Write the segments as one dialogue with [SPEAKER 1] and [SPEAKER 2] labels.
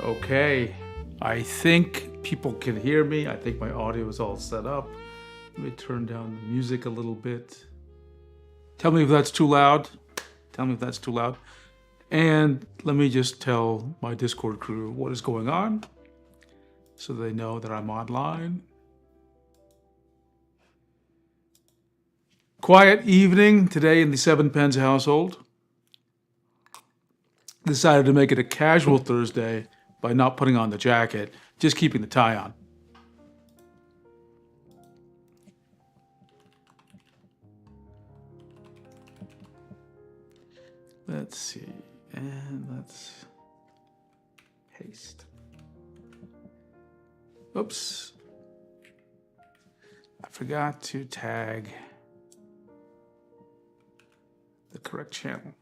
[SPEAKER 1] Okay, I think people can hear me. I think my audio is all set up. Let me turn down the music a little bit. Tell me if that's too loud. Tell me if that's too loud. And let me just tell my Discord crew what is going on so they know that I'm online. Quiet evening today in the Seven Pens household. Decided to make it a casual Thursday by not putting on the jacket, just keeping the tie on. Let's see, and let's paste. Oops. I forgot to tag the correct channel.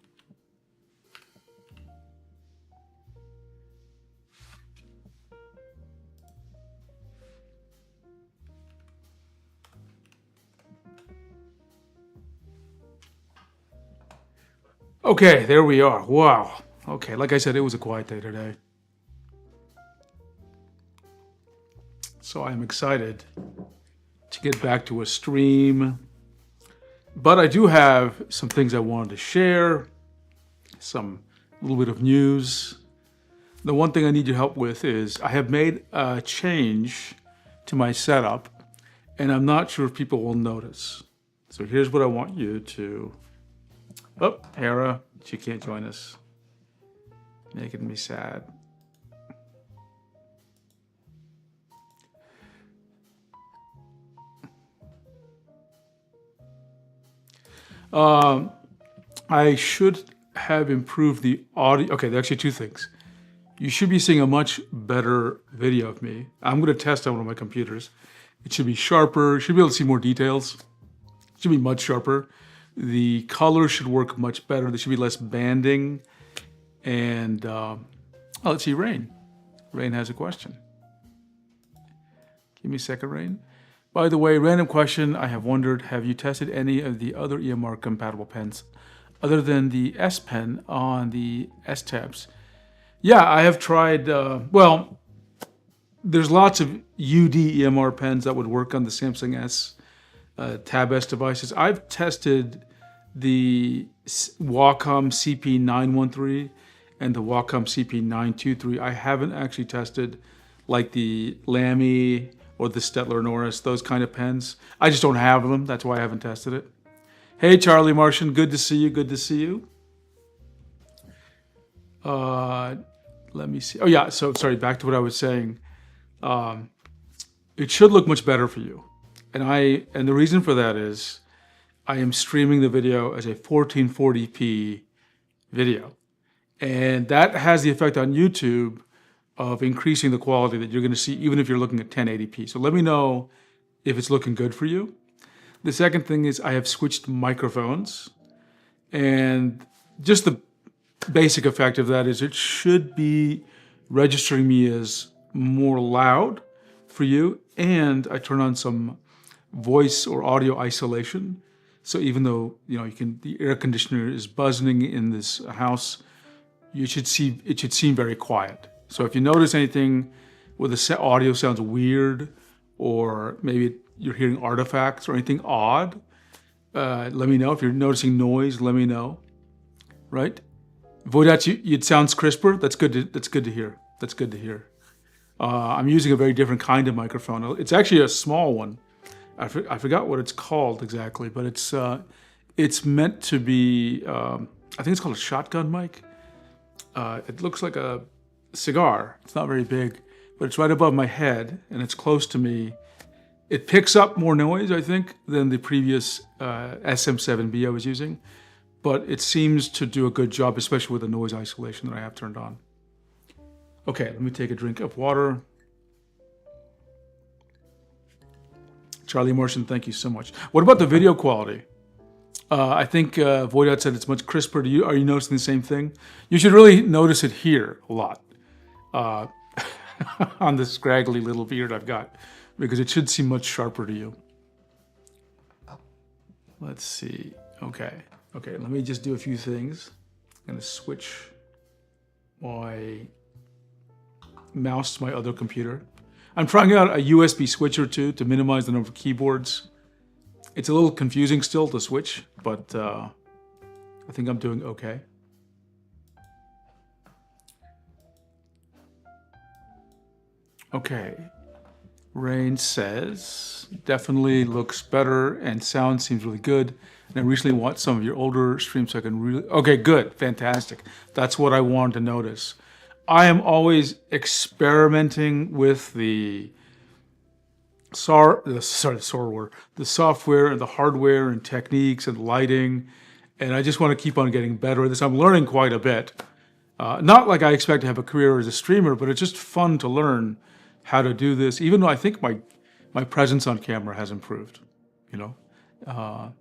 [SPEAKER 1] Okay, there we are. Wow. Okay, like I said, it was a quiet day today. So I'm excited to get back to a stream. But I do have some things I wanted to share, some little bit of news. The one thing I need your help with is I have made a change to my setup, and I'm not sure if people will notice. So here's what I want you to... Oh, Hera, she can't join us. Making me sad. I should have improved the audio. Okay, there are actually two things. You should be seeing a much better video of me. I'm going to test on one of my computers. It should be sharper. You should be able to see more details. It should be much sharper. The color should work much better. There should be less banding. And let's see, Rain. Rain has a question. Give me a second, Rain. By the way, random question. I have wondered, have you tested any of the other EMR compatible pens other than the S Pen on the S tabs? Yeah, I have tried, well, there's lots of UD EMR pens that would work on the Samsung S Tab S devices. I've tested the Wacom CP913 and the Wacom CP923. I haven't actually tested like the Lamy or the Stettler Norris, those kind of pens. I just don't have them. That's why I haven't tested it. Hey, Charlie Martian, good to see you. Good to see you. Let me see. Oh yeah, so sorry, back to what I was saying. It should look much better for you. And the reason for that is I am streaming the video as a 1440p video. And that has the effect on YouTube of increasing the quality that you're going to see even if you're looking at 1080p. So let me know if it's looking good for you. The second thing is I have switched microphones. And just the basic effect of that is it should be registering me as more loud for you. And I turn on some voice or audio isolation. So even though, you can, the air conditioner is buzzing in this house, it should seem very quiet. So if you notice anything where the audio sounds weird, or maybe you're hearing artifacts or anything odd, let me know. If you're noticing noise, let me know. Right? Voidat, it sounds crisper. That's good to hear. That's good to hear. I'm using a very different kind of microphone. It's actually a small one. I forgot what it's called exactly, but it's meant to be. I think it's called a shotgun mic. It looks like a cigar. It's not very big, but it's right above my head and it's close to me. It picks up more noise, I think, than the previous SM7B I was using, but it seems to do a good job, especially with the noise isolation that I have turned on. Okay, let me take a drink of water. Charlie Martian, thank you so much. What about the video quality? I think Voidat said it's much crisper. Are you noticing the same thing? You should really notice it here a lot on this scraggly little beard I've got, because it should seem much sharper to you. Let's see. Okay, let me just do a few things. I'm gonna switch my mouse to my other computer. I'm trying out a USB switcher too to minimize the number of keyboards. It's a little confusing still to switch, but I think I'm doing okay. Okay, Rain says, definitely looks better and sound seems really good. And I recently watched some of your older streams so I can really, okay, good, fantastic. That's what I wanted to notice. I am always experimenting with the software and the hardware and techniques and lighting, and I just want to keep on getting better at this. I'm learning quite a bit. Not like I expect to have a career as a streamer, but it's just fun to learn how to do this, even though I think my presence on camera has improved, you know.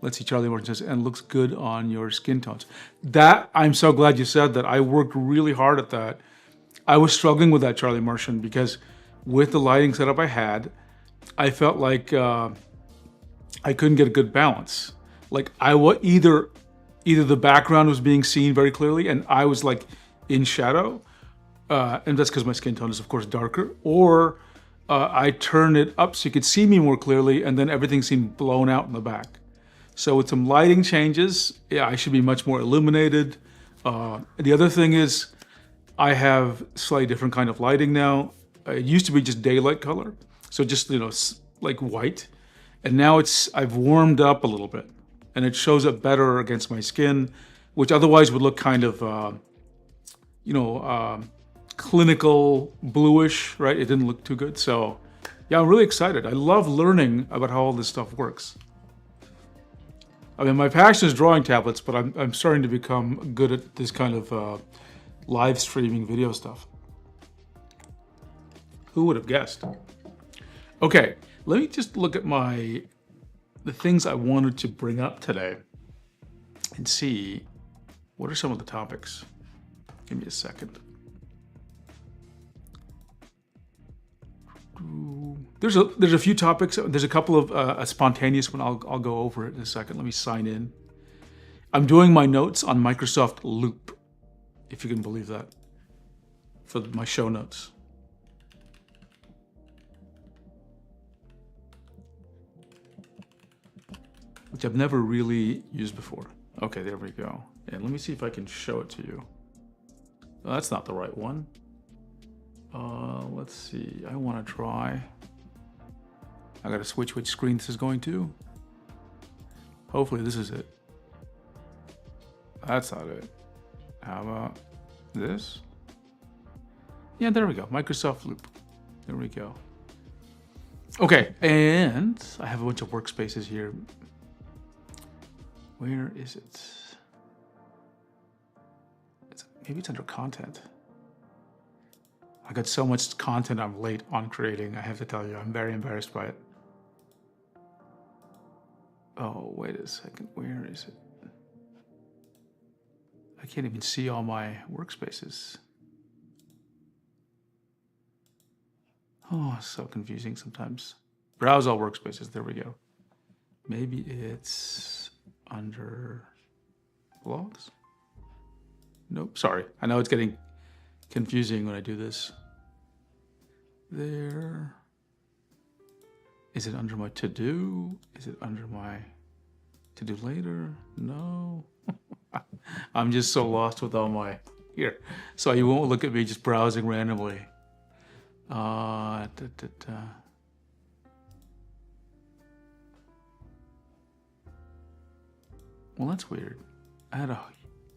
[SPEAKER 1] Let's see, Charlie Martin says, and looks good on your skin tones. That, I'm so glad you said that. I worked really hard at that. I was struggling with that, Charlie Martian, because with the lighting setup I had, I felt like I couldn't get a good balance. Like either the background was being seen very clearly and I was like in shadow, and that's because my skin tone is of course darker, or I turned it up so you could see me more clearly and then everything seemed blown out in the back. So with some lighting changes, yeah, I should be much more illuminated. The other thing is I have slightly different kind of lighting now. It used to be just daylight color, so just, you know, like white. And now I've warmed up a little bit and it shows up better against my skin, which otherwise would look kind of, clinical bluish, right? It didn't look too good. So yeah, I'm really excited. I love learning about how all this stuff works. I mean, my passion is drawing tablets, but I'm starting to become good at this kind of live streaming video stuff. Who would have guessed? Okay, let me just look at the things I wanted to bring up today and see what are some of the topics. Give me a second. There's a few topics. There's a couple of a spontaneous one. I'll go over it in a second. Let me sign in. I'm doing my notes on Microsoft Loop, if you can believe that, for my show notes. Which I've never really used before. Okay, there we go. And let me see if I can show it to you. Oh, that's not the right one. Let's see, I want to try. I gotta switch which screen this is going to. Hopefully this is it. That's not it. How about this? Yeah, there we go, Microsoft Loop. There we go. Okay, and I have a bunch of workspaces here. Where is it? Maybe it's under content. I got so much content I'm late on creating, I have to tell you, I'm very embarrassed by it. Oh, wait a second, where is it? I can't even see all my workspaces. Oh, so confusing sometimes. Browse all workspaces, there we go. Maybe it's under blogs? Nope, sorry. I know it's getting confusing when I do this. There. Is it under my to-do? Is it under my to-do later? No. I'm just so lost with all my... Here. So you won't look at me just browsing randomly. Da, da, da. Well, that's weird. I had a...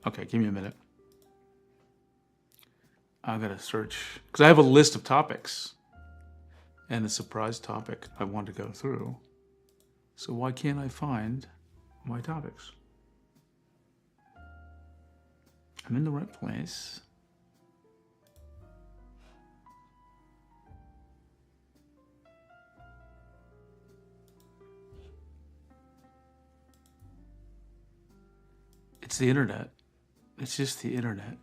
[SPEAKER 1] Okay, give me a minute. I gotta search, because I have a list of topics and a surprise topic I want to go through. So why can't I find my topics? I'm in the right place. It's the internet. It's just the internet.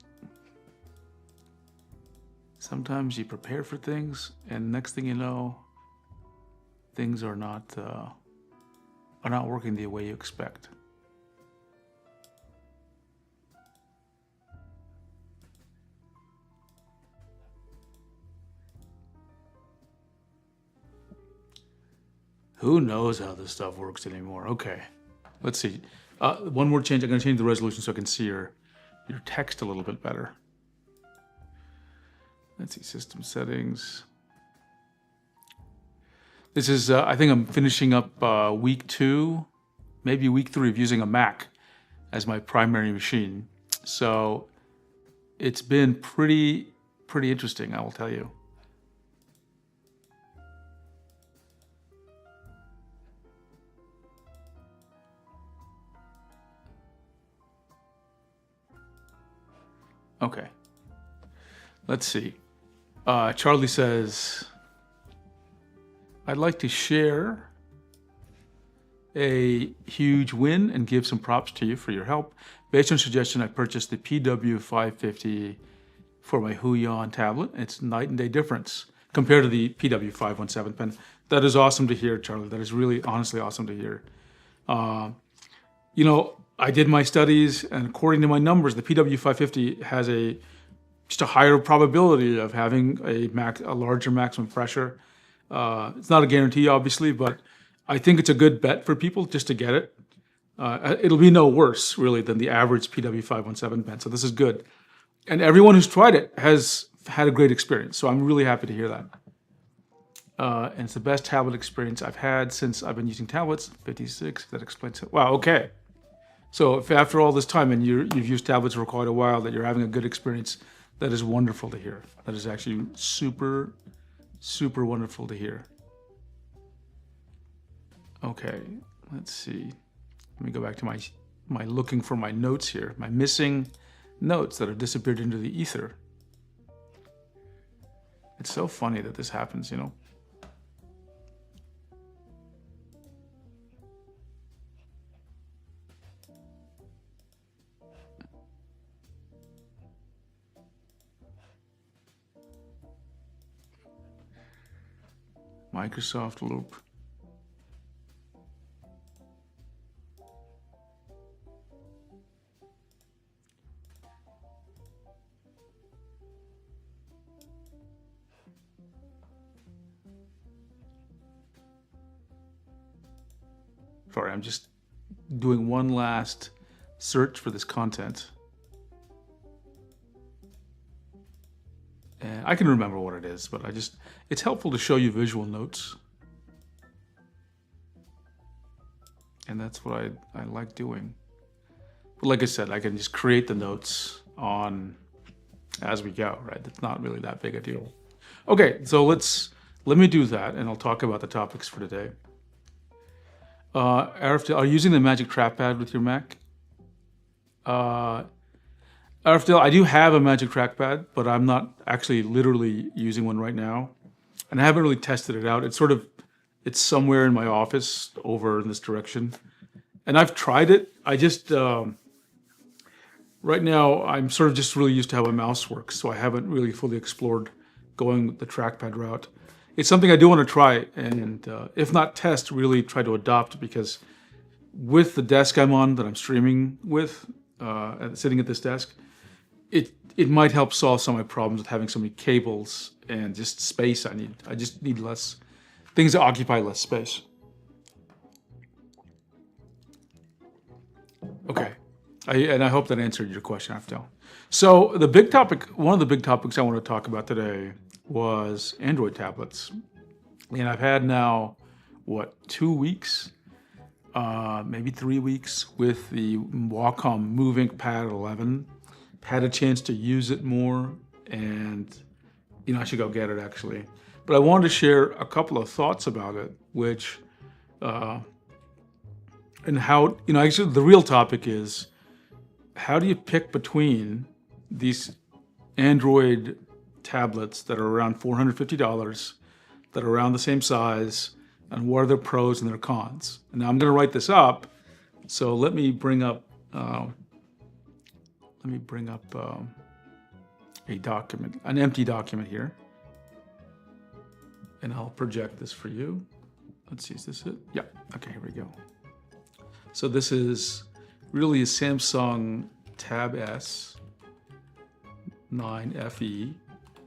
[SPEAKER 1] Sometimes you prepare for things, and next thing you know, things are not working the way you expect. Who knows how this stuff works anymore? Okay, let's see. One more change. I'm going to change the resolution so I can see your text a little bit better. Let's see, system settings. This is, I think I'm finishing up week 2, maybe week 3 of using a Mac as my primary machine. So it's been pretty interesting, I will tell you. Okay, let's see. Charlie says, I'd like to share a huge win and give some props to you for your help. Based on suggestion, I purchased the PW550 for my Huion tablet. It's night and day difference compared to the PW517 pen. That is awesome to hear, Charlie. That is really honestly awesome to hear. You know, I did my studies, and according to my numbers, the PW550 has just a higher probability of having a larger maximum pressure. It's not a guarantee, obviously, but I think it's a good bet for people just to get it. It'll be no worse, really, than the average PW517 pen, so this is good. And everyone who's tried it has had a great experience, so I'm really happy to hear that. And it's the best tablet experience I've had since I've been using tablets. 56, that explains it. Wow, okay. So if after all this time, and you've used tablets for quite a while, that you're having a good experience, that is wonderful to hear. That is actually super wonderful to hear. Okay, let's see. Let me go back to my looking for my notes here, my missing notes that have disappeared into the ether. It's so funny that this happens, you know. Microsoft Loop. Sorry, I'm just doing one last search for this content. And I can remember what it is, but it's helpful to show you visual notes. And that's what I like doing. But like I said, I can just create the notes as we go, right? It's not really that big a deal. Okay, so let me do that, and I'll talk about the topics for today. Arifdale, are you using the Magic Trackpad with your Mac? Arifdale, I do have a Magic Trackpad, but I'm not actually literally using one right now. And I haven't really tested it out. It's somewhere in my office over in this direction. And I've tried it. I just, right now, I'm sort of just really used to how a mouse works. So I haven't really fully explored going the trackpad route. It's something I do want to try, and if not test, really try to adopt, because with the desk I'm on that I'm streaming with, sitting at this desk, it might help solve some of my problems with having so many cables and just space I need. I just need less things that occupy less space. Okay. And I hope that answered your question, Aftel. So the big topic, one of the big topics I want to talk about today was Android tablets. And I've had now, what, 2 weeks, maybe 3 weeks with the Wacom MoveInk Pad 11. Had a chance to use it more, and I should go get it actually. But I wanted to share a couple of thoughts about it, which and how actually the real topic is, how do you pick between these Android tablets that are around $450, that are around the same size, and what are their pros and their cons? And now I'm going to write this up, so let me bring up a document, an empty document here, and I'll project this for you. Let's see, is this it? Yeah, okay, here we go. So this is really a Samsung Tab S 9 FE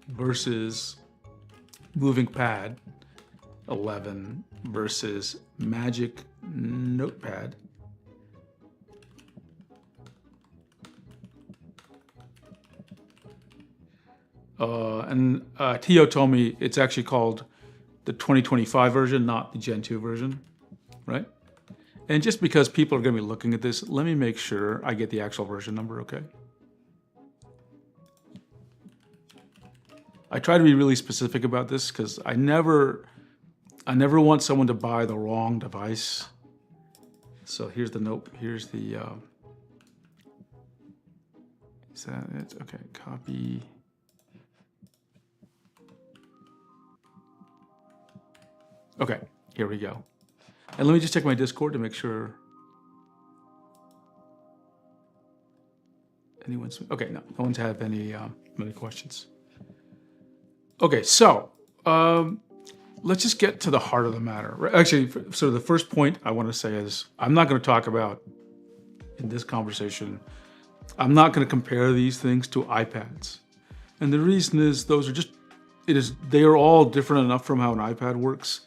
[SPEAKER 1] versus MoveInk Pad 11 versus Magic Notepad. And Tio told me it's actually called the 2025 version, not the Gen 2 version, right? And just because people are going to be looking at this, let me make sure I get the actual version number, okay? I try to be really specific about this because I never want someone to buy the wrong device. So here's the note. Here's the. Is that it? Okay, copy. Okay, here we go. And let me just check my Discord to make sure anyone's. Okay, no one's had any questions. Okay, so let's just get to the heart of the matter. Actually, so the first point I want to say is I'm not going to talk about in this conversation. I'm not going to compare these things to iPads, and the reason is they are all different enough from how an iPad works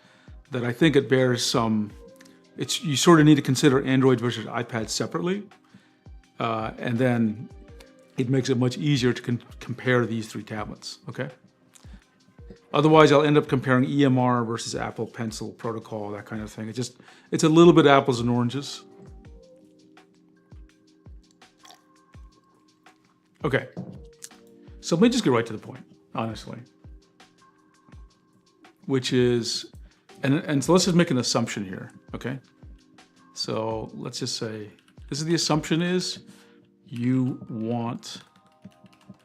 [SPEAKER 1] that I think it bears some. You sort of need to consider Android versus iPad separately, and then it makes it much easier to compare these three tablets. Okay. Otherwise, I'll end up comparing EMR versus Apple Pencil protocol, that kind of thing. It's a little bit apples and oranges. Okay, so let me just get right to the point, honestly. Which is, and so let's just make an assumption here, okay? So let's just say, this is the assumption is, you want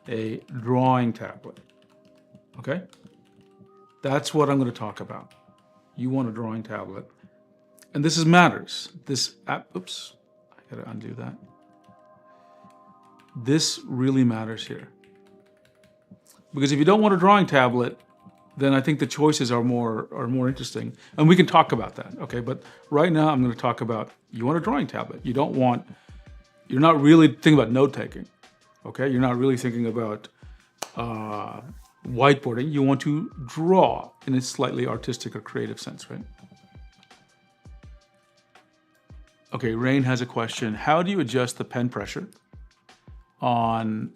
[SPEAKER 1] a drawing tablet, okay? That's what I'm going to talk about. You want a drawing tablet. And this matters. This app, oops, I got to undo that. This really matters here. Because if you don't want a drawing tablet, then I think the choices are more interesting. And we can talk about that, okay? But right now I'm going to talk about, you want a drawing tablet. You're not really thinking about note-taking, okay? You're not really thinking about whiteboarding. You want to draw in a slightly artistic or creative sense, right? Okay, Rain has a question. How do you adjust the pen pressure on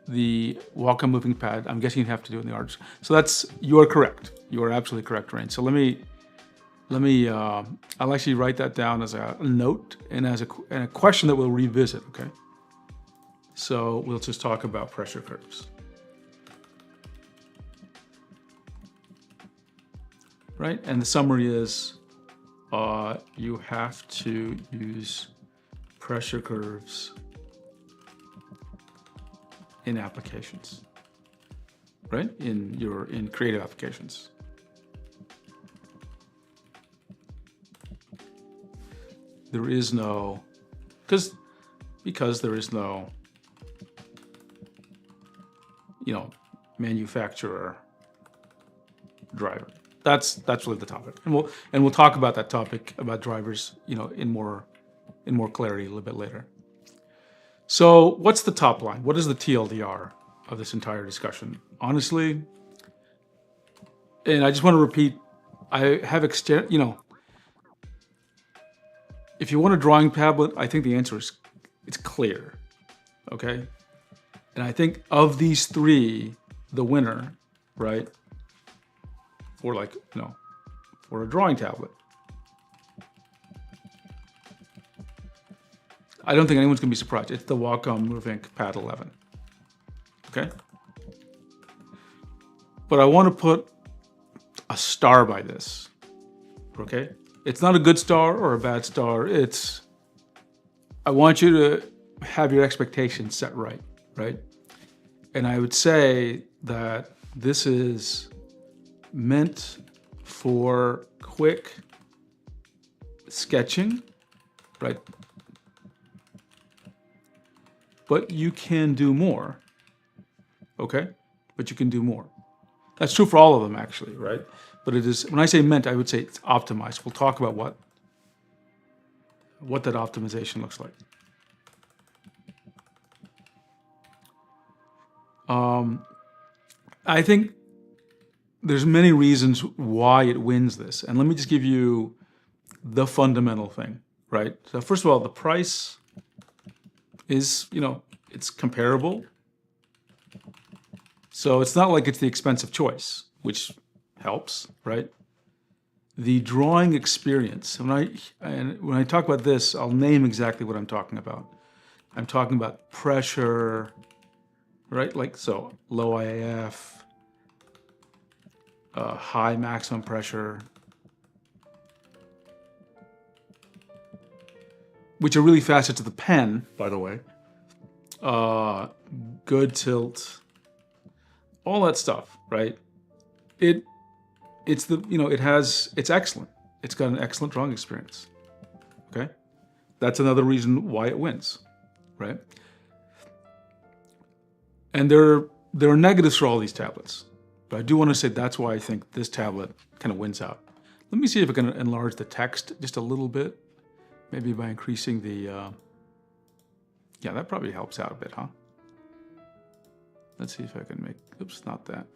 [SPEAKER 1] the Wacom MoveInk Pad? I'm guessing you'd have to do it in the artist. So you are correct. You are absolutely correct, Rain. So let me I'll actually write that down as a note and as a question that we'll revisit, okay? So we'll just talk about pressure curves. Right, and the summary is you have to use pressure curves in applications, right? In creative applications. There is no, because there is no, manufacturer driver. That's really the topic, and we'll talk about that topic about drivers, in more clarity a little bit later. So what's the top line? What is the TLDR of this entire discussion? Honestly, and I just want to repeat, I have if you want a drawing tablet, I think the answer is it's clear. Okay? And I think of these three, the winner, right? For for a drawing tablet. I don't think anyone's gonna be surprised. It's the Wacom Move Ink Pad 11. Okay? But I want to put a star by this. Okay? It's not a good star or a bad star. I want you to have your expectations set right? And I would say that this is meant for quick sketching, right? But you can do more, okay? But you can do more. That's true for all of them, actually, right? But it is, when I say meant, I would say it's optimized. We'll talk about what that optimization looks like. I think there's many reasons why it wins this. And let me just give you the fundamental thing, right? So first of all, the price is, it's comparable. So it's not like it's the expensive choice, which helps, right? The drawing experience, when I talk about this, I'll name exactly what I'm talking about. I'm talking about pressure, right? Like, so low IAF, high maximum pressure, which are really facets of the pen, by the way. Good tilt, all that stuff, right? It's excellent. It's got an excellent drawing experience. Okay? That's another reason why it wins, right? And there are negatives for all these tablets. But I do want to say that's why I think this tablet kind of wins out. Let me see if I can enlarge the text just a little bit. Maybe by increasing the, yeah, that probably helps out a bit, huh? Let's see if I can make, oops, not that.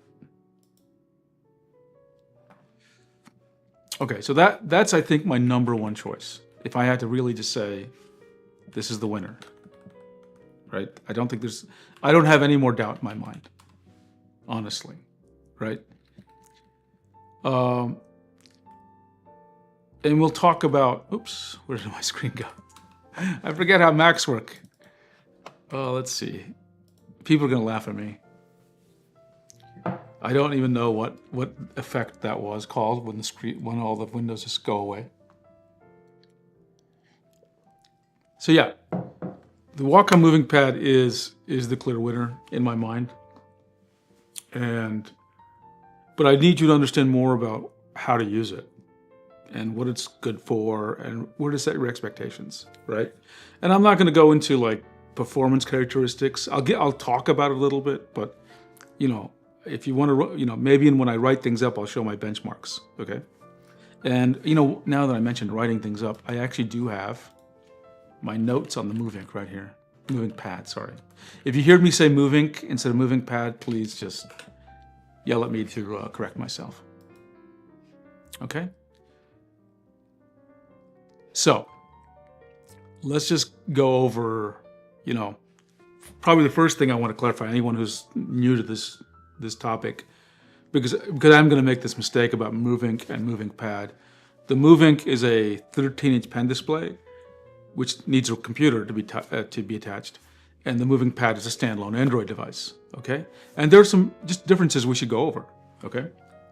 [SPEAKER 1] Okay, so that's, I think, my number one choice. If I had to really just say, this is the winner, right? I don't have any more doubt in my mind, honestly, right? And we'll talk about, oops, where did my screen go? I forget how Macs work. Oh, let's see. People are gonna laugh at me. I don't even know what effect that was called when all the windows just go away. So yeah, the Wacom Moving Pad is the clear winner in my mind. But I need you to understand more about how to use it and what it's good for and where to set your expectations, right? And I'm not gonna go into like performance characteristics. I'll talk about it a little bit, but if you want to, maybe when I write things up, I'll show my benchmarks, okay? And, now that I mentioned writing things up, I actually do have my notes on the Move Ink right here. Move Ink Pad, sorry. If you hear me say Move Ink instead of Move Ink Pad, please just yell at me to correct myself, okay? So, let's just go over, probably the first thing I want to clarify, anyone who's new to this topic, because I'm going to make this mistake about Move Ink and Move Ink Pad. The Move Ink is a 13-inch pen display, which needs a computer to be attached, and the Move Ink Pad is a standalone Android device. Okay, and there are some just differences we should go over. Okay,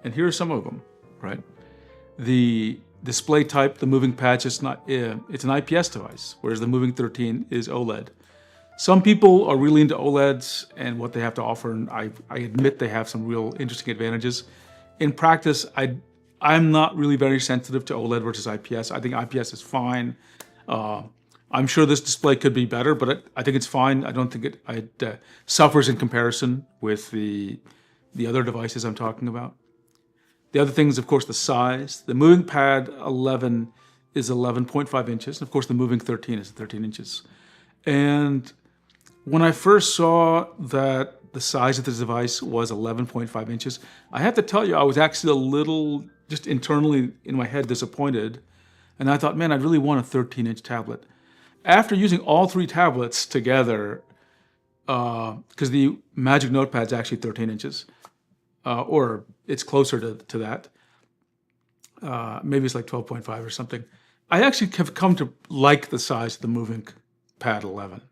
[SPEAKER 1] and here are some of them. Right, the display type, the Move Ink Pad, it's an IPS device, whereas the Move Ink 13 is OLED. Some people are really into OLEDs and what they have to offer, and I admit they have some real interesting advantages. In practice, I'm not really very sensitive to OLED versus IPS. I think IPS is fine. I'm sure this display could be better, but I think it's fine. I don't think it suffers in comparison with the other devices I'm talking about. The other thing is, of course, the size. The Move Ink Pad 11 is 11.5 inches. And of course, the Move Ink 13 is 13 inches. And When I first saw that the size of this device was 11.5 inches, I have to tell you, I was actually a little, just internally in my head, disappointed. And I thought, man, I really want a 13-inch tablet. After using all three tablets together, because the Magic Notepad's actually 13 inches, or it's closer to that. Maybe it's like 12.5 or something. I actually have come to like the size of the Moving Pad 11.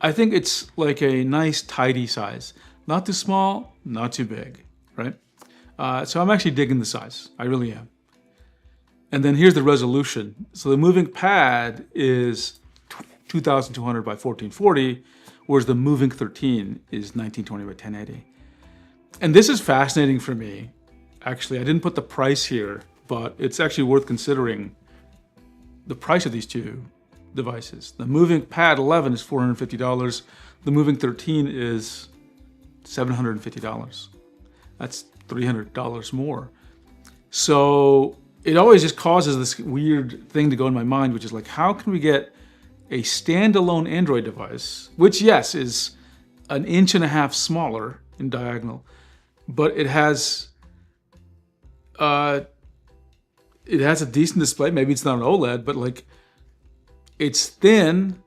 [SPEAKER 1] I think it's like a nice, tidy size. Not too small, not too big, right? So I'm actually digging the size. I really am. And then here's the resolution. So the Moving Pad is 2,200 by 1440, whereas the Moving 13 is 1920 by 1080. And this is fascinating for me. Actually, I didn't put the price here, but it's actually worth considering the price of these two devices. The Moving Pad 11 is $450. The Moving 13 is $750. That's $300 more. So it always just causes this weird thing to go in my mind, which is like, how can we get a standalone Android device, which yes, is 1.5 inches smaller in diagonal, but it has a decent display. Maybe it's not an OLED, but like it's thin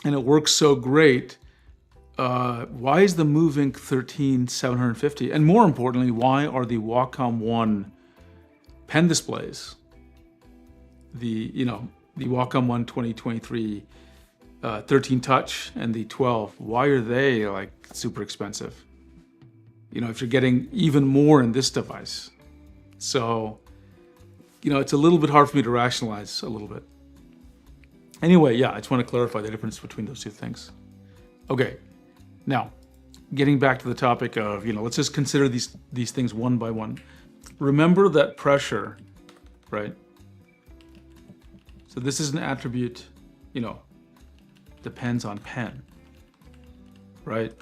[SPEAKER 1] and it works so great. Why is the Moving 13 $750? And more importantly, why are the Wacom One pen displays, the Wacom One 2023 13 touch and the 12, why are they like super expensive? If you're getting even more in this device. So, it's a little bit hard for me to rationalize a little bit. Anyway, yeah, I just want to clarify the difference between those two things. Okay, now, getting back to the topic of, let's just consider these things one by one. Remember that pressure, right? So this is an attribute, depends on pen, right?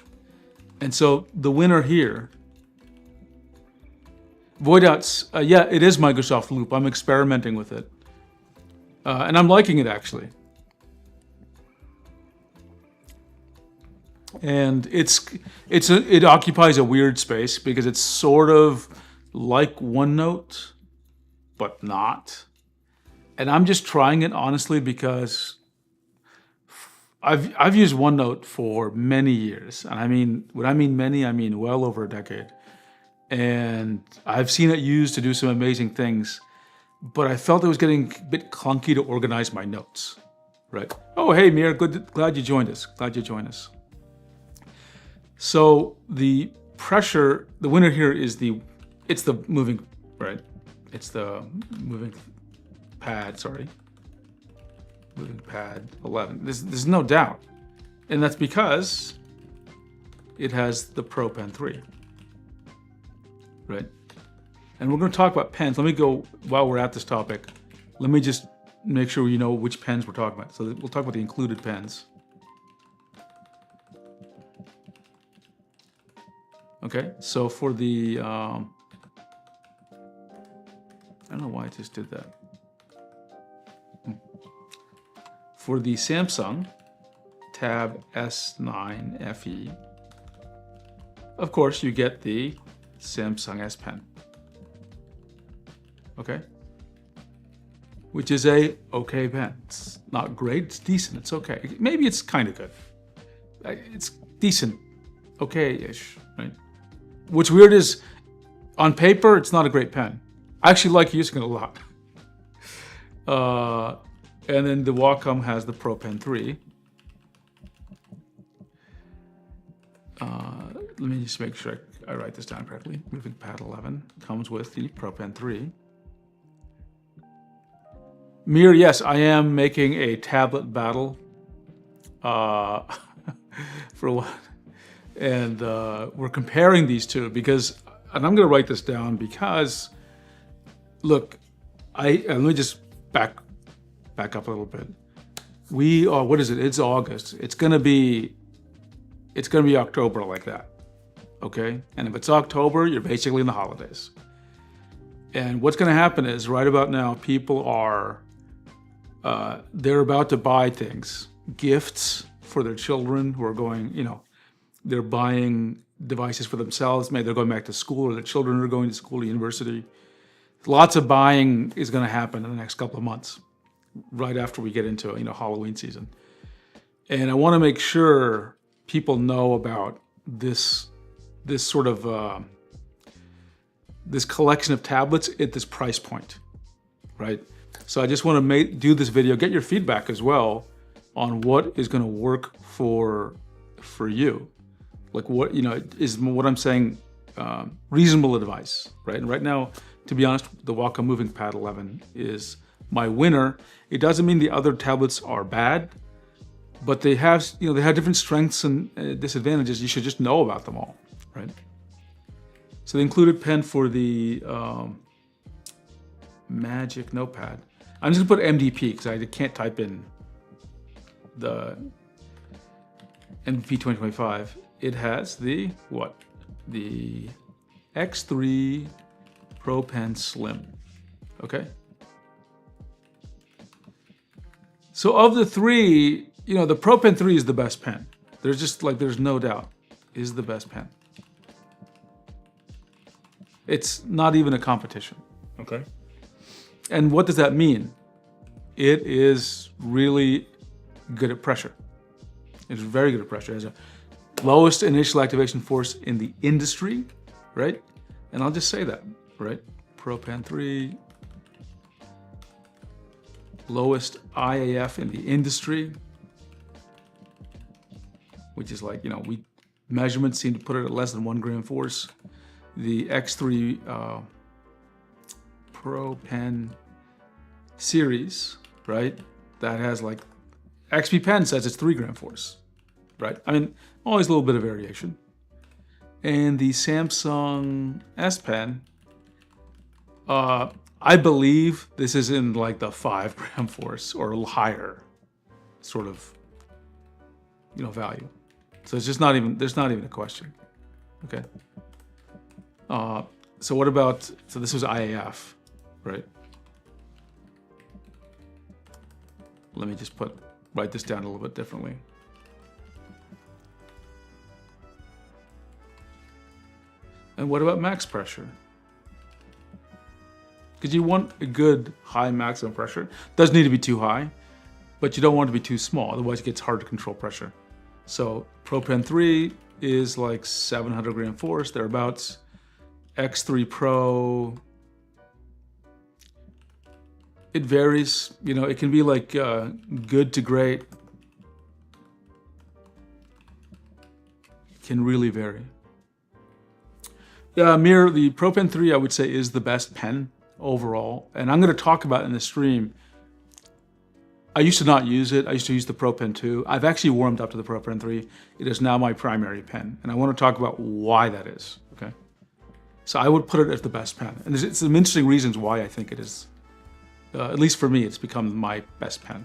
[SPEAKER 1] And so the winner here, Voidots, yeah, it is Microsoft Loop. I'm experimenting with it. And I'm liking it, actually. And it occupies a weird space because it's sort of like OneNote, but not. And I'm just trying it honestly because I've used OneNote for many years. And when I mean many, I mean well over a decade. And I've seen it used to do some amazing things, but I felt it was getting a bit clunky to organize my notes, right? Oh, hey, Mir, glad you joined us. Glad you joined us. So the pressure, the winner here is it's the Moving, right? It's the Moving Pad, sorry. Moving Pad 11. There's no doubt. And that's because it has the Pro Pen 3, right? And we're going to talk about pens. Let me go, while we're at this topic, let me just make sure you know which pens we're talking about. So we'll talk about the included pens. Okay, so for the, I don't know why I just did that. For the Samsung Tab S9 FE, of course, you get the Samsung S Pen. Okay? Which is a okay pen. It's not great, it's decent, it's okay. Maybe it's kind of good. It's decent, okay-ish, right? What's weird is, on paper, it's not a great pen. I actually like using it a lot. And then the Wacom has the Pro Pen 3. Let me just make sure I write this down correctly. Moving Pad 11 comes with the Pro Pen 3. Mir, yes, I am making a tablet battle for what? And we're comparing these two because, and I'm going to write this down because, look, let me just back up a little bit. We are, what is it? It's August. It's gonna be October like that, okay? And if it's October, you're basically in the holidays. And what's gonna happen is right about now, people are, they're about to buy things, gifts for their children who are going, they're buying devices for themselves. Maybe they're going back to school, or their children are going to school or university. Lots of buying is going to happen in the next couple of months, right after we get into Halloween season. And I want to make sure people know about this sort of this collection of tablets at this price point, right? So I just want to do this video, get your feedback as well on what is going to work for you. Like what, is what I'm saying reasonable advice, right? And right now, to be honest, the Wacom Moving Pad 11 is my winner. It doesn't mean the other tablets are bad, but they have, they have different strengths and disadvantages. You should just know about them all, right? So the included pen for the Magic Notepad. I'm just gonna put MDP because I can't type in the MDP 2025. It has the The X3 Pro Pen Slim. Okay. So of the three, the Pro Pen 3 is the best pen. There's no doubt, is the best pen. It's not even a competition. Okay. And what does that mean? It is really good at pressure. It's very good at pressure. It has a lowest initial activation force in the industry, right? And I'll just say that, right? Pro Pen 3, lowest IAF in the industry, which is measurements seem to put it at less than 1 gram force. The X3 Pro Pen series, right? That has XP Pen says it's 3 gram force, right? I mean, always a little bit of variation. And the Samsung S Pen, I believe this is in the 5 gram force or higher sort of, value. So it's just there's not even a question, okay? So what about, so this was IAF, right? Let me just write this down a little bit differently. And what about max pressure? Because you want a good high maximum pressure. Doesn't need to be too high, but you don't want it to be too small, otherwise it gets hard to control pressure. So Pro Pen 3 is 700 gram force, thereabouts. X3 Pro, it varies. It can be good to great. It can really vary. Mir, the Pro Pen 3, I would say, is the best pen overall. And I'm going to talk about in the stream. I used to not use it. I used to use the Pro Pen 2. I've actually warmed up to the Pro Pen 3. It is now my primary pen. And I want to talk about why that is, okay? So I would put it as the best pen. And there's some interesting reasons why I think it is. At least for me, it's become my best pen.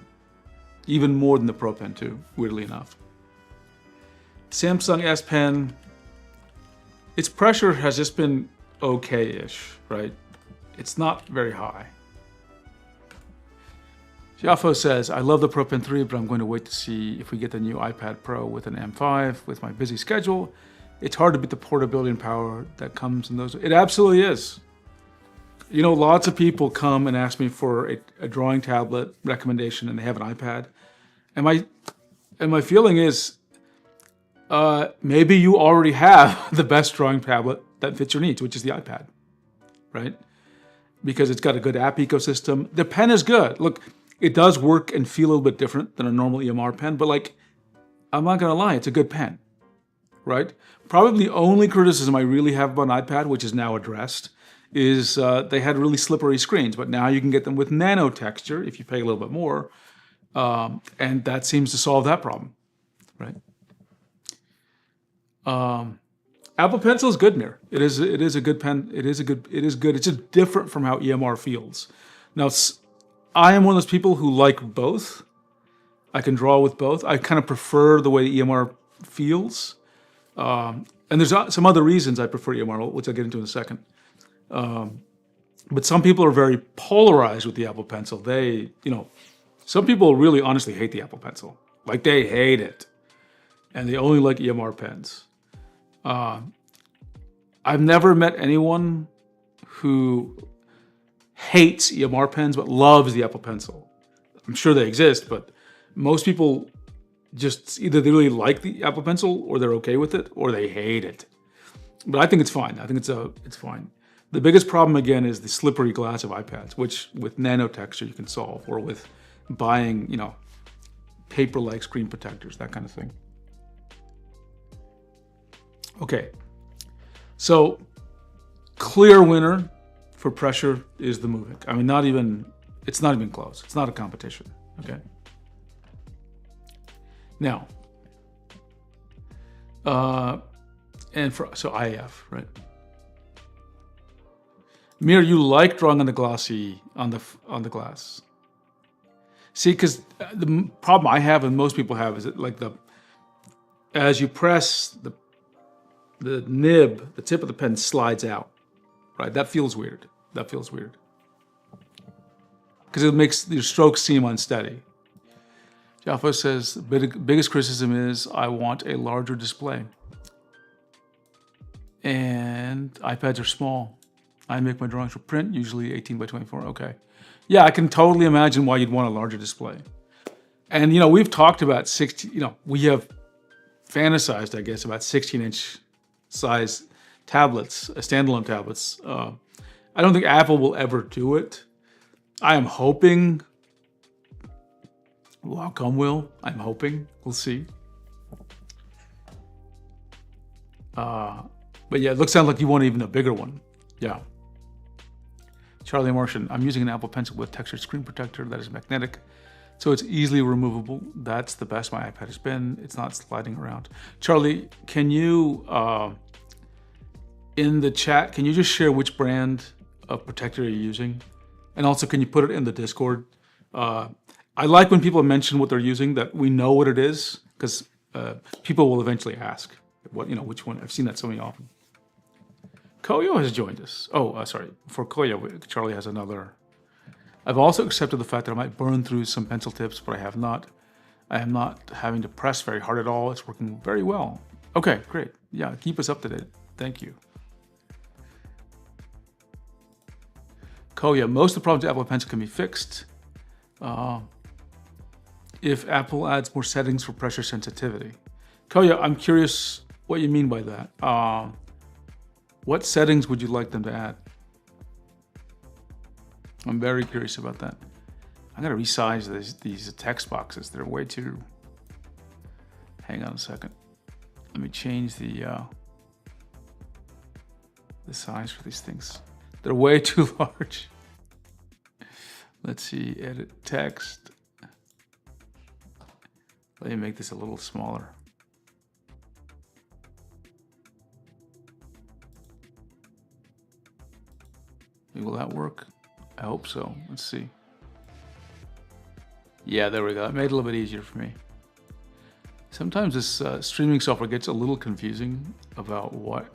[SPEAKER 1] Even more than the Pro Pen 2, weirdly enough. Samsung S Pen, its pressure has just been okay-ish, right? It's not very high. Jafo says, I love the Pro Pen 3, but I'm going to wait to see if we get the new iPad Pro with an M5 with my busy schedule. It's hard to beat the portability and power that comes in those. It absolutely is. Lots of people come and ask me for a drawing tablet recommendation, and they have an iPad. And my feeling is, maybe you already have the best drawing tablet that fits your needs, which is the iPad, right? Because it's got a good app ecosystem. The pen is good. Look, it does work and feel a little bit different than a normal EMR pen, but I'm not gonna lie, it's a good pen, right? Probably the only criticism I really have about an iPad, which is now addressed, is they had really slippery screens, but now you can get them with nano texture if you pay a little bit more, and that seems to solve that problem, right? Apple Pencil is good, Mir. It is a good pen. It is good. It's just different from how EMR feels. Now, I am one of those people who like both. I can draw with both. I kind of prefer the way the EMR feels. And there's some other reasons I prefer EMR, which I'll get into in a second. But some people are very polarized with the Apple Pencil. Some people really honestly hate the Apple Pencil. They hate it. and they only like EMR pens. I've never met anyone who hates EMR pens but loves the Apple Pencil. I'm sure they exist, but most people just either they really like the Apple Pencil or they're okay with it or they hate it. But I think it's fine. I think it's fine. The biggest problem again is the slippery glass of iPads, which with nano texture you can solve, or with buying, paper-like screen protectors, that kind of thing. Okay, so clear winner for pressure is the Moovink. I mean, it's not even close. It's not a competition, okay? Now, so IAF, right? Mir, you like drawing on the glossy, on the glass. See, because the problem I have and most people have is that as you press the nib, the tip of the pen slides out, right? That feels weird. Because it makes your strokes seem unsteady. Jaffa says, the biggest criticism is I want a larger display. And iPads are small. I make my drawings for print, usually 18 by 24. Okay. Yeah, I can totally imagine why you'd want a larger display. And, we've talked about 16, we have fantasized, I guess, about 16-inch size tablets, standalone tablets. I don't think Apple will ever do it. I am hoping Wacom will. I'm hoping. We'll see. But yeah, it sounds like you want even a bigger one. Yeah. Charlie Martian, I'm using an Apple Pencil with textured screen protector that is magnetic, so it's easily removable. That's the best my iPad has been. It's not sliding around. Charlie, can you, in the chat, can you just share which brand of protector you're using? And also, can you put it in the Discord? I like when people mention what they're using, that we know what it is, because people will eventually ask which one. I've seen that so many often. Koyo has joined us. Sorry. For Koyo, Charlie has another. I've also accepted the fact that I might burn through some pencil tips, but I have not. I am not having to press very hard at all. It's working very well. Okay, great. Yeah, keep us up to date. Thank you. Koya, most of the problems with Apple Pencil can be fixed if Apple adds more settings for pressure sensitivity. Koya, I'm curious what you mean by that. What settings would you like them to add? I'm very curious about that. I'm gonna resize these text boxes. They're way too. Hang on a second. Let me change the size for these things. They're way too large. Let's see, edit text. Let me make this a little smaller. Will that work? I hope so. Let's see. Yeah, there we go. It made it a little bit easier for me. Sometimes this streaming software gets a little confusing about what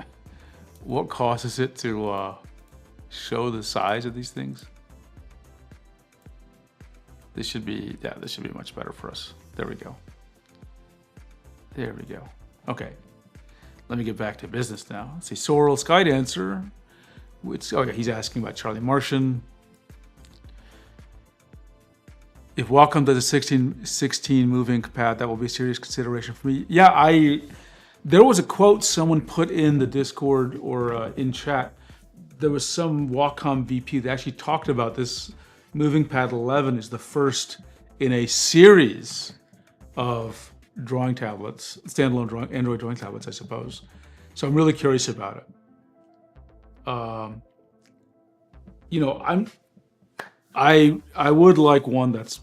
[SPEAKER 1] causes it to show the size of these things. This should be much better for us. There we go. There we go. Okay. Let me get back to business now. Let's see. Sorrel Skydancer. He's asking about Charlie Martian. If Wacom does a 16 Moovink pad, that will be a serious consideration for me. Yeah, there was a quote someone put in the Discord or in chat. There was some Wacom VP that actually talked about this. Moovink Pad 11 is the first in a series of drawing tablets, standalone Android drawing tablets, I suppose. So I'm really curious about it. I would like one that's,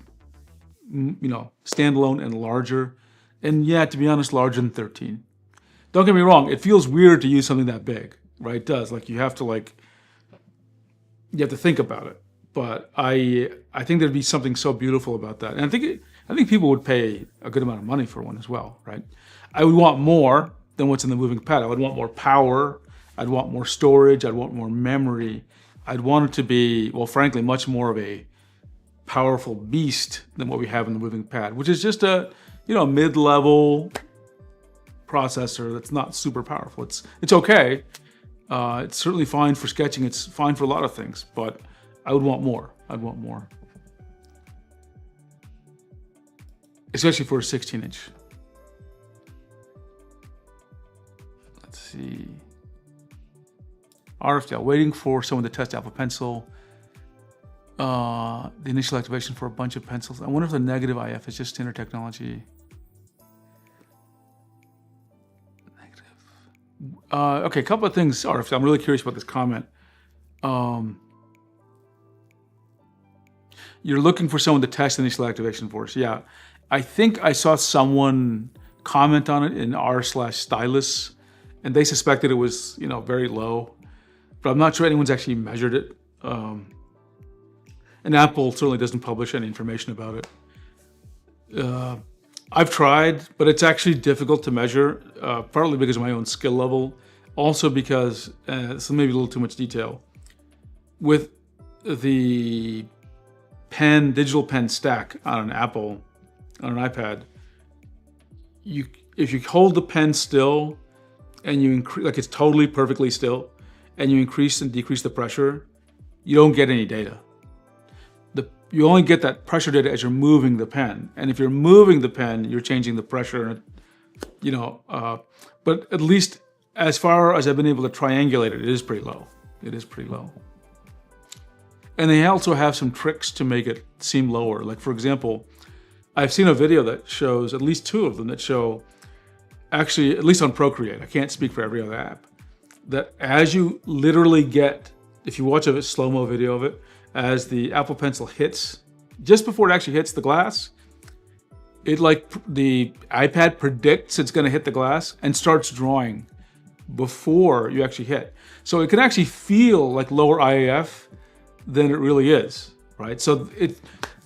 [SPEAKER 1] standalone and larger. And yeah, to be honest, larger than 13. Don't get me wrong. It feels weird to use something that big, right? It does. You have to think about it. But I think there'd be something so beautiful about that. And I think people would pay a good amount of money for one as well, right? I would want more than what's in the Moovink Pad. I would want more power. I'd want more storage. I'd want more memory. I'd want it to be, well, frankly, much more of a powerful beast than what we have in the Moovink Pad, which is just a mid-level processor that's not super powerful. It's okay. It's certainly fine for sketching. It's fine for a lot of things, but I would want more. I'd want more, especially for a 16-inch. Let's see. RFDL, waiting for someone to test Apple Pencil. The initial activation for a bunch of pencils. I wonder if the negative IF is just standard technology. Okay, a couple of things, RFDL. I'm really curious about this comment. You're looking for someone to test initial activation for us. Yeah, I think I saw someone comment on it in r/stylus, and they suspected it was, very low, but I'm not sure anyone's actually measured it. And Apple certainly doesn't publish any information about it. I've tried, but it's actually difficult to measure, partly because of my own skill level, also because, so maybe a little too much detail, with the digital pen stack on an Apple, on an iPad, if you hold the pen still and you increase, like it's totally perfectly still, and you increase and decrease the pressure, you don't get any data. You only get that pressure data as you're moving the pen. And if you're moving the pen, you're changing the pressure, but at least as far as I've been able to triangulate it, it is pretty low. It is pretty low. And they also have some tricks to make it seem lower. Like, for example, I've seen a video that shows, at least 2 of them that show, actually, at least on Procreate, I can't speak for every other app, that as you literally get, if you watch a slow-mo video of it, as the Apple Pencil hits, just before it actually hits the glass, the iPad predicts it's going to hit the glass and starts drawing before you actually hit. So it can actually feel like lower IAF than it really is, right? So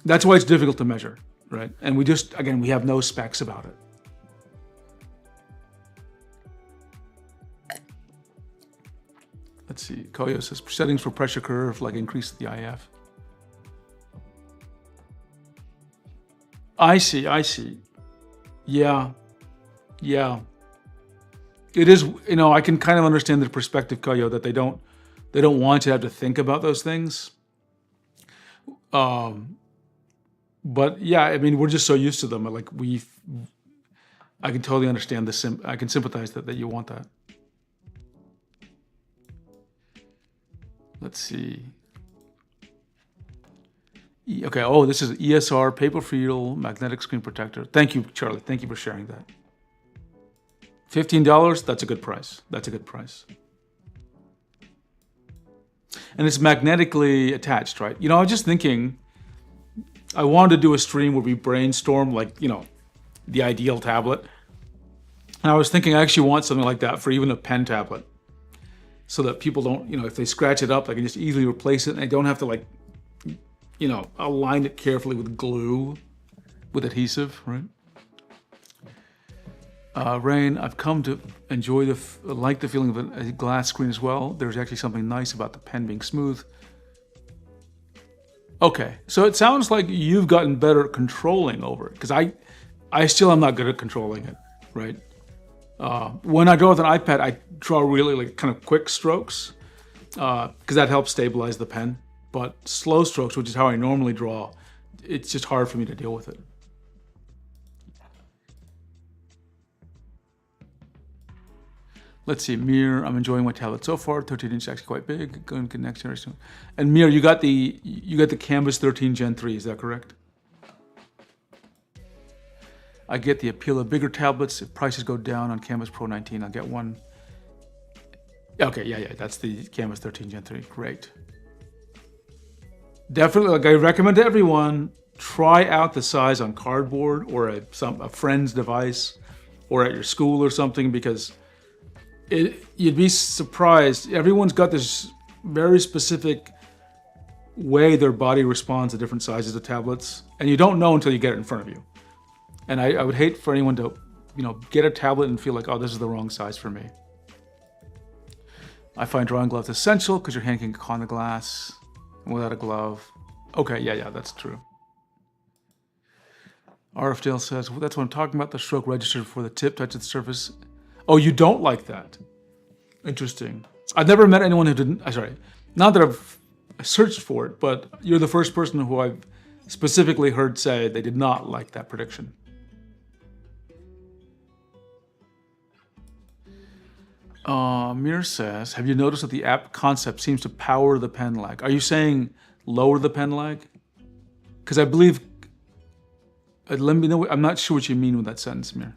[SPEAKER 1] that's why it's difficult to measure, right? And we have no specs about it. Let's see, Koyo says, settings for pressure curve, like increase the IF. I see. Yeah. It is, I can kind of understand the perspective, Koyo, that they don't want to have to think about those things. But yeah, we're just so used to them. I can totally understand I can sympathize that you want that. Let's see. Okay, this is ESR paper feel magnetic screen protector. Thank you, Charlie. Thank you for sharing that. $15, that's a good price. That's a good price. And it's magnetically attached, right? I was just thinking, I wanted to do a stream where we brainstorm, the ideal tablet. And I was thinking I actually want something like that for even a pen tablet, so that people don't, if they scratch it up, they can just easily replace it, and they don't have to align it carefully with glue, with adhesive, right? Rain, I've come to enjoy like the feeling of a glass screen as well. There's actually something nice about the pen being smooth. Okay, so it sounds like you've gotten better at controlling over it, because I still am not good at controlling it, right? When I draw with an iPad, I draw really kind of quick strokes, because that helps stabilize the pen. But slow strokes, which is how I normally draw, it's just hard for me to deal with it. Let's see, Mir, I'm enjoying my tablet so far. 13-inch is actually quite big. Going to next generation. And Mir, you got the Canvas 13 Gen 3, is that correct? I get the appeal of bigger tablets. If prices go down on Canvas Pro 19, I'll get one. Okay, yeah, that's the Canvas 13 Gen 3. Great. Definitely, I recommend to everyone, try out the size on cardboard or a friend's device or at your school or something, because you'd be surprised. Everyone's got this very specific way their body responds to different sizes of tablets, and you don't know until you get it in front of you. And I would hate for anyone to, get a tablet and feel like, oh, this is the wrong size for me. I find drawing gloves essential because your hand can get on the glass without a glove. Okay, yeah, that's true. RFDale says, well, that's what I'm talking about. The stroke registered before the tip touches the surface. Oh, you don't like that? Interesting. I've never met anyone who didn't. Sorry, not that I've searched for it, but you're the first person who I've specifically heard say they did not like that prediction. Mir says, have you noticed that the app concept seems to power the pen lag? Are you saying lower the pen lag? Because I believe, let me know, I'm not sure what you mean with that sentence, Mir.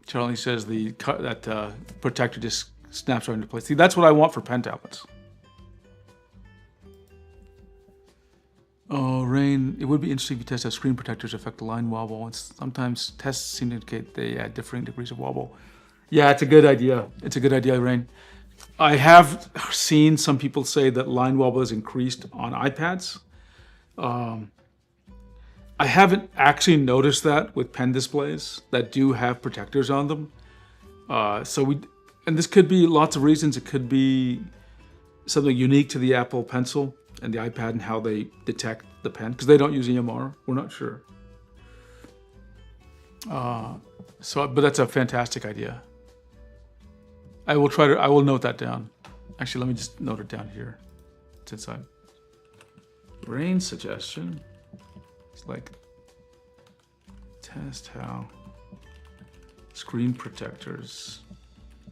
[SPEAKER 1] Charlie says that protector just snaps right into place. See, that's what I want for pen tablets. Oh, Rain, it would be interesting if you test how screen protectors affect the line wobble. And sometimes tests seem to indicate they add differing degrees of wobble. Yeah, it's a good idea. It's a good idea, Rain. I have seen some people say that line wobble is increased on iPads. I haven't actually noticed that with pen displays that do have protectors on them. And this could be lots of reasons. It could be something unique to the Apple Pencil and the iPad and how they detect the pen, because they don't use EMR. We're not sure. But that's a fantastic idea. I will note that down. Actually, let me just note it down here. Since I'm brain suggestion. It's like test how screen protectors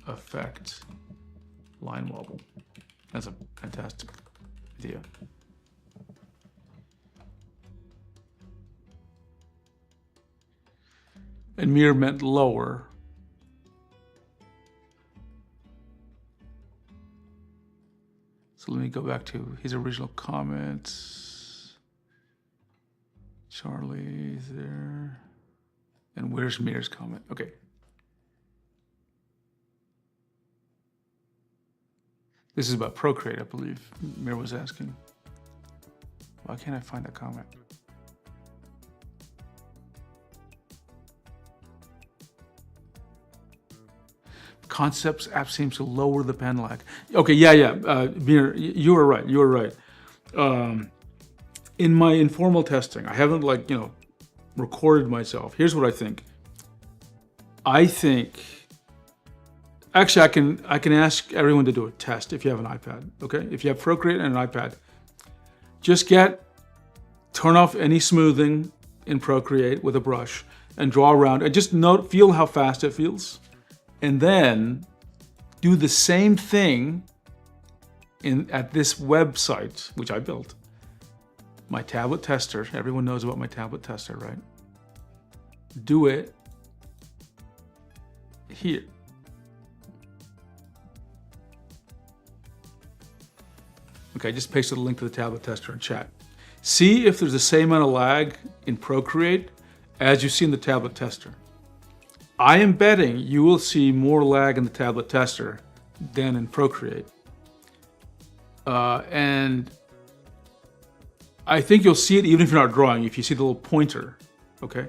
[SPEAKER 1] affect line wobble. That's a fantastic idea. And Mir meant lower. So let me go back to his original comments. Charlie's there. And where's Mir's comment? Okay. This is about Procreate, I believe. Mir was asking. Why can't I find that comment? Concepts app seems to lower the pen lag. Okay, yeah. Mir, you were right. You were right. In my informal testing, I haven't recorded myself. Here's what I think. Actually, I can ask everyone to do a test if you have an iPad, okay? If you have Procreate and an iPad, just turn off any smoothing in Procreate with a brush and draw around and just feel how fast it feels. And then do the same thing at this website, which I built. My tablet tester, everyone knows about my tablet tester, right? Do it here. Okay, I just pasted a link to the tablet tester in chat. See if there's the same amount of lag in Procreate as you see in the tablet tester. I am betting you will see more lag in the tablet tester than in Procreate. And I think you'll see it even if you're not drawing, if you see the little pointer, okay?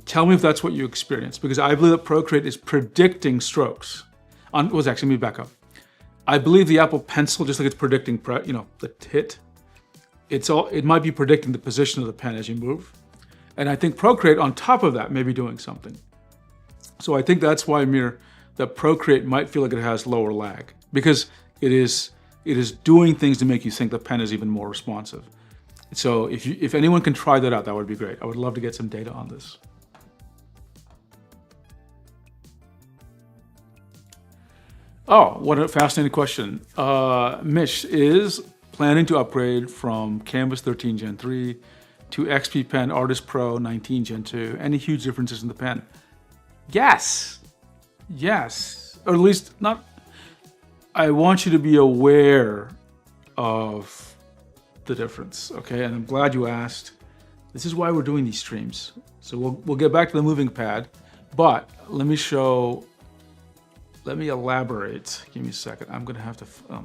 [SPEAKER 1] Tell me if that's what you experience, because I believe that Procreate is predicting strokes. Let me back up. I believe the Apple Pencil, just like it's predicting, the hit, it might be predicting the position of the pen as you move. And I think Procreate on top of that may be doing something. So I think that's why, Mir, that Procreate might feel like it has lower lag, because it is doing things to make you think the pen is even more responsive. So if anyone can try that out, that would be great. I would love to get some data on this. Oh, what a fascinating question. Mish is planning to upgrade from Canvas 13 Gen 3 to XP Pen Artist Pro 19 Gen 2. Any huge differences in the pen? Yes. Or at least not. I want you to be aware of the difference, okay? And I'm glad you asked. This is why we're doing these streams. So we'll get back to the moving pad, but let me elaborate. Give me a second. I'm gonna have to, let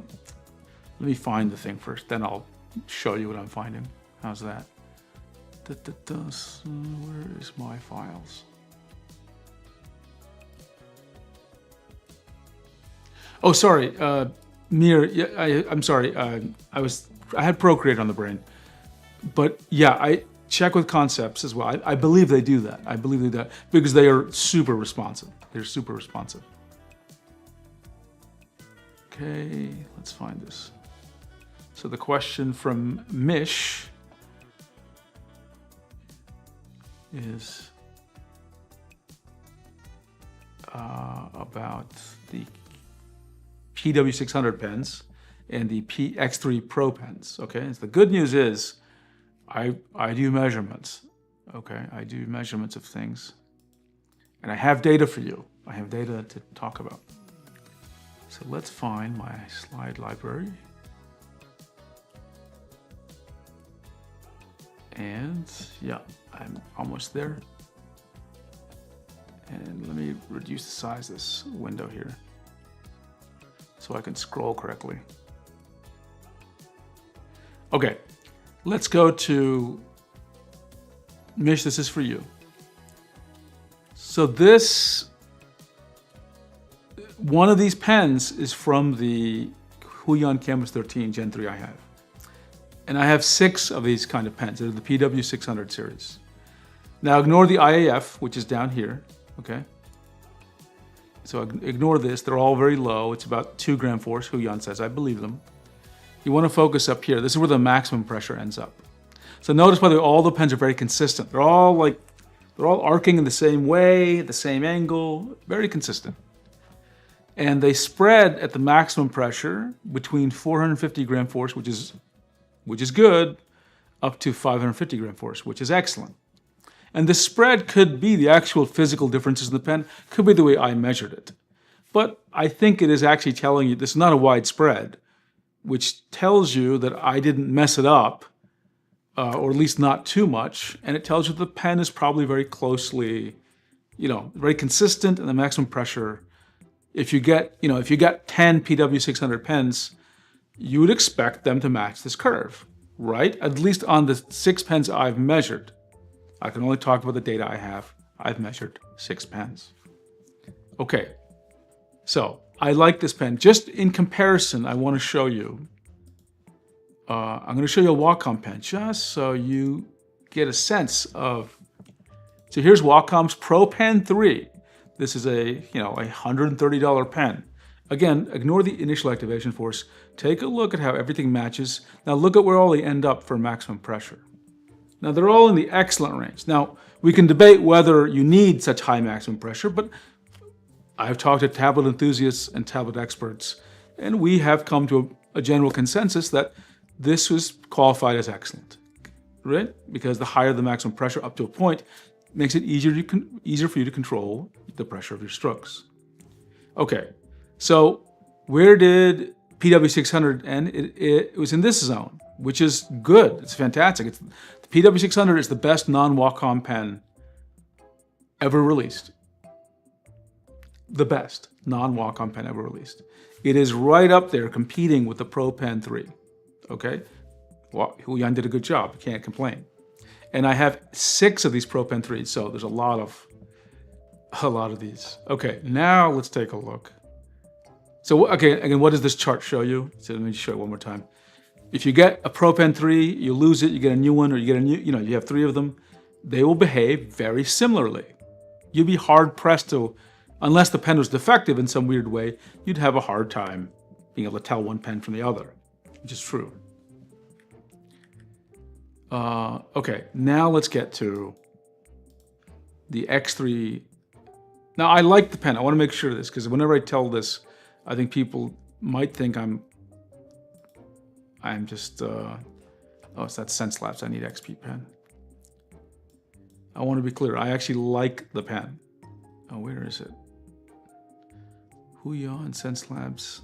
[SPEAKER 1] me find the thing first, then I'll show you what I'm finding. How's that? Where is my files? Oh, sorry, Mir. Yeah, I'm sorry. I had Procreate on the brain, but yeah, check with Concepts as well. I believe they do that. I believe they do that because they are super responsive. They're super responsive. Okay, let's find this. So the question from Mish is about the PW600 pens and the PX3 Pro pens. Okay, so the good news is I do measurements. Okay, I do measurements of things, and I have data for you. I have data to talk about. So let's find my slide library. And yeah, I'm almost there. And let me reduce the size of this window here so I can scroll correctly. Okay, let's go to Mish, this is for you. So one of these pens is from the Huion Canvas 13 Gen 3 I have. And I have 6 of these kind of pens. They're the PW600 series. Now ignore the IAF, which is down here, okay? So ignore this, they're all very low. It's about 2 gram force, Huion says, I believe them. You wanna focus up here. This is where the maximum pressure ends up. So notice, by the way, all the pens are very consistent. They're all arcing in the same way, the same angle, very consistent. And they spread at the maximum pressure between 450 gram force, which is good, up to 550 gram force, which is excellent. And the spread could be the actual physical differences in the pen, could be the way I measured it. But I think it is actually telling you this is not a wide spread, which tells you that I didn't mess it up, or at least not too much. And it tells you the pen is probably very closely, very consistent in the maximum pressure. If you get 10 PW600 pens, you would expect them to match this curve, right? At least on the 6 pens I've measured. I can only talk about the data I have. I've measured 6 pens. Okay, so I like this pen. Just in comparison, I want to show you. I'm going to show you a Wacom pen, just so you get a sense of. So here's Wacom's Pro Pen 3. This is a $130 pen. Again, ignore the initial activation force. Take a look at how everything matches. Now look at where all they end up for maximum pressure. Now they're all in the excellent range. Now we can debate whether you need such high maximum pressure, but I've talked to tablet enthusiasts and tablet experts, and we have come to a general consensus that this was qualified as excellent, right? Because the higher the maximum pressure up to a point makes it easier for you to control the pressure of your strokes. Okay, so where did PW600 end? It was in this zone, which is good. It's fantastic. The PW600 is the best non-Wacom pen ever released. The best non-Wacom pen ever released. It is right up there competing with the Pro Pen 3. Okay? Huion did a good job. Can't complain. And I have 6 of these Pro Pen 3s, so there's a lot of these. Okay, now let's take a look. So, okay, again, what does this chart show you? So let me show it one more time. If you get a Pro Pen 3, you lose it, you get a new one, or you get a new, you have 3 of them, they will behave very similarly. You'd be hard pressed to, unless the pen was defective in some weird way, you'd have a hard time being able to tell one pen from the other, which is true. Okay, now let's get to the X3. Now I like the pen. I want to make sure of this because whenever I tell this, I think people might think I'm just, oh, it's that Sense Labs. I need XP pen. I want to be clear. I actually like the pen. Oh, where is it? Huion Sense Labs.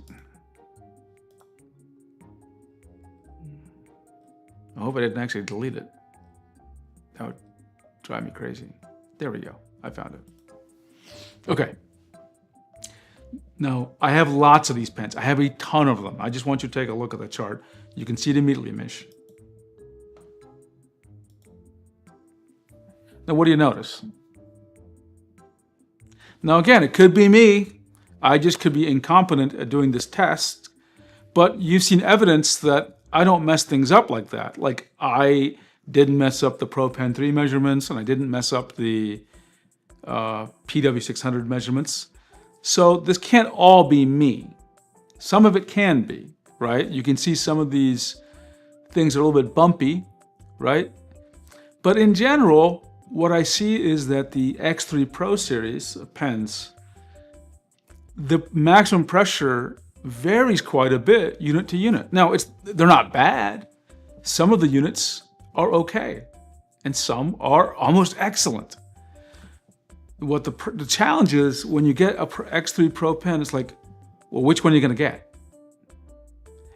[SPEAKER 1] I hope I didn't actually delete it. That would drive me crazy. There we go. I found it. Okay. Now, I have lots of these pens. I have a ton of them. I just want you to take a look at the chart. You can see it immediately, Mish. Now, what do you notice? Now, again, it could be me. I just could be incompetent at doing this test. But you've seen evidence that I don't mess things up like that. Like, I didn't mess up the Pro Pen 3 measurements, and I didn't mess up the PW600 measurements. So this can't all be me. Some of it can be, right? You can see some of these things are a little bit bumpy, right? But in general, what I see is that the X3 Pro series of pens, the maximum pressure varies quite a bit unit to unit. Now, they're not bad. Some of the units are okay, and some are almost excellent. What the challenge is, when you get a X3 Pro pen, it's like, well, which one are you going to get?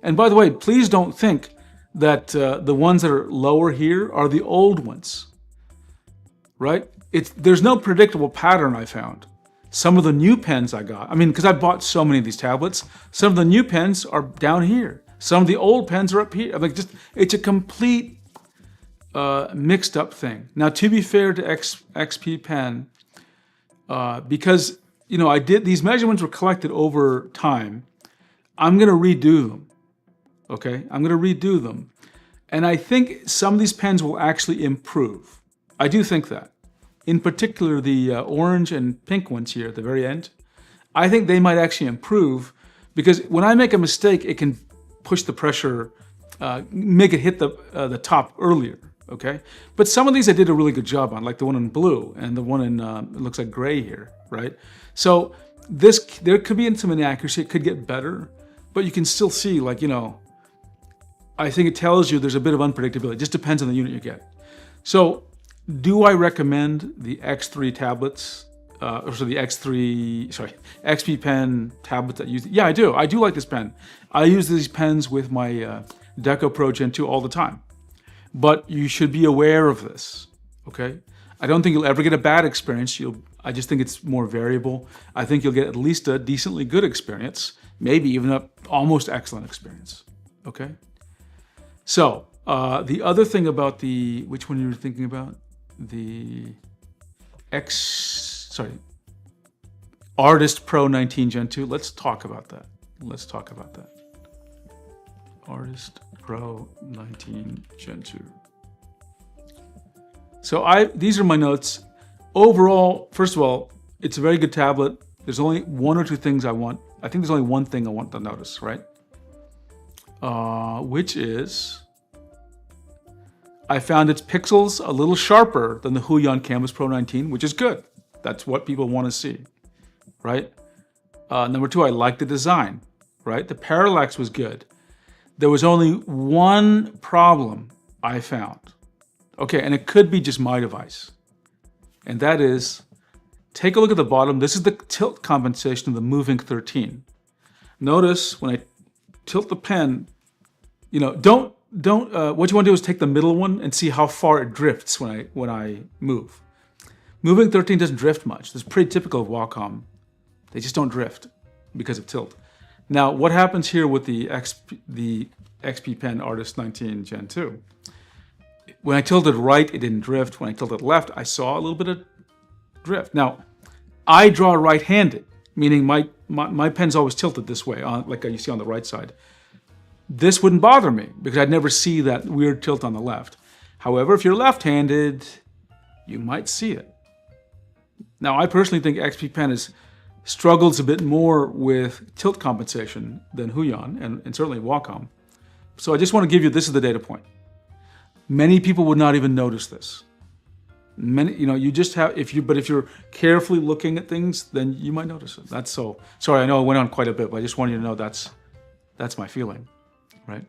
[SPEAKER 1] And by the way, please don't think that the ones that are lower here are the old ones, right? There's no predictable pattern I found. Some of the new pens I got, because I bought so many of these tablets, some of the new pens are down here. Some of the old pens are up here. It's a complete mixed up thing. Now, to be fair to XP Pen, because these measurements were collected over time, I'm going to redo them. Okay, I'm going to redo them, and I think some of these pens will actually improve. I do think that. In particular, the orange and pink ones here at the very end, I think they might actually improve, because when I make a mistake, it can push the pressure, make it hit the top earlier. Okay, but some of these I did a really good job on, like the one in blue and the one in it looks like gray here, right? So there could be some inaccuracy. It could get better, but you can still see, I think it tells you there's a bit of unpredictability. It just depends on the unit you get. So, do I recommend the X3 tablets, the XP Pen tablets that use it? Yeah, I do. I do like this pen. I use these pens with my Deco Pro Gen 2 all the time. But you should be aware of this, okay? I don't think you'll ever get a bad experience. I just think it's more variable. I think you'll get at least a decently good experience, maybe even an almost excellent experience, okay? So, the other thing about which one you were thinking about? The Artist Pro 19 Gen 2. Let's talk about that. Artist Pro 19 Gen 2. So these are my notes. Overall, first of all, it's a very good tablet. There's only one or two things I want. I think there's only one thing I want to notice, right? Which is, I found its pixels a little sharper than the Huion Canvas Pro 19, which is good. That's what people want to see, right? Number two, I like the design, right? The parallax was good. There was only one problem I found. Okay, and it could be just my device. And that is, take a look at the bottom. This is the tilt compensation of the Movink 13. Notice when I tilt the pen, what you want to do is take the middle one and see how far it drifts when I move. Movink 13 doesn't drift much. That's pretty typical of Wacom. They just don't drift because of tilt. Now, what happens here with the XP Pen Artist 19 Gen 2? When I tilted right, it didn't drift. When I tilted left, I saw a little bit of drift. Now, I draw right-handed, meaning my pen's always tilted this way, like you see on the right side. This wouldn't bother me because I'd never see that weird tilt on the left. However, if you're left-handed, you might see it. Now, I personally think XP Pen struggles a bit more with tilt compensation than Huion and certainly Wacom. So I just want to give you, this is the data point. Many people would not even notice this. You just have, if you're carefully looking at things, then you might notice it. Sorry, I know I went on quite a bit, but I just wanted you to know that's my feeling, right?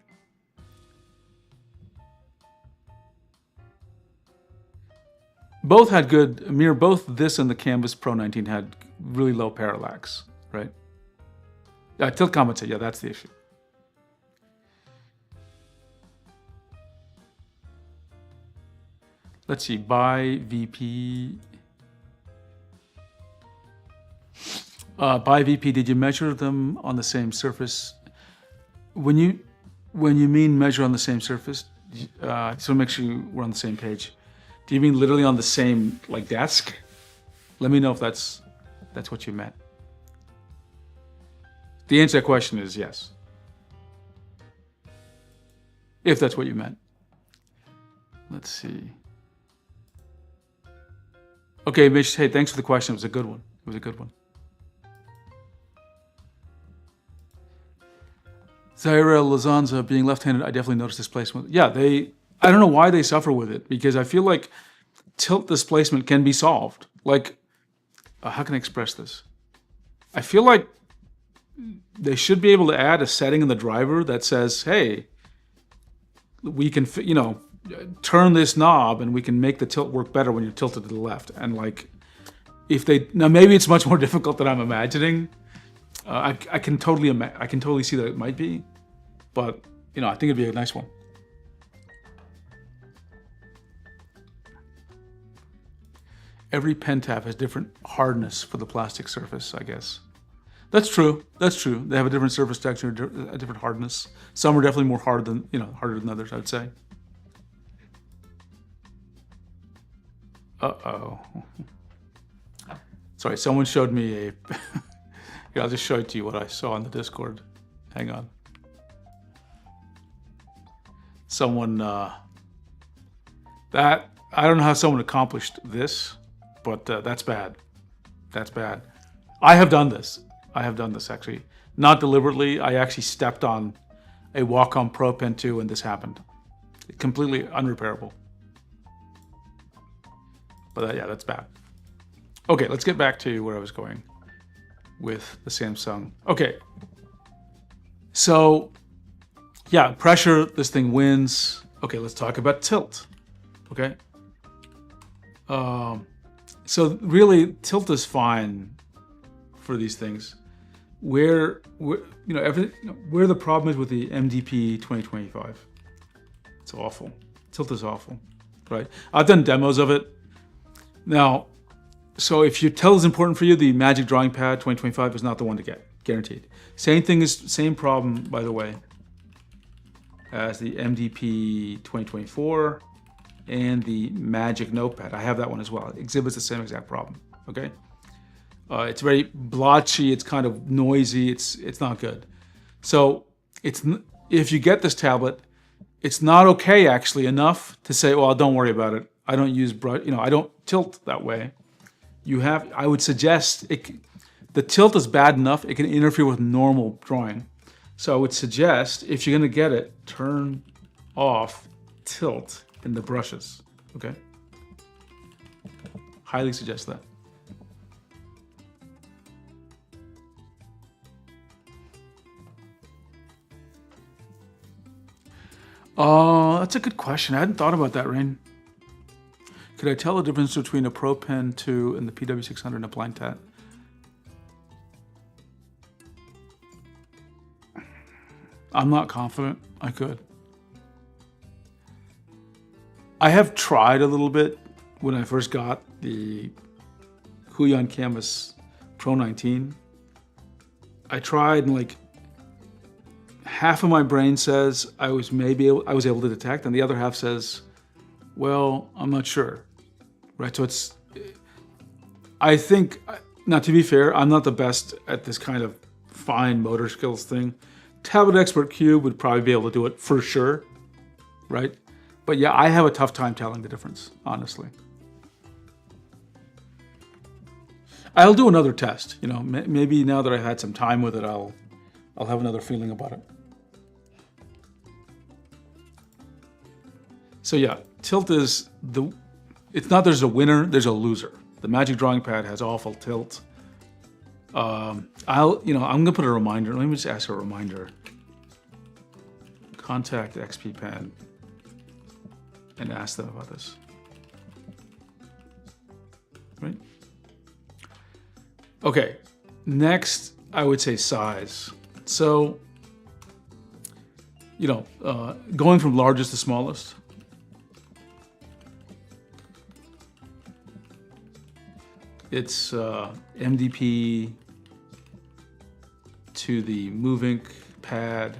[SPEAKER 1] Both had good, both this and the Canvas Pro 19 had really low parallax, right? Tilt compensate, yeah, that's the issue. Let's see, by VP. By VP, did you measure them on the same surface? When you mean measure on the same surface, so make sure we're on the same page. Do you mean literally on the same desk? Let me know if that's what you meant. The answer to that question is yes. If that's what you meant. Let's see. Okay, Mitch, hey, thanks for the question. It was a good one. It was a good one. Zaira Lazanza being left-handed, I definitely noticed displacement. Yeah, I don't know why they suffer with it, because I feel like tilt displacement can be solved. Like, how can I express this? I feel like they should be able to add a setting in the driver that says, hey, we can, turn this knob and we can make the tilt work better when you're tilted to the left. And like, now maybe it's much more difficult than I'm imagining. I can totally see that it might be, but I think it'd be a nice one. Every pen tab has different hardness for the plastic surface, I guess. That's true. That's true. They have a different surface texture, a different hardness. Some are definitely more harder than others, I'd say. Uh-oh. Sorry, someone showed me a... Here, I'll just show it to you what I saw on the Discord. Hang on. Someone, I don't know how someone accomplished this, but that's bad. That's bad. I have done this. Actually. Not deliberately. I actually stepped on a Wacom Pro Pen 2 and this happened. Completely unrepairable. But yeah, that's bad. Okay, let's get back to where I was going with the Samsung. Okay. So, yeah, pressure, this thing wins. Okay, let's talk about tilt. Okay. So really, tilt is fine for these things. Where the problem is with the MDP 2025. It's awful. Tilt is awful, right? I've done demos of it. Now, so if your tilt is important for you, the Magic Drawing Pad 2025 is not the one to get, guaranteed. Same problem, by the way, as the MDP 2024 and the Magic Notepad. I have that one as well. It exhibits the same exact problem, okay? It's very blotchy, it's kind of noisy, it's not good. So if you get this tablet, it's not okay actually enough to say, well, don't worry about it. I don't use brush, I don't tilt that way. I would suggest, the tilt is bad enough, it can interfere with normal drawing. So I would suggest, if you're gonna get it, turn off tilt in the brushes, okay? Highly suggest that. That's a good question. I hadn't thought about that, Rain. Could I tell the difference between a Pro Pen 2 and the PW600 and a Blank Tat? I'm not confident I could. I have tried a little bit when I first got the Huion Canvas Pro 19. I tried and like half of my brain says I was able to detect, and the other half says, well, I'm not sure, right? So I think, now to be fair, I'm not the best at this kind of fine motor skills thing. Tablet Expert Cube would probably be able to do it for sure, right? But yeah, I have a tough time telling the difference, honestly. I'll do another test, maybe now that I've had some time with it, I'll have another feeling about it. So yeah, tilt is it's not there's a winner, there's a loser. The Magic Drawing Pad has awful tilt. I'm gonna put a reminder. Let me just ask a reminder. Contact XP Pen and ask them about this. Right? Okay, next I would say size. So, going from largest to smallest. It's MDP to the Movink pad.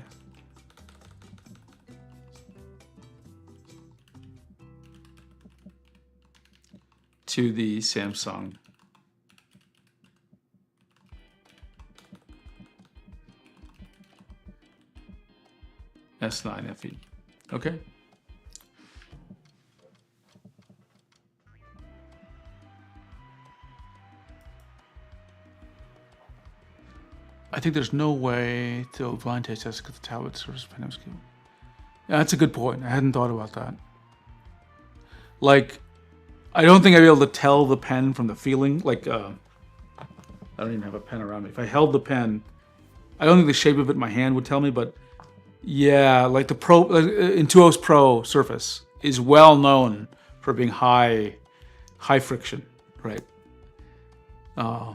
[SPEAKER 1] To the Samsung. S9 FE. Okay. I think there's no way to blind taste test because the tablet serves pen MSQ. Yeah, that's a good point. I hadn't thought about that. Like, I don't think I'd be able to tell the pen from the feeling. Like, I don't even have a pen around me. If I held the pen, I don't think the shape of it in my hand would tell me, but yeah, like the Pro, like, Intuos Pro Surface is well known for being high friction, right? Uh,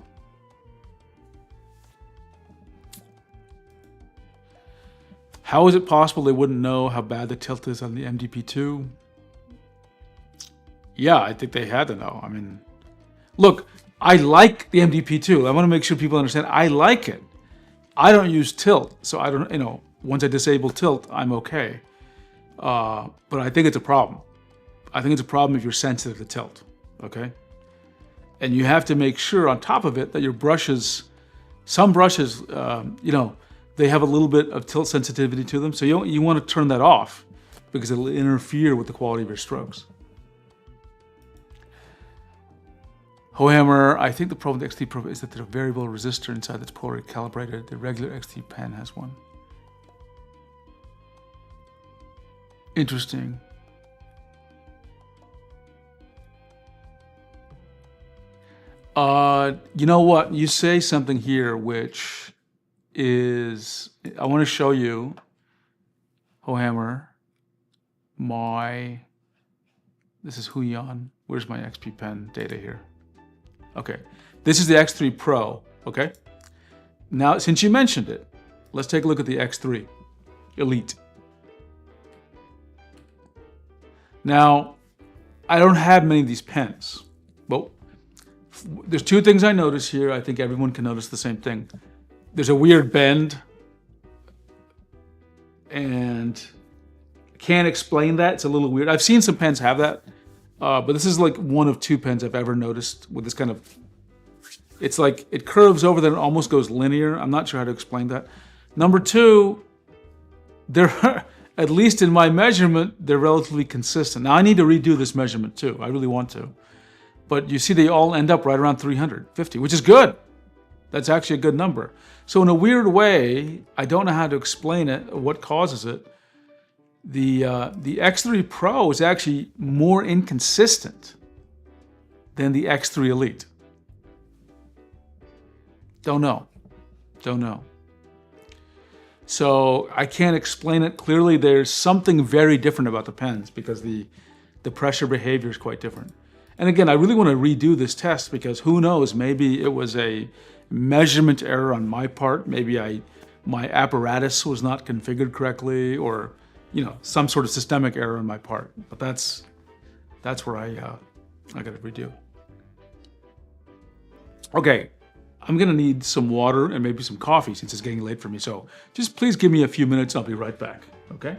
[SPEAKER 1] how is it possible they wouldn't know how bad the tilt is on the MDP2? Yeah, I think they had to know. I mean, look, I like the MDP2. I want to make sure people understand I like it. I don't use tilt, so I don't, once I disable tilt, I'm okay. But I think it's a problem. I think it's a problem if you're sensitive to tilt, okay? And you have to make sure on top of it that your brushes, some brushes, they have a little bit of tilt sensitivity to them. So you want to turn that off because it'll interfere with the quality of your strokes. Hohammer, I think the problem with the XT Pro is that there's a variable resistor inside that's poorly calibrated. The regular XT pen has one. Interesting. You know what? You say something here which is, I want to show you, Hohammer, this is Huion. Where's my XP pen data here? Okay, this is the X3 Pro, okay? Now, since you mentioned it, let's take a look at the X3 Elite. Now, I don't have many of these pens, but there's two things I notice here. I think everyone can notice the same thing. There's a weird bend, and I can't explain that. It's a little weird. I've seen some pens have that. But this is like one of two pens I've ever noticed with this kind of, it's like it curves over, then it almost goes linear. I'm not sure how to explain that. Number two, they're, at least in my measurement, they're relatively consistent. Now I need to redo this measurement too. I really want to. But you see they all end up right around 350, which is good. That's actually a good number. So in a weird way, I don't know how to explain it, or what causes it. The X3 Pro is actually more inconsistent than the X3 Elite. Don't know. So I can't explain it. Clearly there's something very different about the pens because the pressure behavior is quite different. And again, I really want to redo this test because who knows, maybe it was a measurement error on my part. Maybe my apparatus was not configured correctly, or some sort of systemic error on my part. But that's where I got to redo. Okay, I'm gonna need some water and maybe some coffee since it's getting late for me. So just please give me a few minutes. I'll be right back. Okay.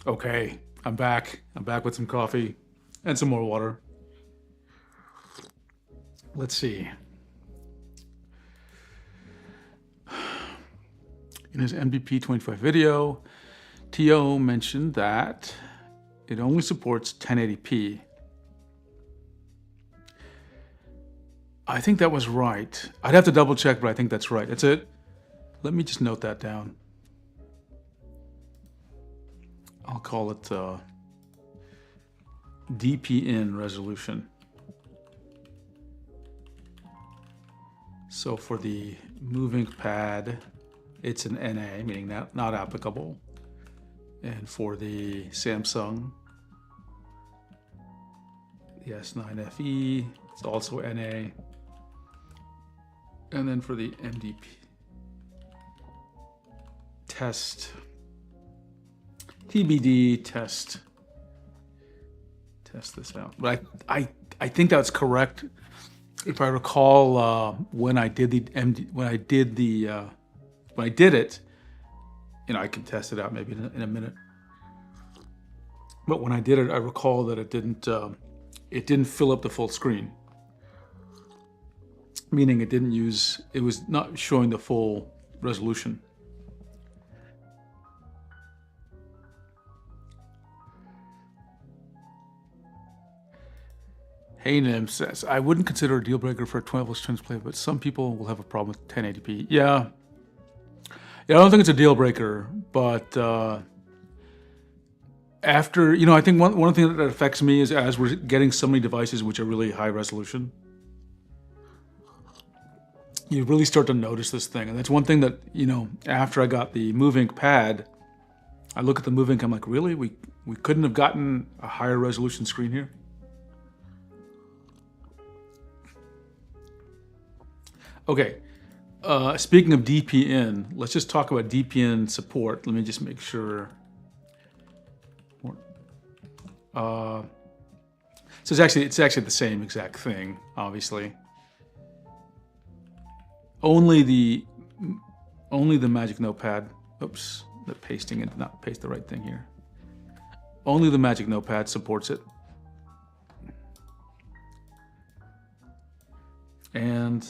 [SPEAKER 1] Okay, I'm back. I'm back with some coffee and some more water. Let's see. In his MVP 25 video, T.O. mentioned that it only supports 1080p. I think that was right. I'd have to double check, but I think that's right. That's it. Let me just note that down. I'll call it DPN resolution. So for the Movink Pad, it's an NA, meaning not applicable. And for the Samsung, the S9 FE, it's also NA. And then for the MDP test, TBD test this out. But I think that's correct. If I recall, when I did it, I can test it out maybe in a minute. But when I did it, I recall that it didn't fill up the full screen, meaning it was not showing the full resolution. Hey Nim says, I wouldn't consider a deal breaker for a 12-inch display, but some people will have a problem with 1080p. Yeah, I don't think it's a deal breaker, but after, I think one thing that affects me is as we're getting so many devices which are really high resolution, you really start to notice this thing. And that's one thing that, after I got the Movink Pad, I look at the Movink, I'm like, really? We couldn't have gotten a higher resolution screen here? Okay, speaking of DPN, let's just talk about DPN support. Let me just make sure. So it's actually the same exact thing, obviously. Only the Magic Notepad. Oops, the pasting did not paste the right thing here. Only the Magic Notepad supports it. And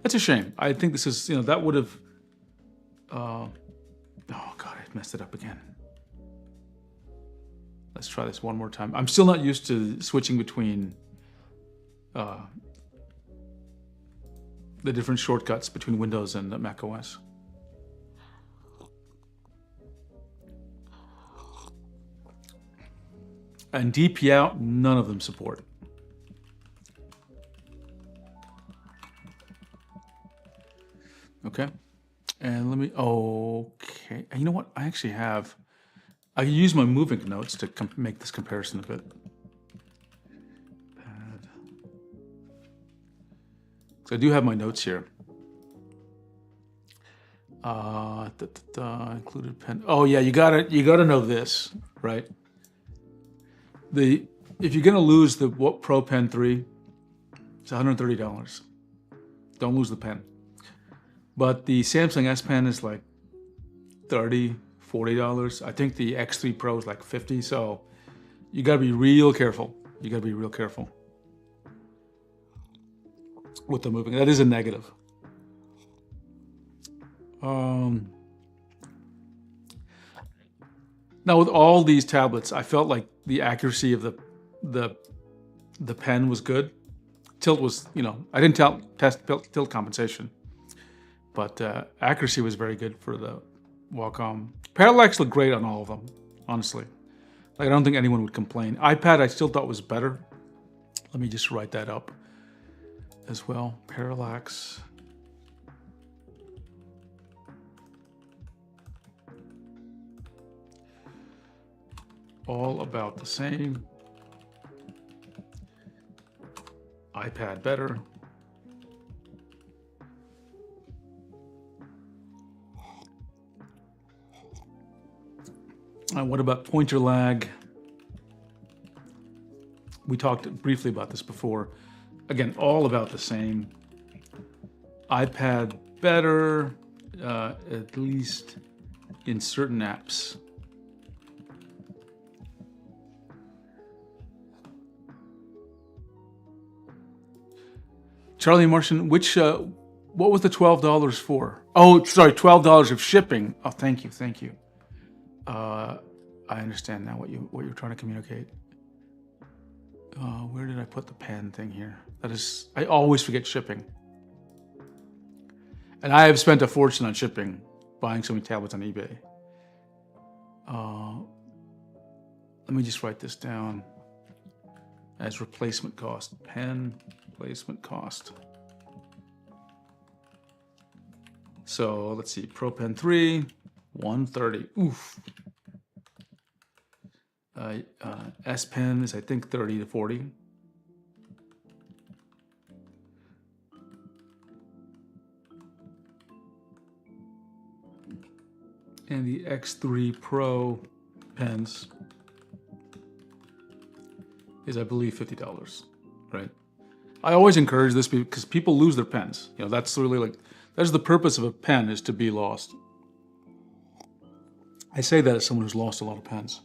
[SPEAKER 1] that's a shame. I think this is, that would have, oh God, I messed it up again. Let's try this one more time. I'm still not used to switching between the different shortcuts between Windows and Mac OS. And DP out, none of them support. Okay, and let me, okay. And you know what? I can use my Movink notes to make this comparison a bit. Pad. So I do have my notes here. Included pen. Oh yeah, you gotta know this, right? If you're gonna lose the Pro Pen 3, it's $130. Don't lose the pen. But the Samsung S Pen is like $30, $40. I think the X3 Pro is like $50. So you gotta be real careful. You gotta be real careful with the Movink. That is a negative. Now with all these tablets, I felt like the accuracy of the pen was good. Tilt was, I didn't test tilt compensation, but accuracy was very good for the Wacom. Parallax looked great on all of them, honestly. Like, I don't think anyone would complain. iPad I still thought was better. Let me just write that up as well. Parallax. All about the same. iPad better. What about pointer lag? We talked briefly about this before. Again, all about the same. iPad better, at least in certain apps. Charlie Martian, what was the $12 for? Oh, sorry, $12 of shipping. Oh, thank you, thank you. I understand now what you're trying to communicate. Where did I put the pen thing here? I always forget shipping. And I have spent a fortune on shipping, buying so many tablets on eBay. Let me just write this down as replacement cost. Pen replacement cost. So let's see, Pro Pen 3, $130. Oof. S Pen is I think $30 to $40. And the X3 Pro pens is I believe $50, right? I always encourage this because people lose their pens. You know, that's really that's the purpose of a pen, is to be lost. I say that as someone who's lost a lot of pens.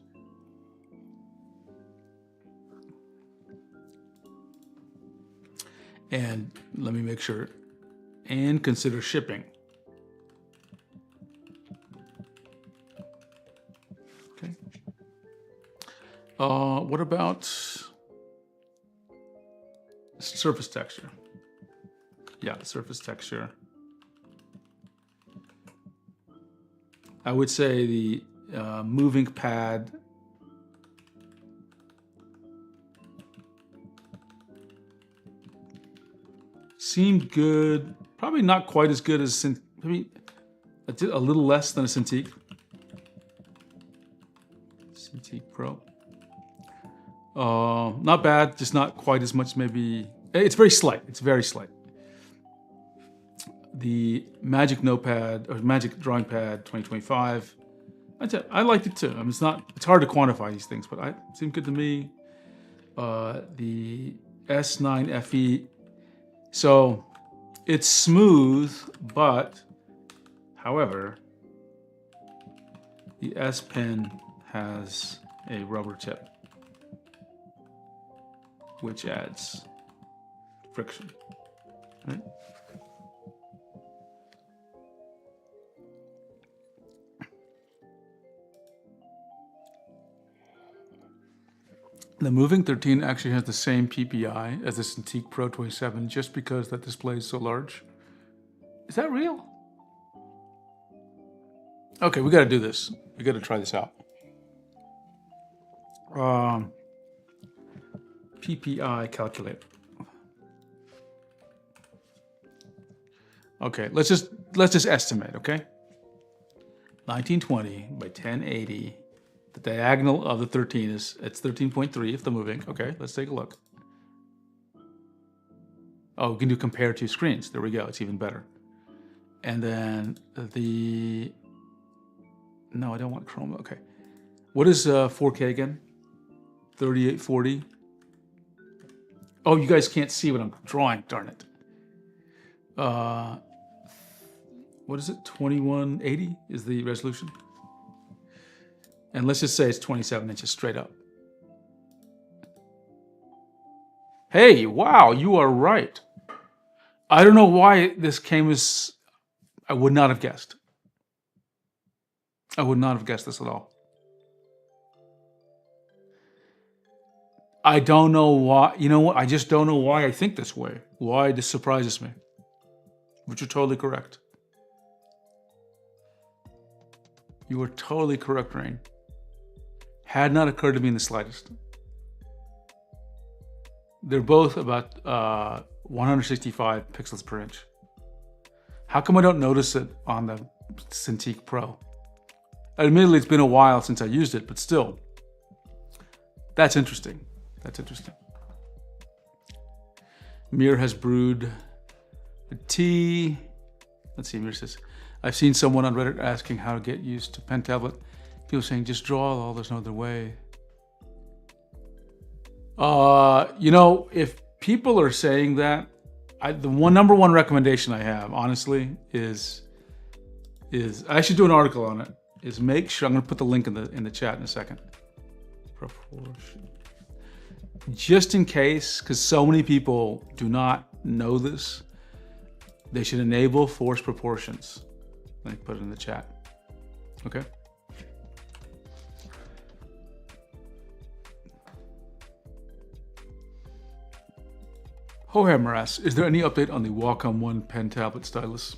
[SPEAKER 1] And let me make sure, and consider shipping. Okay. What about surface texture? Yeah, surface texture. I would say the moving pad seemed good. Probably not quite as good as maybe a little less than a Cintiq. Cintiq Pro. Not bad, just not quite as much. Maybe it's very slight. It's very slight. The Magic Notepad or Magic Drawing Pad 2025. I liked it too. I mean, it's hard to quantify these things, but it seemed good to me. The S9 FE. So it's smooth, but however, the S Pen has a rubber tip, which adds friction, right? The Moving 13 actually has the same PPI as the Cintiq Pro 27 just because that display is so large. Is that real? Okay, we got to do this. We got to try this out. PPI calculator. Okay, let's just estimate, okay? 1920 by 1080. The diagonal of the 13 it's 13.3 if the moving. Okay, let's take a look. Oh, we can do compare two screens. There we go. It's even better. And then no, I don't want Chrome. Okay. What is 4K again? 3840. Oh, you guys can't see what I'm drawing. Darn it. What is it? 2180 is the resolution. And let's just say it's 27 inches straight up. Hey, wow, you are right. I don't know why this came as... I would not have guessed. I would not have guessed this at all. I don't know why. You know what? I just don't know why I think this way. Why this surprises me. But you're totally correct. You were totally correct, Rain. Had not occurred to me in the slightest. They're both about 165 pixels per inch. How come I don't notice it on the Cintiq Pro? Admittedly, it's been a while since I used it, but still, that's interesting. That's interesting. Mir has brewed a tea. Let's see, Mir says, I've seen someone on Reddit asking how to get used to pen tablet. People saying, just draw all, there's no other way. You know, if people are saying that, the number one recommendation I have, honestly, is I should do an article on it, is make sure, I'm gonna put the link in the chat in a second. Proportion. Just in case, because so many people do not know this, they should enable force proportions. Let me put it in the chat. Okay. Hohammer asks, is there any update on the Wacom One pen tablet stylus?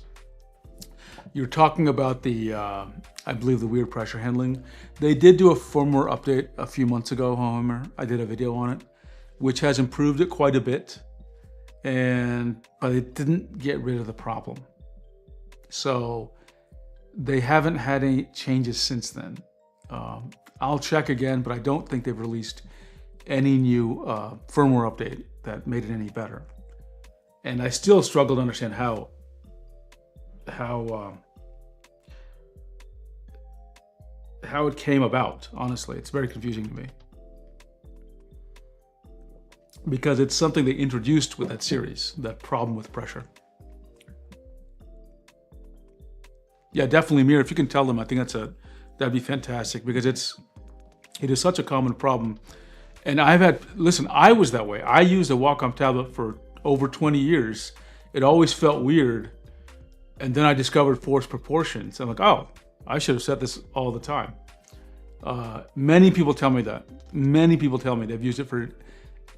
[SPEAKER 1] You're talking about the, I believe, the weird pressure handling. They did do a firmware update a few months ago, Hohammer. I did a video on it, which has improved it quite a bit, but it didn't get rid of the problem. So they haven't had any changes since then. I'll check again, but I don't think they've released any new firmware update that made it any better. And I still struggle to understand how it came about. Honestly, it's very confusing to me, because it's something they introduced with that series, that problem with pressure. Yeah, definitely, Mir. If you can tell them, I think that'd be fantastic, because it is such a common problem. And I was that way. I used a Wacom tablet for over 20 years. It always felt weird. And then I discovered force proportions. I'm like, oh, I should have set this all the time. Many people tell me that. Many people tell me they've used it for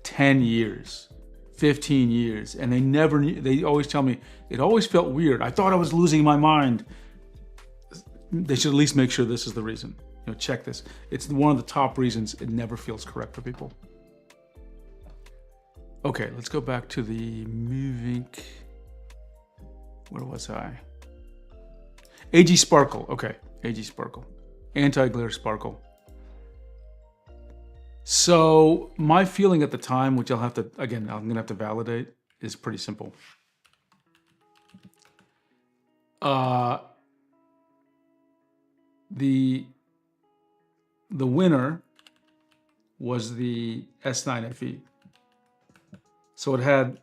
[SPEAKER 1] 10 years, 15 years, and they always tell me, it always felt weird. I thought I was losing my mind. They should at least make sure this is the reason. Check this. It's one of the top reasons it never feels correct for people. Okay, let's go back to the Moovink. Where was I? AG Sparkle. Okay, AG Sparkle. Anti-glare sparkle. So my feeling at the time, which I'm gonna have to validate, is pretty simple. The winner was the S9 FE. So it had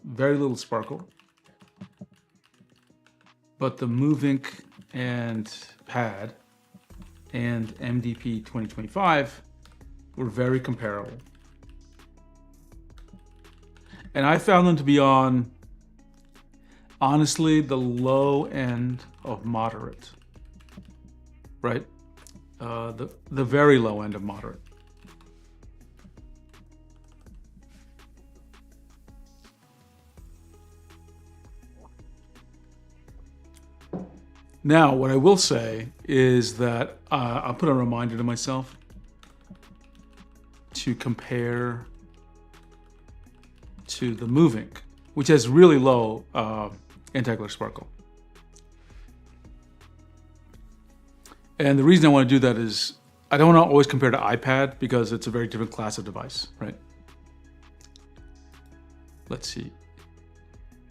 [SPEAKER 1] very little sparkle, but the Moovink and Pad and MDP 2025 were very comparable. And I found them to be on, honestly, the low end of moderate, right? The very low end of moderate. Now, what I will say is that I'll put a reminder to myself to compare to the Moovink, which has really low anti-glare sparkle. And the reason I want to do that is I don't want to always compare to iPad, because it's a very different class of device, right? Let's see.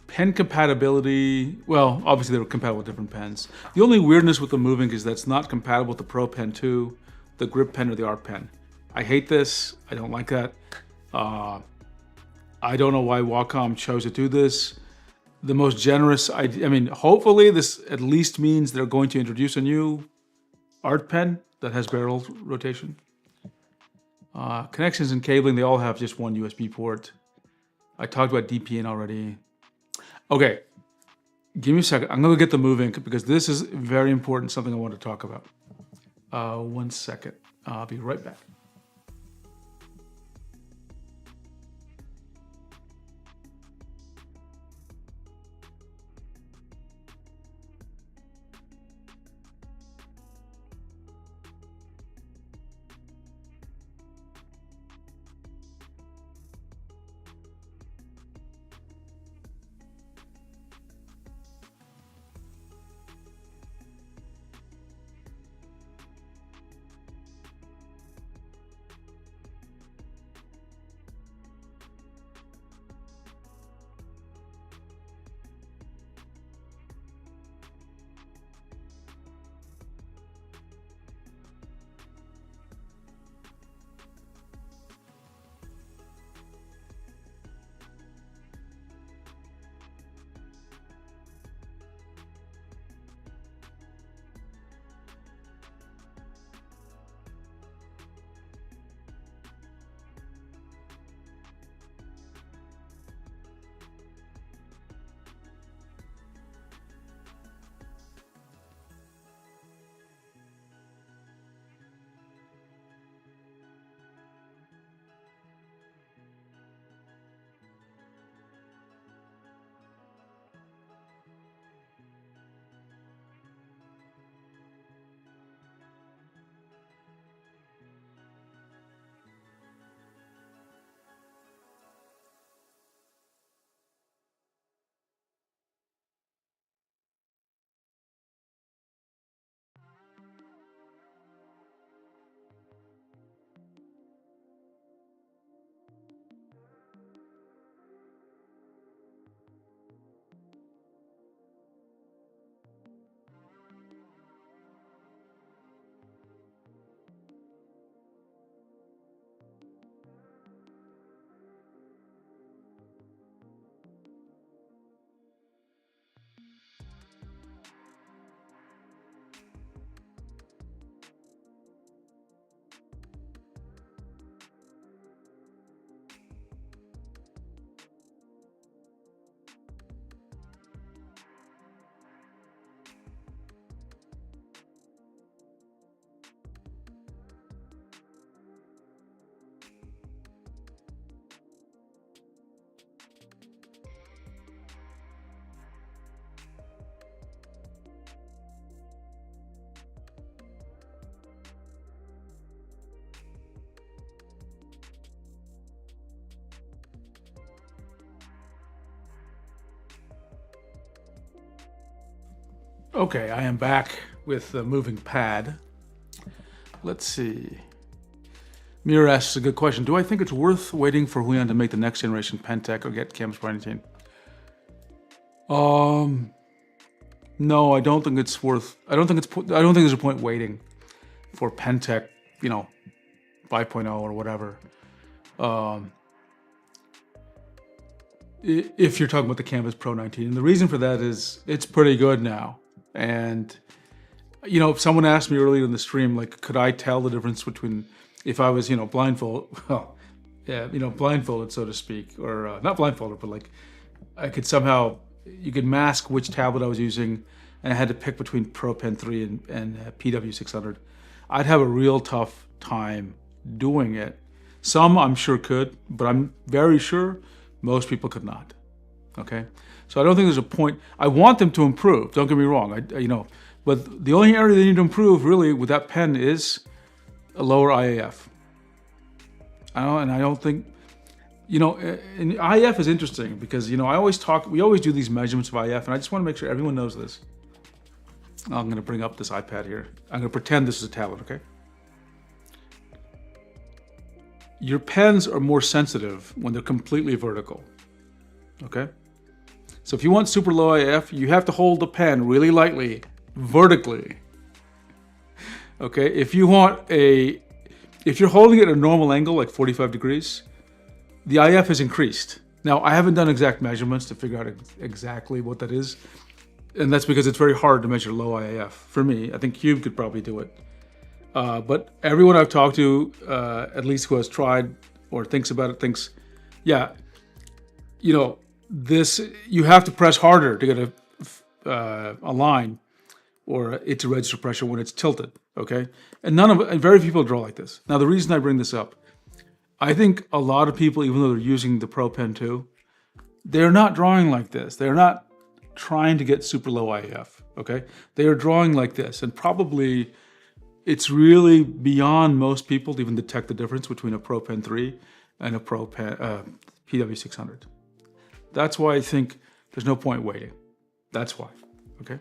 [SPEAKER 1] Pen compatibility, well, obviously they're compatible with different pens. The only weirdness with the Moovink is that it's not compatible with the Pro Pen 2, the Grip Pen, or the Art Pen. I hate this. I don't like that. I don't know why Wacom chose to do this. The most generous, I mean, hopefully this at least means they're going to introduce a new Art Pen that has barrel rotation. Connections and cabling, they all have just one USB port. I talked about DPN already. Okay, give me a second. I'm gonna get the Moovink, because this is very important, something I want to talk about. 1 second, I'll be right back. Okay, I am back with the moving pad. Let's see. Mir asks a good question. Do I think it's worth waiting for Huion to make the next generation Pentec or get Campus Pro 19? No, I don't think it's worth. I don't think there's a point waiting for Pentec, 5.0 or whatever. If you're talking about the Campus Pro 19, and the reason for that is it's pretty good now. And if someone asked me earlier in the stream, like, could I tell the difference between if I was, blindfolded, so to speak, or not blindfolded, but like I could somehow, you could mask which tablet I was using, and I had to pick between Pro Pen 3 and PW600. I'd have a real tough time doing it. Some I'm sure could, but I'm very sure most people could not. Okay, so I don't think there's a point. I want them to improve. Don't get me wrong. But the only area they need to improve really with that pen is a lower IAF. I don't think, and IAF is interesting because, we always do these measurements of IAF, and I just want to make sure everyone knows this. I'm going to bring up this iPad here. I'm going to pretend this is a tablet, okay? Your pens are more sensitive when they're completely vertical, okay? So if you want super low IAF, you have to hold the pen really lightly, vertically. Okay, if you're holding it at a normal angle, like 45 degrees, the IF is increased. Now, I haven't done exact measurements to figure out exactly what that is, and that's because it's very hard to measure low IF. For me, I think Cube could probably do it. But everyone I've talked to, at least who has tried or thinks about it, thinks, yeah, this, you have to press harder to get a line or it to register pressure when it's tilted, okay? And very few people draw like this. Now, the reason I bring this up, I think a lot of people, even though they're using the Pro Pen 2, they're not drawing like this. They're not trying to get super low IF, okay? They are drawing like this, and probably it's really beyond most people to even detect the difference between a Pro Pen 3 and a Pro Pen PW600. That's why I think there's no point waiting. That's why, okay?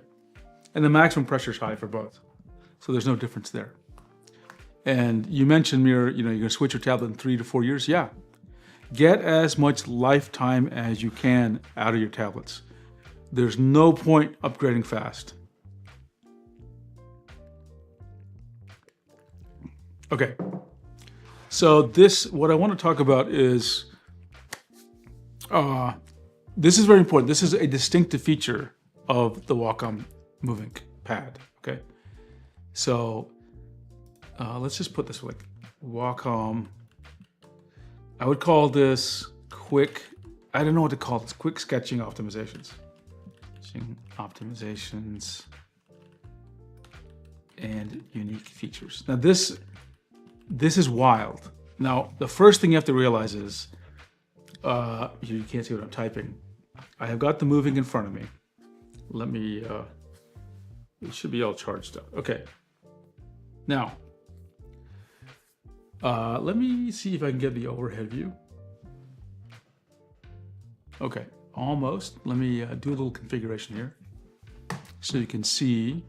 [SPEAKER 1] And the maximum pressure is high for both. So there's no difference there. And you mentioned, Mir, you're going to switch your tablet in 3 to 4 years. Yeah. Get as much lifetime as you can out of your tablets. There's no point upgrading fast. Okay. So what I want to talk about is, this is very important. This is a distinctive feature of the Wacom moving pad, okay? So let's just put this like Wacom. I would call this quick, I don't know what to call this, quick sketching optimizations. Optimizations and unique features. Now this is wild. Now, the first thing you have to realize is, you can't see what I'm typing. I have got the moving in front of me. Let me, it should be all charged up. Okay. Now, let me see if I can get the overhead view. Okay, almost. Let me do a little configuration here so you can see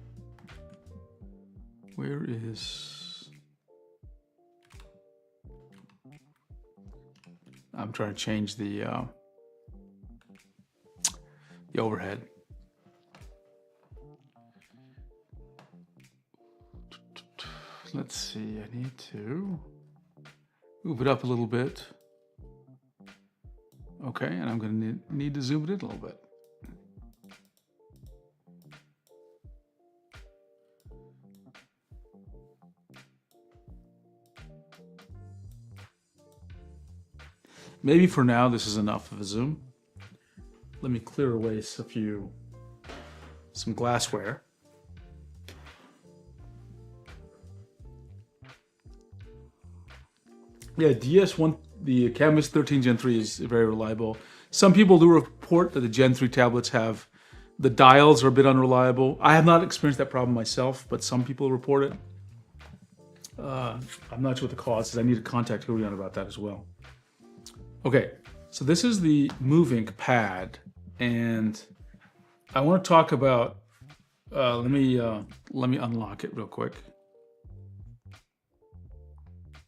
[SPEAKER 1] where is. I'm trying to change the overhead. Let's see, I need to move it up a little bit. Okay, and I'm going to need to zoom it in a little bit. Maybe for now this is enough of a zoom. Let me clear away some glassware. Yeah, DS1, the Canvas 13 Gen 3 is very reliable. Some people do report that the Gen 3 tablets have, the dials are a bit unreliable. I have not experienced that problem myself, but some people report it. I'm not sure what the cause is. I need to contact Huion about that as well. Okay, so this is the moving pad, and I want to talk about let me unlock it real quick.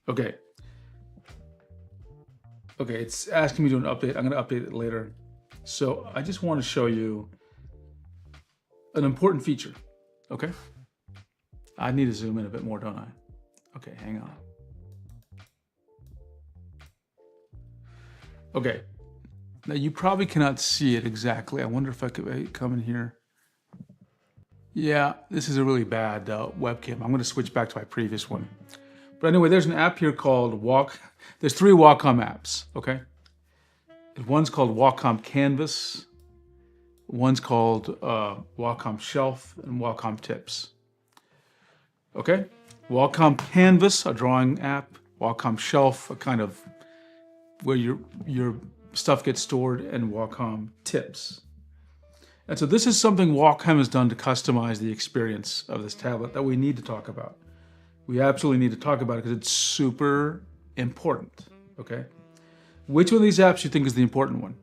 [SPEAKER 1] Okay. Okay, it's asking me to do an update. I'm going to update it later. So I just want to show you an important feature. Okay. I need to zoom in a bit more, don't I? Okay, hang on. Okay. Now you probably cannot see it exactly. I wonder if I could come in here. Yeah, this is a really bad webcam. I'm going to switch back to my previous one. But anyway, there's an app here called Walk. There's 3 Wacom apps, okay? One's called Wacom Canvas. One's called Wacom Shelf and Wacom Tips. Okay? Wacom Canvas, a drawing app. Wacom Shelf, a kind of where your stuff gets stored, and Wacom Tips. And so this is something Wacom has done to customize the experience of this tablet that we need to talk about. We absolutely need to talk about it because it's super important, okay? Which one of these apps do you think is the important one?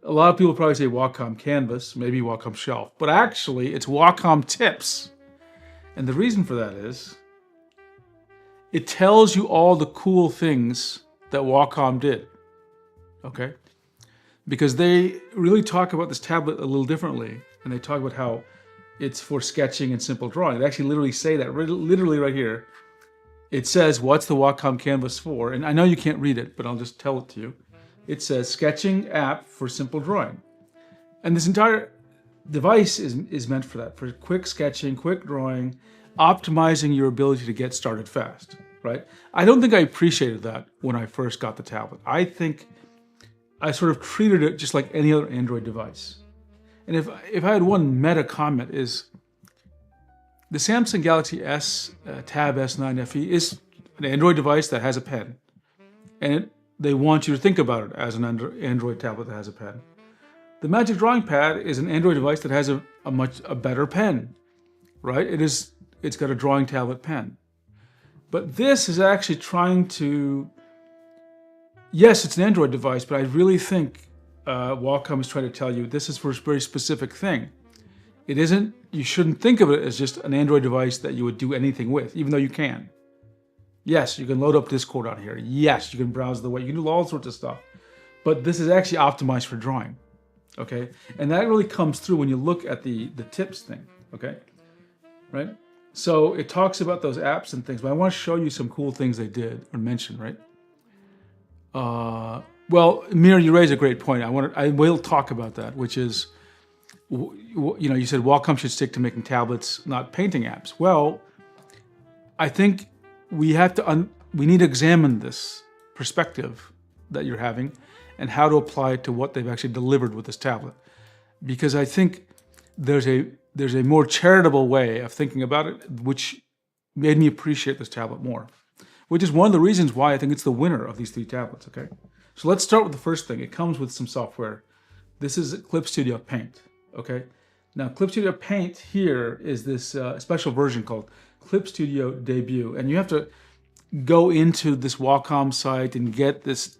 [SPEAKER 1] A lot of people probably say Wacom Canvas, maybe Wacom Shelf, but actually it's Wacom Tips. And the reason for that is it tells you all the cool things that Wacom did, okay? Because they really talk about this tablet a little differently, and they talk about how it's for sketching and simple drawing. They actually literally say that, literally right here. It says, what's the Wacom Canvas for? And I know you can't read it, but I'll just tell it to you. It says, sketching app for simple drawing. And this entire device is meant for that, for quick sketching, quick drawing, optimizing your ability to get started fast, right? I don't think I appreciated that when I first got the tablet. I think I sort of treated it just like any other Android device. And if I had one meta comment is, the Samsung Galaxy S Tab S9 FE is an Android device that has a pen. And they want you to think about it as an Android tablet that has a pen. The Magic Drawing Pad is an Android device that has a much better pen, right? It's got a drawing tablet pen. But this is actually trying to, yes, it's an Android device, but I really think Wacom is trying to tell you this is for a very specific thing. It isn't, you shouldn't think of it as just an Android device that you would do anything with, even though you can. Yes, you can load up Discord on here. Yes, you can browse the web. You can do all sorts of stuff. But this is actually optimized for drawing, okay? And that really comes through when you look at the tips thing, okay? Right? So it talks about those apps and things, but I want to show you some cool things they did or mentioned, right? Well, Mir, you raise a great point. I will talk about that, which is, you know, you said Wacom should stick to making tablets, not painting apps. Well, I think we have to we need to examine this perspective that you're having and how to apply it to what they've actually delivered with this tablet. Because I think there's a more charitable way of thinking about it, which made me appreciate this tablet more, which is one of the reasons why I think it's the winner of these 3 tablets, okay? So let's start with the first thing. It comes with some software. This is Clip Studio Paint, okay? Now, Clip Studio Paint here is this special version called Clip Studio Debut, and you have to go into this Wacom site and get this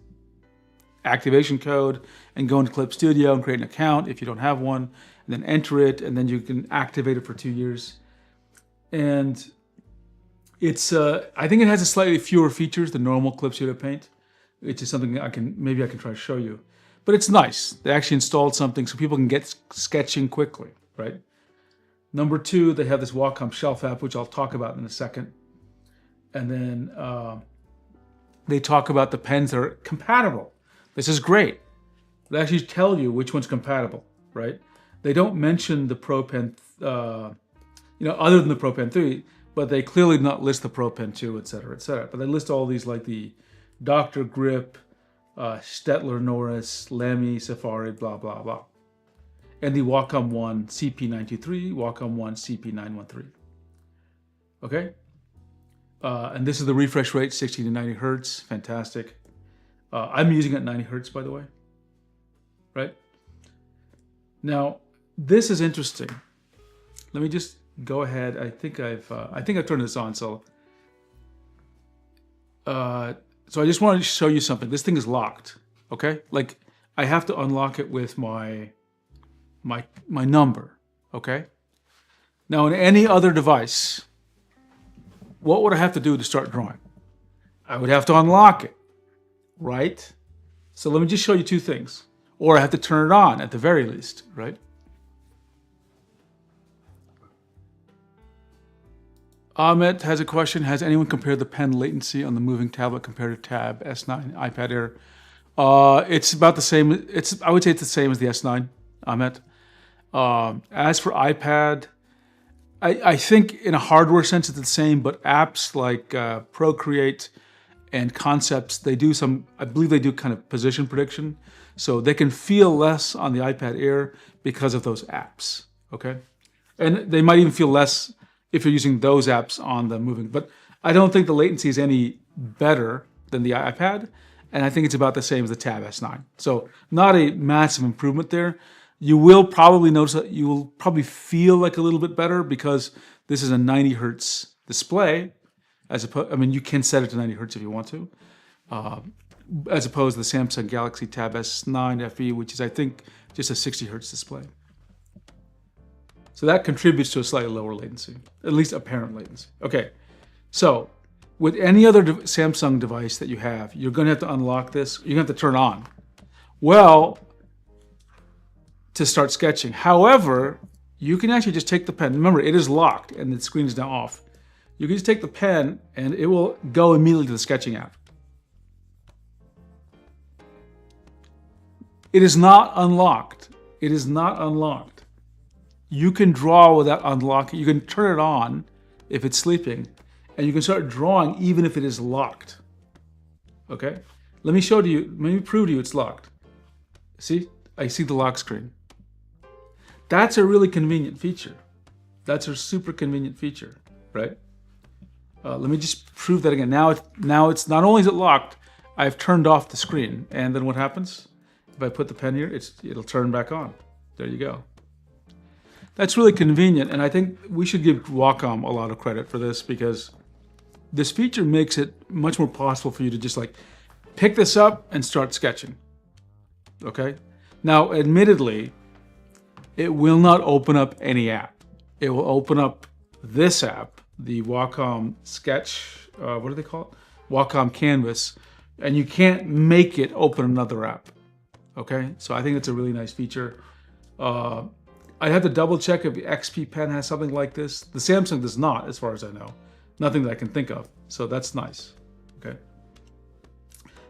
[SPEAKER 1] activation code and go into Clip Studio and create an account if you don't have one, and then enter it, and then you can activate it for 2 years. And it's, I think it has a slightly fewer features than normal Clip Studio Paint, which is something maybe I can try to show you. But it's nice. They actually installed something so people can get sketching quickly, right? Number 2, they have this Wacom Shelf app, which I'll talk about in a second. And then they talk about the pens that are compatible. This is great. They actually tell you which one's compatible, right? They don't mention the Pro Pen, other than the Pro Pen 3, but they clearly do not list the Pro Pen 2, et cetera, et cetera. But they list all these like the Dr. Grip, Stettler Norris, Lamy, Safari, blah, blah, blah. And the Wacom One CP923, Wacom One CP913. Okay? And this is the refresh rate, 60 to 90 hertz. Fantastic. I'm using it at 90 hertz, by the way. Right? Now, this is interesting. Let me just go ahead. I think I've turned this on. So I just wanted to show you something. This thing is locked. Okay? Like I have to unlock it with my number. Okay? Now, in any other device, what would I have to do to start drawing? I would have to unlock it, right? So let me just show you two things. Or I have to turn it on at the very least, right? Ahmet has a question. Has anyone compared the pen latency on the moving tablet compared to Tab S9 iPad Air? It's about the same. I would say it's the same as the S9, Ahmet. As for iPad, I think in a hardware sense it's the same, but apps like Procreate and Concepts, they do some, I believe they do kind of position prediction. So they can feel less on the iPad Air because of those apps, okay? And they might even feel less if you're using those apps on the moving. But I don't think the latency is any better than the iPad, and I think it's about the same as the Tab S9. So not a massive improvement there. You will probably notice that you will probably feel like a little bit better because this is a 90 hertz display, as opposed, I mean, you can set it to 90 hertz if you want to, as opposed to the Samsung Galaxy Tab S9 FE, which is, I think, just a 60 hertz display. So that contributes to a slightly lower latency, at least apparent latency. Okay, so with any other Samsung device that you have, you're going to have to unlock this. You're going to have to turn on. Well, to start sketching. However, you can actually just take the pen. Remember, it is locked and the screen is now off. You can just take the pen and it will go immediately to the sketching app. It is not unlocked. It is not unlocked. You can draw without unlocking. You can turn it on if it's sleeping, and you can start drawing even if it is locked. Okay? Let me show to you, let me prove to you it's locked. See? I see the lock screen. That's a really convenient feature. That's a super convenient feature, right? Let me just prove that again. Now it's not only is it locked, I've turned off the screen, and then what happens? If I put the pen here, it'll turn back on. There you go. That's really convenient, and I think we should give Wacom a lot of credit for this because this feature makes it much more possible for you to just like pick this up and start sketching. Okay? Now, admittedly, it will not open up any app. It will open up this app, the Wacom Sketch, what do they call it? Wacom Canvas, and you can't make it open another app. Okay, so I think it's a really nice feature. I'd have to double check if the XP Pen has something like this. The Samsung does not, as far as I know. Nothing that I can think of, so that's nice, okay?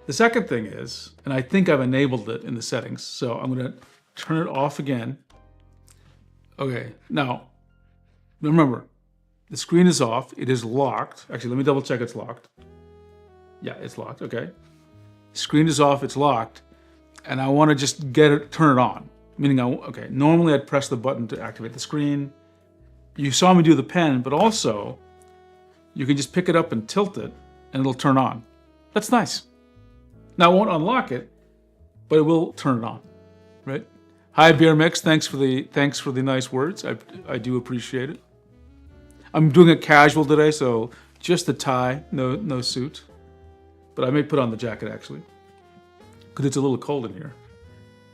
[SPEAKER 1] The second thing is, and I think I've enabled it in the settings, so I'm gonna turn it off again. Okay, now, remember, the screen is off, it is locked. Actually, let me double check it's locked. Yeah, it's locked, okay. Screen is off, it's locked, and I wanna just turn it on. Meaning, okay, normally I'd press the button to activate the screen. You saw me do the pen, but also, you can just pick it up and tilt it, and it'll turn on. That's nice. Now, it won't unlock it, but it will turn it on, right? Hi, Beer Mix. Thanks for the nice words. I do appreciate it. I'm doing it casual today, so just the tie, no suit. But I may put on the jacket actually, because it's a little cold in here.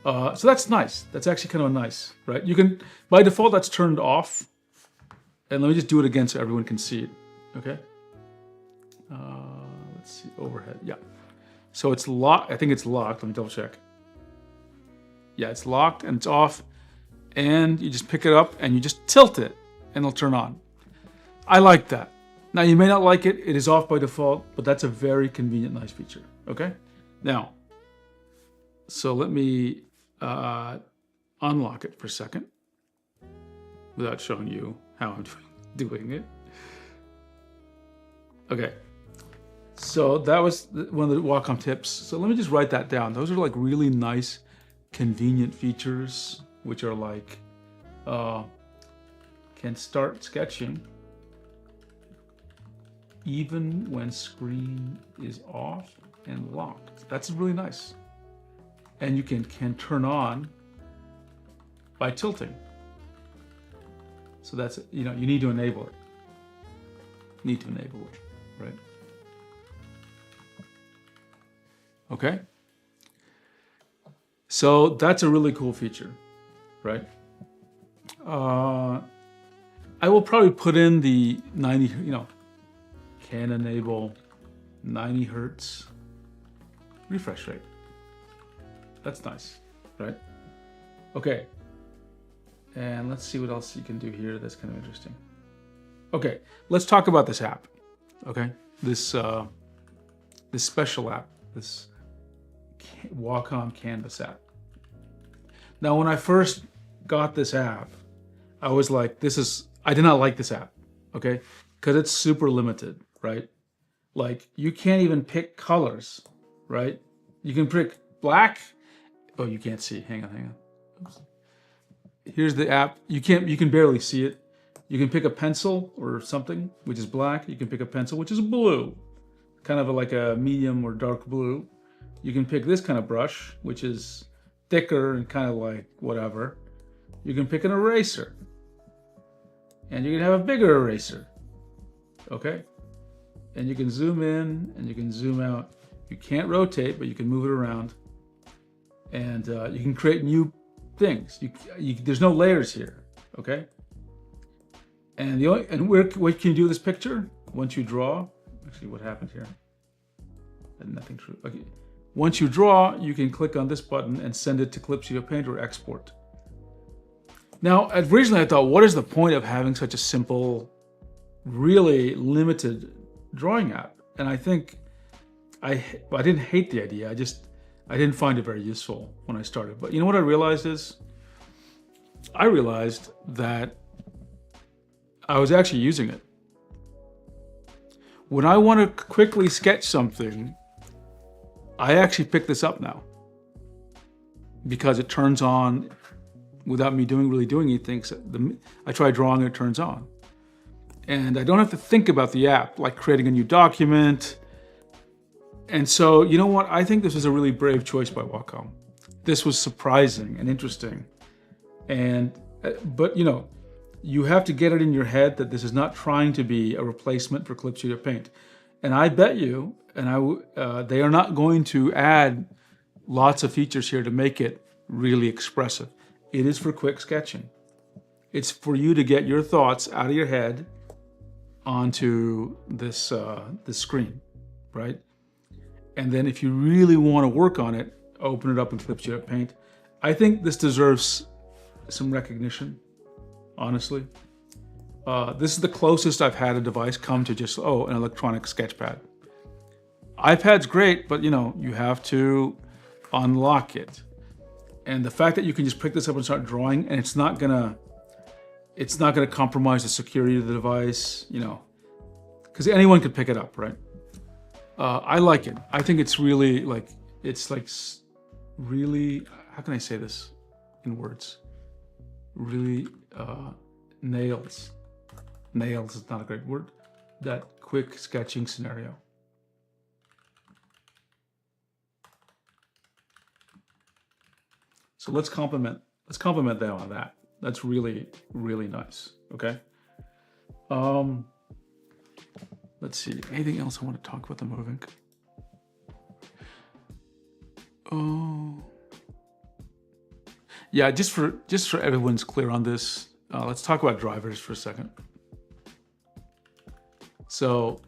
[SPEAKER 1] So that's nice. That's actually kind of nice, right? You can, by default, that's turned off. And let me just do it again so everyone can see it, okay? Let's see, overhead, yeah. So it's locked, I think it's locked, let me double check. Yeah, it's locked and it's off. And you just pick it up and you just tilt it and it'll turn on. I like that. Now you may not like it, it is off by default, but that's a very convenient, nice feature, okay? Now, so let me unlock it for a second without showing you how I'm doing it. Okay, so that was one of the Wacom tips. So let me just write that down. Those are like really nice, convenient features, which are like, can start sketching even when screen is off and locked. That's really nice. And you can turn on by tilting. So that's, you need to enable it. Need to enable it, right? Okay. So that's a really cool feature, right? Uh, I will probably put in the 90, can enable 90 hertz refresh rate. That's nice, right? Okay. And let's see what else you can do here that's kind of interesting. Okay, let's talk about this app. Okay, this special app, this Wacom Canvas app. Now, when I first got this app, I was like, I did not like this app, okay? Because it's super limited, right? Like, you can't even pick colors, right? You can pick black. Oh, you can't see. Hang on. Oops. Here's the app. You can barely see it. You can pick a pencil or something, which is black. You can pick a pencil, which is blue, kind of like a medium or dark blue. You can pick this kind of brush, which is thicker and kind of like whatever. You can pick an eraser. And you can have a bigger eraser, okay? And you can zoom in and you can zoom out. You can't rotate, but you can move it around. And you can create new things. There's no layers here, okay? And what can you do with this picture? Once you draw, actually what happened here? Nothing true, okay. Once you draw, you can click on this button and send it to Clip Studio Paint or export. Now, originally I thought, what is the point of having such a simple, really limited drawing app? And I think I didn't hate the idea. I didn't find it very useful when I started. But you know what I realized is, I realized that I was actually using it. When I want to quickly sketch something, I actually pick this up now because it turns on without me really doing anything. So I try drawing, it turns on. And I don't have to think about the app, like creating a new document. And so, you know what? I think this was a really brave choice by Wacom. This was surprising and interesting. But you have to get it in your head that this is not trying to be a replacement for Clip Studio Paint. And I bet you, they are not going to add lots of features here to make it really expressive. It is for quick sketching. It's for you to get your thoughts out of your head onto this screen, right? And then if you really want to work on it, open it up in Clip Studio Paint. I think this deserves some recognition, honestly. This is the closest I've had a device come to just, an electronic sketchpad. iPad's great, but you have to unlock it. And the fact that you can just pick this up and start drawing, and it's not gonna compromise the security of the device, because anyone could pick it up, right? I like it. I think it's really really, how can I say this in words? Really nails is not a great word, that quick sketching scenario. So let's compliment them on that. That's really, really nice, okay? Let's see, anything else I want to talk about the Movink? Oh, yeah, just for everyone's clear on this, let's talk about drivers for a second. So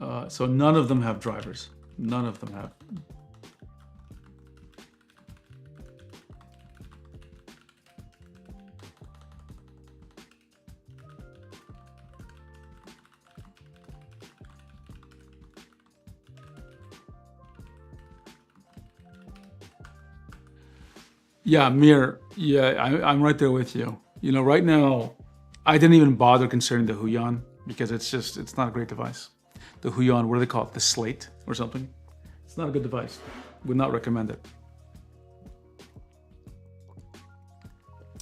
[SPEAKER 1] none of them have drivers. None of them have. Yeah, Mir, I'm right there with you. Right now, I didn't even bother considering the Huion because it's not a great device. The Huion, what do they call it? The Slate or something? It's not a good device. Would not recommend it.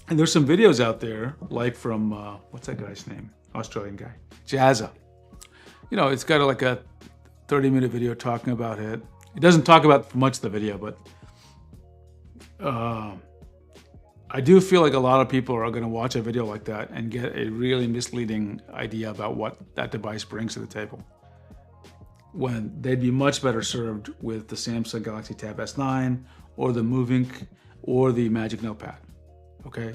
[SPEAKER 1] And there's some videos out there, like from, what's that guy's name? Australian guy. Jazza. It's got like a 30-minute video talking about it. It doesn't talk about much of the video, but I do feel like a lot of people are going to watch a video like that and get a really misleading idea about what that device brings to the table, when they'd be much better served with the Samsung Galaxy Tab S9 or the Movink or the Magic Notepad, okay?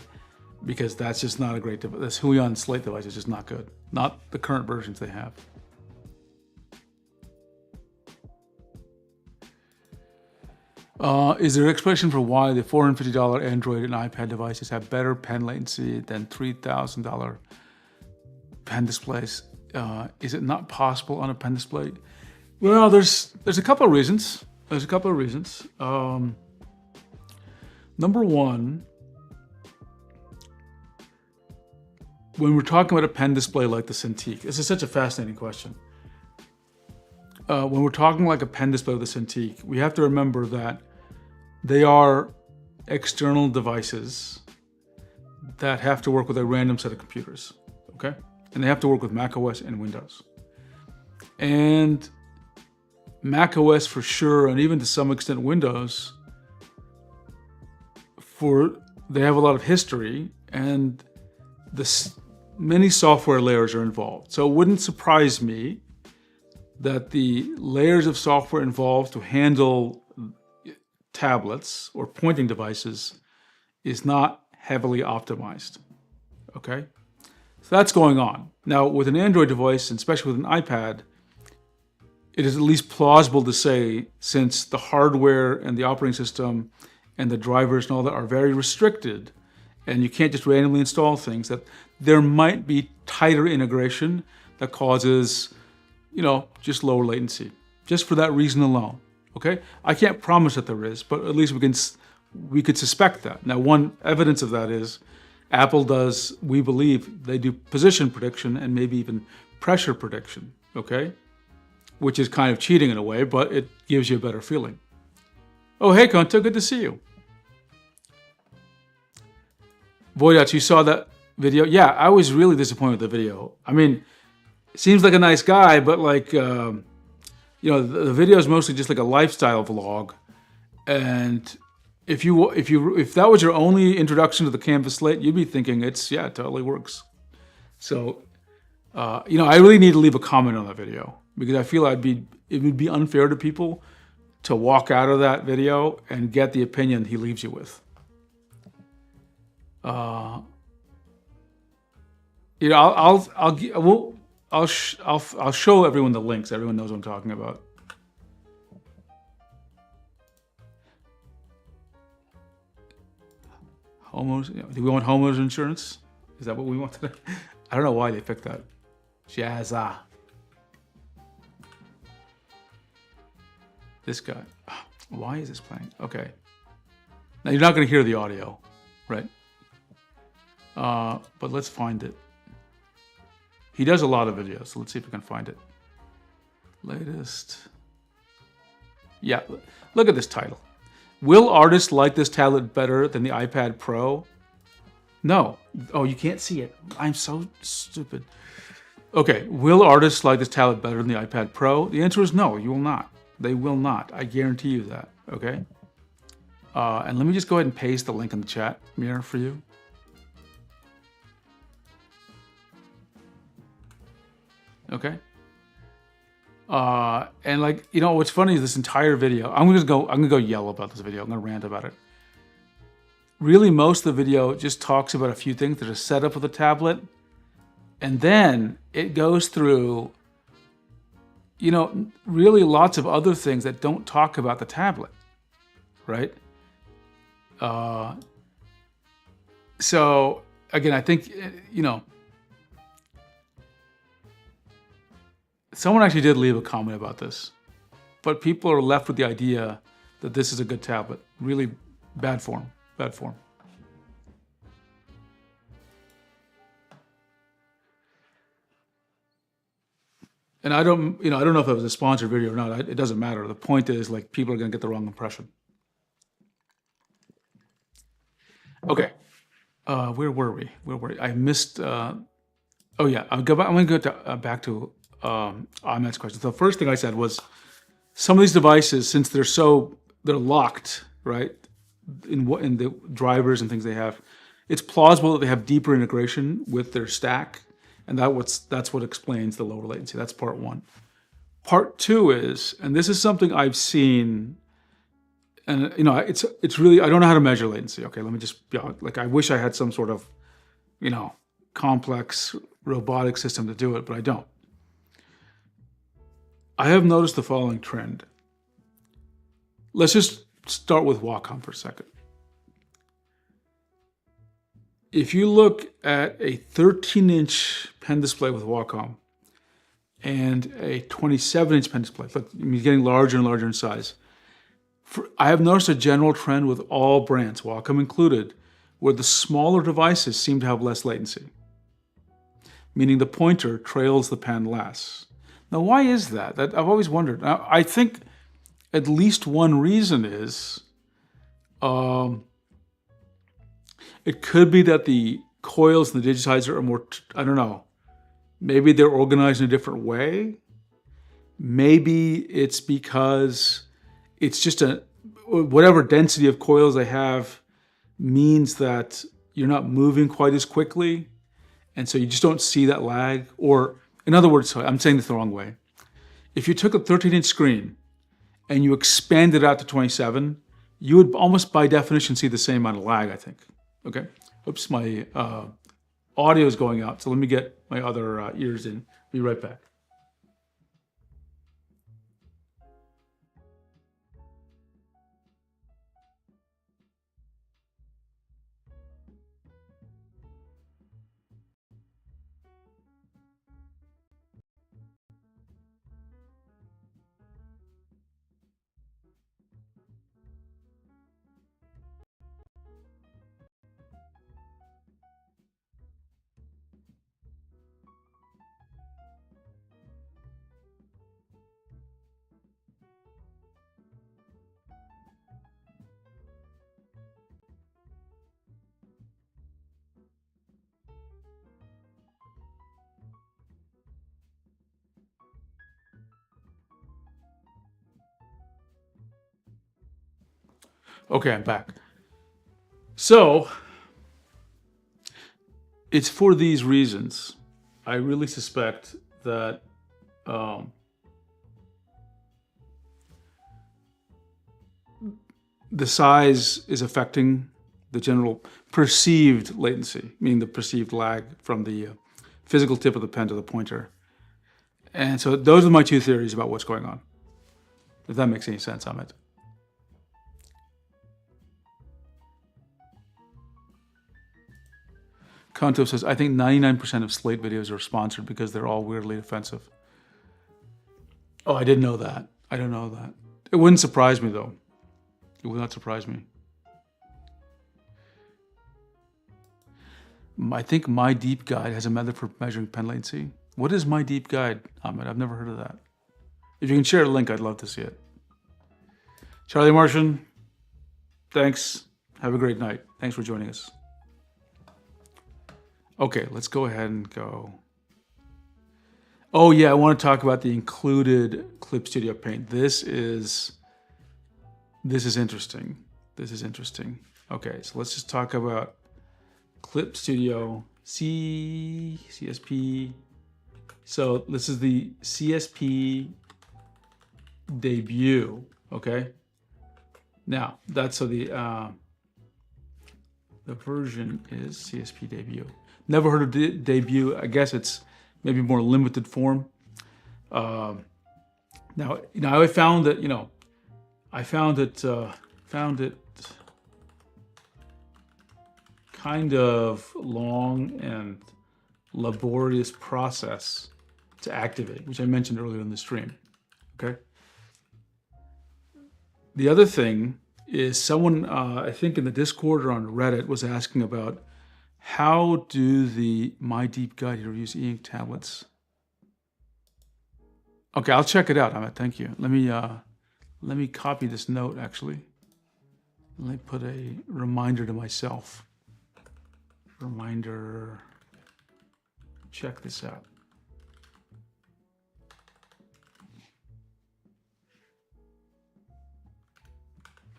[SPEAKER 1] because that's just not a great device. This Huion Slate device is just not good. Not the current versions they have. Is there an explanation for why the $450 Android and iPad devices have better pen latency than $3,000 pen displays? Is it not possible on a pen display? Well, there's a couple of reasons. Number one, when we're talking about a pen display like the Cintiq, this is such a fascinating question. When we're talking like a pen display with the Cintiq, we have to remember that they are external devices that have to work with a random set of computers, okay? And they have to work with macOS and Windows. And macOS for sure, and even to some extent Windows, they have a lot of history, and many software layers are involved. So it wouldn't surprise me that the layers of software involved to handle tablets or pointing devices is not heavily optimized, okay? So that's going on. Now, with an Android device, and especially with an iPad, it is at least plausible to say, since the hardware and the operating system and the drivers and all that are very restricted, and you can't just randomly install things, that there might be tighter integration that causes, just lower latency, just for that reason alone, okay? I can't promise that there is, but at least we could suspect that. Now, one evidence of that is Apple does, we believe, they do position prediction and maybe even pressure prediction, okay? Which is kind of cheating in a way, but it gives you a better feeling. Oh, hey, Konto, good to see you. Voyach, you saw that video? Yeah, I was really disappointed with the video. I mean, seems like a nice guy, but the video is mostly just like a lifestyle vlog. And if that was your only introduction to the Canvas Slate, you'd be thinking it totally works. So, I really need to leave a comment on that video, because I feel it would be unfair to people to walk out of that video and get the opinion he leaves you with. I'll show everyone the links. Everyone knows what I'm talking about. Do we want homeowners insurance? Is that what we want today? I don't know why they picked that. Jazza. This guy. Why is this playing? Okay. Now you're not going to hear the audio, right? But let's find it. He does a lot of videos, so let's see if we can find it. Latest. Yeah, look at this title. Will artists like this tablet better than the iPad Pro? No. Oh, you can't see it. I'm so stupid. Okay, will artists like this tablet better than the iPad Pro? The answer is no, you will not. They will not. I guarantee you that, okay? And let me just go ahead and paste the link in the chat mirror for you. Okay. And what's funny is this entire video, I'm gonna go yell about this video. I'm gonna rant about it. Really, most of the video just talks about a few things that are set up with the tablet, and then it goes through, really lots of other things that don't talk about the tablet, right? So again, I think, someone actually did leave a comment about this, but people are left with the idea that this is a good tablet. Really bad form. And I don't know if it was a sponsored video or not. It doesn't matter. The point is, people are going to get the wrong impression. Okay. Where were we? I missed. Oh yeah. I'm going to go back to Ahmed's question. The first thing I said was, some of these devices, since they're locked, right, in the drivers and things they have, it's plausible that they have deeper integration with their stack, and that's what explains the lower latency. That's part one. Part two is, and this is something I've seen, and it's really, I don't know how to measure latency. Okay, let me just be honest. I wish I had some sort of complex robotic system to do it, but I don't. I have noticed the following trend. Let's just start with Wacom for a second. If you look at a 13-inch pen display with Wacom and a 27-inch pen display, look, it's getting larger and larger in size. I have noticed a general trend with all brands, Wacom included, where the smaller devices seem to have less latency, meaning the pointer trails the pen less. Now, why is that? I've always wondered. Now, I think at least one reason is it could be that the coils and the digitizer are more, I don't know, maybe they're organized in a different way. Maybe it's because it's just whatever density of coils they have means that you're not moving quite as quickly. And so you just don't see that lag. Or in other words, I'm saying this the wrong way. If you took a 13-inch screen and you expanded it out to 27, you would almost by definition see the same amount of lag, I think. Okay. Oops, my audio is going out. So let me get my other ears in. Be right back. Okay, I'm back. So it's for these reasons. I really suspect that the size is affecting the general perceived latency, meaning the perceived lag from the physical tip of the pen to the pointer. And so those are my two theories about what's going on. If that makes any sense, Amit. Kanto says, I think 99% of Slate videos are sponsored because they're all weirdly offensive. Oh, I didn't know that. I don't know that. It wouldn't surprise me, though. It would not surprise me. I think My Deep Guide has a method for measuring pen latency. What is My Deep Guide, Ahmed? I've never heard of that. If you can share a link, I'd love to see it. Charlie Martian, thanks. Have a great night. Thanks for joining us. Okay, let's go ahead and go. Oh yeah, I want to talk about the included Clip Studio Paint. This is interesting. This is interesting. Okay, so let's just talk about Clip Studio CSP. So this is the CSP debut. Okay. Now that's so the version is CSP debut. Never heard of debut. I guess it's maybe more limited form. Now I found that I found it kind of long and laborious process to activate, which I mentioned earlier in the stream. Okay. The other thing is someone, I think in the Discord or on Reddit, was asking about how do the My Deep Guide here use e-ink tablets. Okay, I'll check it out, Amit. Thank you. Let me copy this note actually. Let me put a reminder to myself. Reminder. Check this out.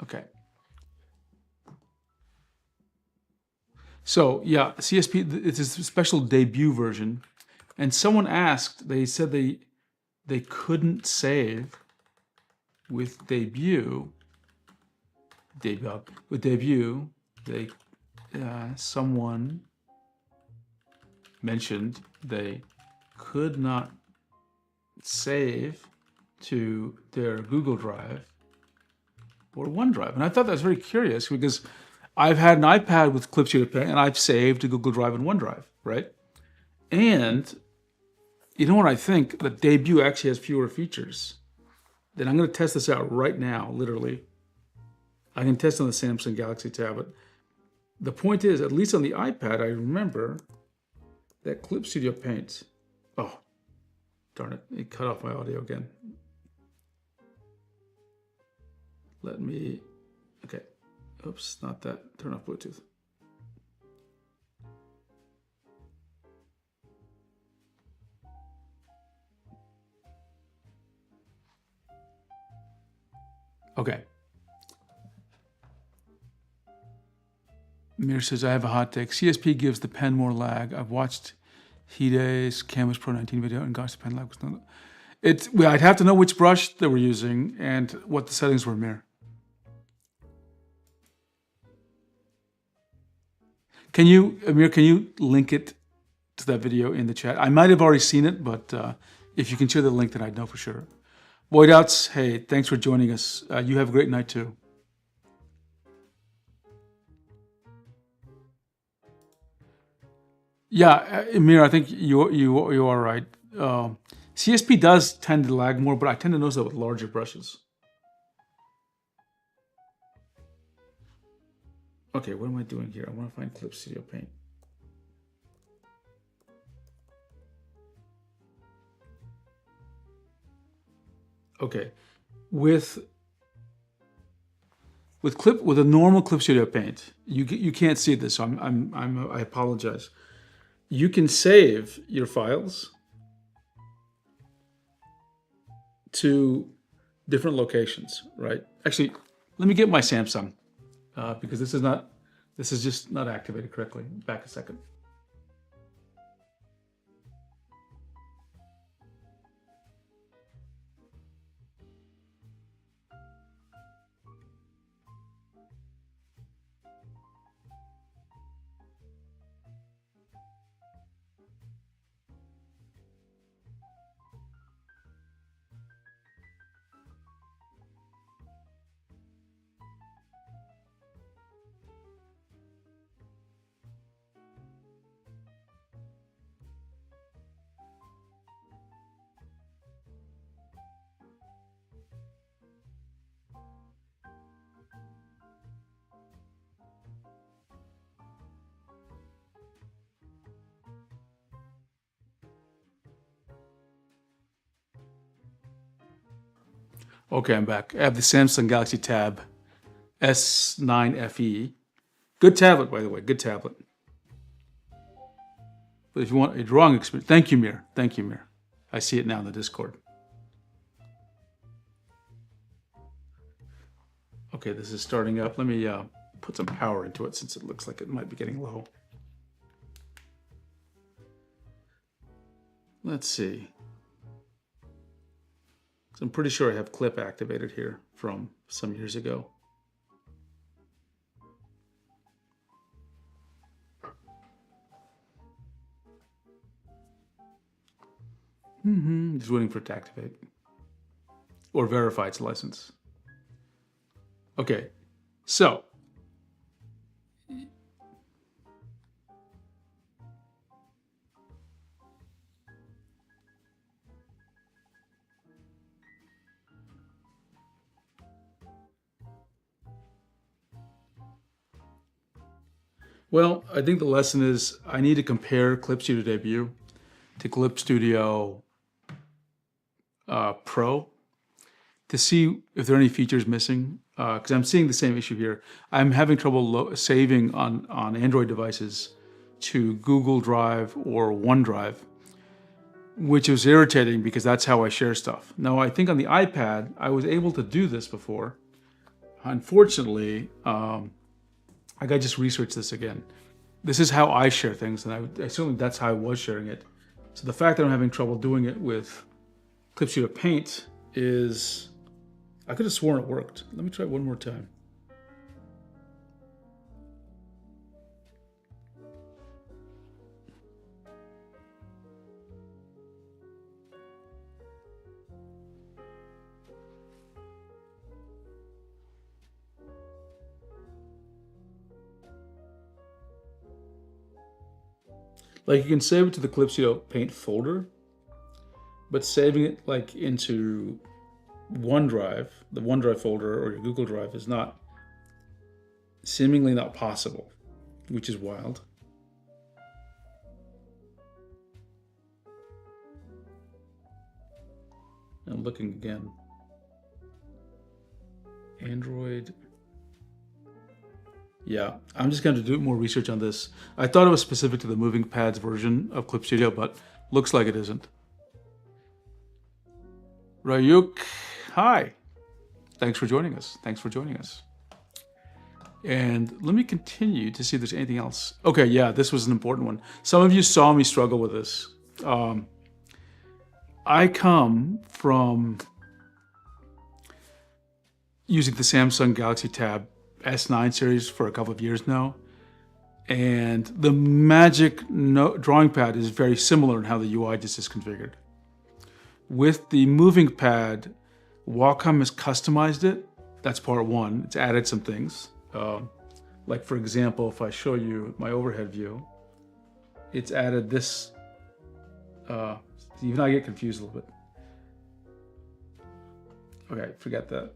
[SPEAKER 1] Okay. So yeah, CSP, it's a special debut version. And someone asked, they said they couldn't save with debut. Someone mentioned they could not save to their Google Drive or OneDrive. And I thought that was very curious because I've had an iPad with Clip Studio Paint and I've saved to Google Drive and OneDrive, right? And you know what I think? The Debut actually has fewer features. Then I'm going to test this out right now, literally. I can test on the Samsung Galaxy tablet. The point is, at least on the iPad, I remember that Clip Studio Paint. Oh, darn it. It cut off my audio again. Let me, okay. Oops, not that. Turn off Bluetooth. Okay. Mir says, I have a hot take. CSP gives the pen more lag. I've watched Hide's Canvas Pro 19 video and gosh, the pen lag was not. I'd have to know which brush they were using and what the settings were, Mir. Amir, can you link it to that video in the chat? I might have already seen it, but if you can share the link, then I'd know for sure. Void Outs, hey, thanks for joining us. You have a great night too. Yeah, Amir, I think you are right. CSP does tend to lag more, but I tend to notice that with larger brushes. Okay, what am I doing here? I want to find Clip Studio Paint. Okay, with a normal Clip Studio Paint, you can't see this, so I apologize. You can save your files to different locations, right? Actually, let me get my Samsung because this is just not activated correctly. Back a second. Okay, I'm back. I have the Samsung Galaxy Tab S9 FE. Good tablet, by the way, good tablet. But if you want a drawing experience, thank you, Mir. Thank you, Mir. I see it now in the Discord. Okay, this is starting up. Let me put some power into it since it looks like it might be getting low. Let's see. So I'm pretty sure I have Clip activated here from some years ago. Just waiting for it to activate or verify its license. Okay, so well, I think the lesson is I need to compare Clip Studio Debut to Clip Studio Pro to see if there are any features missing. Because I'm seeing the same issue here. I'm having trouble saving on Android devices to Google Drive or OneDrive, which is irritating because that's how I share stuff. Now, I think on the iPad, I was able to do this before. Unfortunately, I got to just research this again. This is how I share things, and I certainly that's how I was sharing it. So the fact that I'm having trouble doing it with Clip Studio Paint is, I could have sworn it worked. Let me try it one more time. Like you can save it to the Clip Studio Paint folder, but saving it like into OneDrive, the OneDrive folder or your Google Drive is seemingly not possible, which is wild. I'm looking again. Android. Yeah, I'm just going to do more research on this. I thought it was specific to the Moving Pads version of Clip Studio, but looks like it isn't. Rayuk, hi. Thanks for joining us. Thanks for joining us. And let me continue to see if there's anything else. Okay, yeah, this was an important one. Some of you saw me struggle with this. I come from using the Samsung Galaxy Tab S9 series for a couple of years now. And the Magic drawing pad is very similar in how the UI just is configured. With the Moving Pad, Wacom has customized it. That's part one. It's added some things. Like for example, if I show you my overhead view, it's added this. Even I get confused a little bit. Okay, forget that.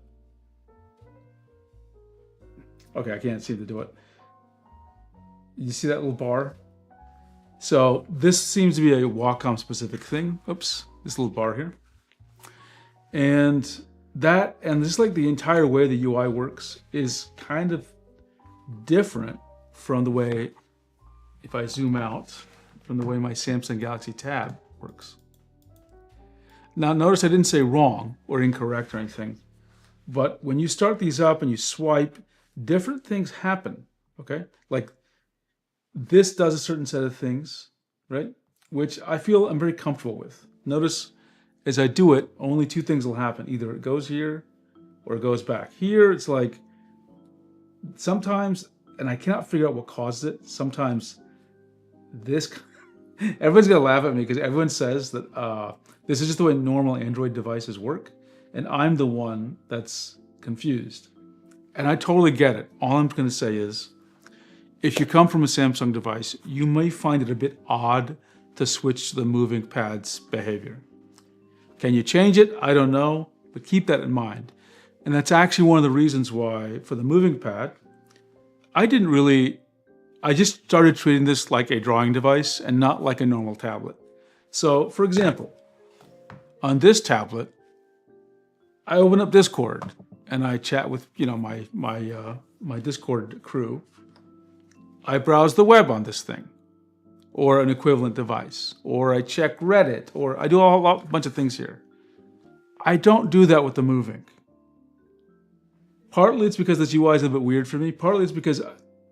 [SPEAKER 1] Okay, I can't seem to do it. You see that little bar? So this seems to be a Wacom specific thing. Oops, this little bar here. And this is like the entire way the UI works is kind of different from the way, if I zoom out, from the way my Samsung Galaxy Tab works. Now notice I didn't say wrong or incorrect or anything, but when you start these up and you swipe, different things happen, okay? Like this does a certain set of things, right? Which I feel I'm very comfortable with. Notice as I do it, only two things will happen. Either it goes here or it goes back. Here it's like sometimes, and I cannot figure out what causes it, sometimes this, everyone's gonna laugh at me because everyone says that this is just the way normal Android devices work, and I'm the one that's confused. And I totally get it. All I'm gonna say is, if you come from a Samsung device, you may find it a bit odd to switch to the Moving Pad's behavior. Can you change it? I don't know, but keep that in mind. And that's actually one of the reasons why, for the Moving Pad, I just started treating this like a drawing device and not like a normal tablet. So, for example, on this tablet, I open up Discord and I chat with my Discord crew. I browse the web on this thing, or an equivalent device, or I check Reddit, or I do a bunch of things here. I don't do that with the Moving. Partly it's because this UI is a bit weird for me. Partly it's because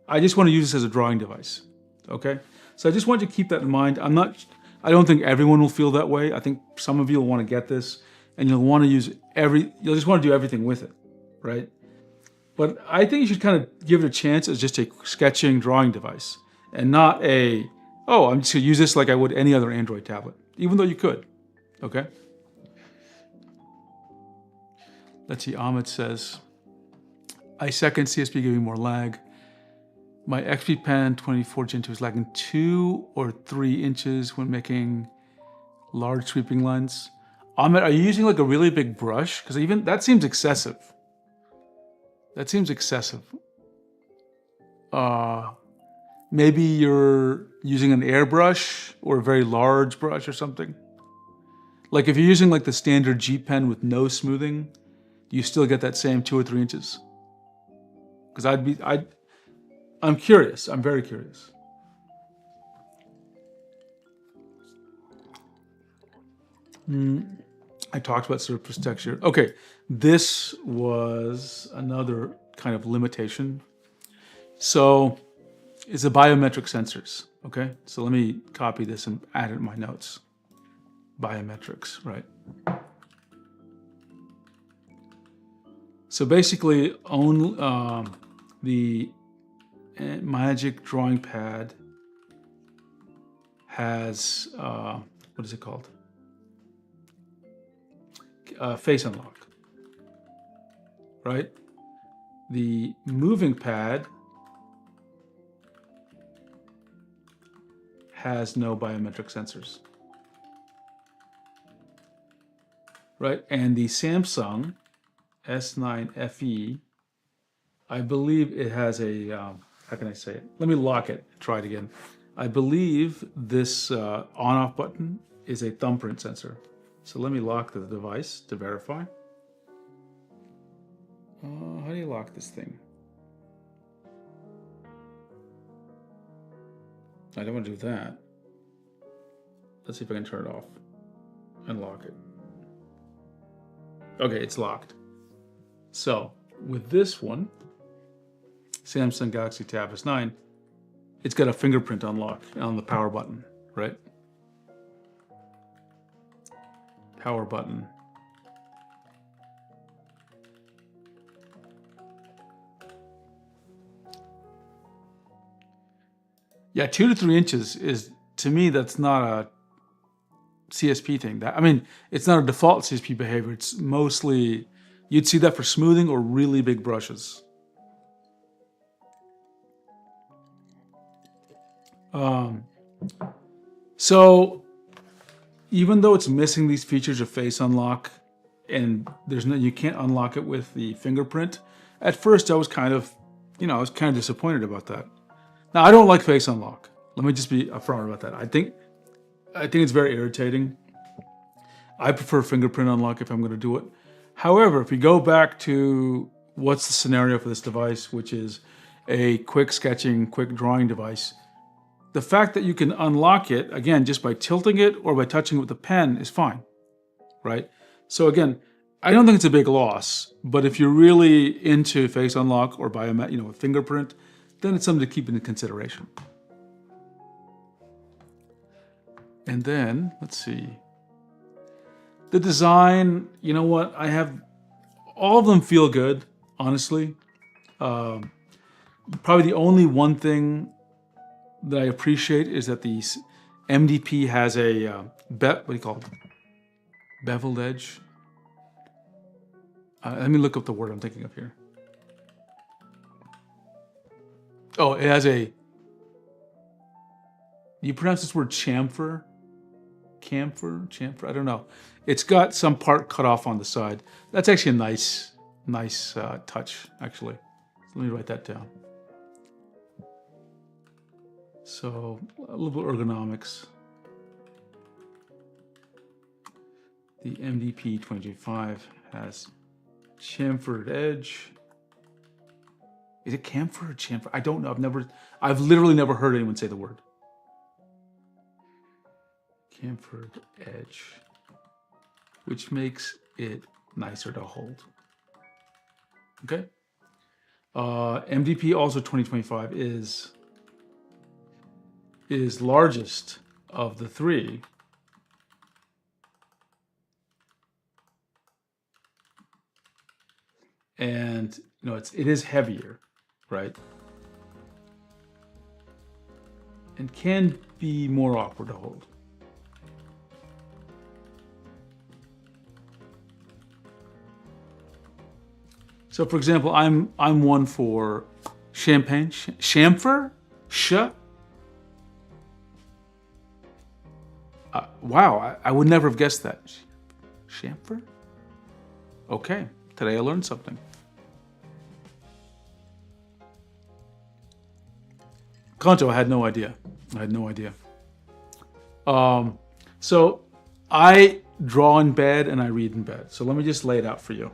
[SPEAKER 1] I just want to use this as a drawing device. Okay, so I just want you to keep that in mind. I don't think everyone will feel that way. I think some of you will want to get this, and you'll want to you'll just want to do everything with it, right? But I think you should kind of give it a chance as just a sketching drawing device, and not I'm just gonna use this like I would any other Android tablet, even though you could, okay? Let's see, Ahmed says, I second CSP giving more lag. My XP Pen 24 Gen 2 is lagging 2 or 3 inches when making large sweeping lines. Ahmed, are you using like a really big brush? Because even that seems excessive. That seems excessive. Maybe you're using an airbrush or a very large brush or something. Like if you're using like the standard G Pen with no smoothing, do you still get that same 2 or 3 inches? Because I'm curious. I'm very curious. I talked about surface texture. Okay, this was another kind of limitation. So it's the biometric sensors, okay? So let me copy this and add it in my notes. Biometrics, right? So basically, the Magic Drawing Pad has, what is it called? Face unlock, right? The Moving Pad has no biometric sensors. Right, and the Samsung S9 FE, I believe it has a, how can I say it? Let me lock it, try it again. I believe this on-off button is a thumbprint sensor. So let me lock the device to verify. How do you lock this thing? I don't want to do that. Let's see if I can turn it off and lock it. Okay, it's locked. So with this one, Samsung Galaxy Tab S9, it's got a fingerprint unlock on the power button, right? Power button. Yeah, 2 to 3 inches is, to me, that's not a CSP thing. I mean, it's not a default CSP behavior. It's mostly, you'd see that for smoothing or really big brushes. So even though it's missing these features of face unlock, and you can't unlock it with the fingerprint, at first I was kind of disappointed about that. Now, I don't like face unlock. Let me just be upfront about that. I think it's very irritating. I prefer fingerprint unlock if I'm going to do it. However, if we go back to what's the scenario for this device, which is a quick sketching, quick drawing device, the fact that you can unlock it, again, just by tilting it or by touching it with a pen is fine, right? So again, I don't think it's a big loss, but if you're really into face unlock or a fingerprint, then it's something to keep into consideration. And then, let's see. The design, you know what? All of them feel good, honestly. Probably the only one thing that I appreciate is that the MDP has a, what do you call it? Beveled edge. Let me look up the word I'm thinking of here. Oh, it has a, you pronounce this word chamfer? Chamfer? I don't know. It's got some part cut off on the side. That's actually a nice touch, actually. So let me write that down. So a little bit of ergonomics. The MDP 2025 has chamfered edge. Is it camphor or chamfer? I don't know. I've literally never heard anyone say the word. Chamfered edge, which makes it nicer to hold. Okay. MDP also 2025 is largest of the three. And it is heavier, right? And can be more awkward to hold. So, for example, I'm one for champagne, chamfer, wow, I would never have guessed that. Chamfer? Okay, today I learned something. Kanto, I had no idea. So I draw in bed and I read in bed. So let me just lay it out for you.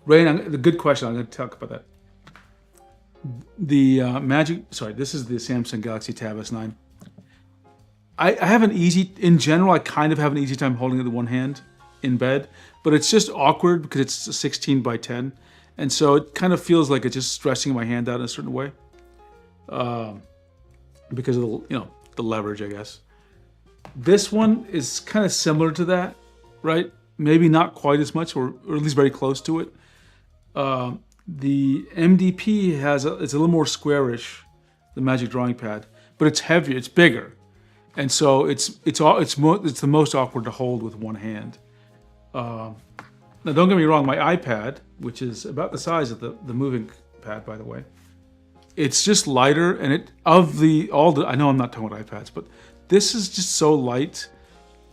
[SPEAKER 1] Rain, the good question. I'm going to talk about that. The this is the Samsung Galaxy Tab S9. I have in general, I kind of have an easy time holding it with one hand in bed, but it's just awkward because it's a 16 by 10. And so it kind of feels like it's just stretching my hand out in a certain way. Because of the leverage, I guess. This one is kind of similar to that, right? Maybe not quite as much, or at least very close to it. The MDP it's a little more squarish, the Magic Drawing Pad, but it's heavier, it's bigger, and so it's the most awkward to hold with one hand. Now, don't get me wrong, my iPad, which is about the size of the moving pad, by the way, It's just lighter, and it of the all the I know I'm not talking about iPads, but this is just so light,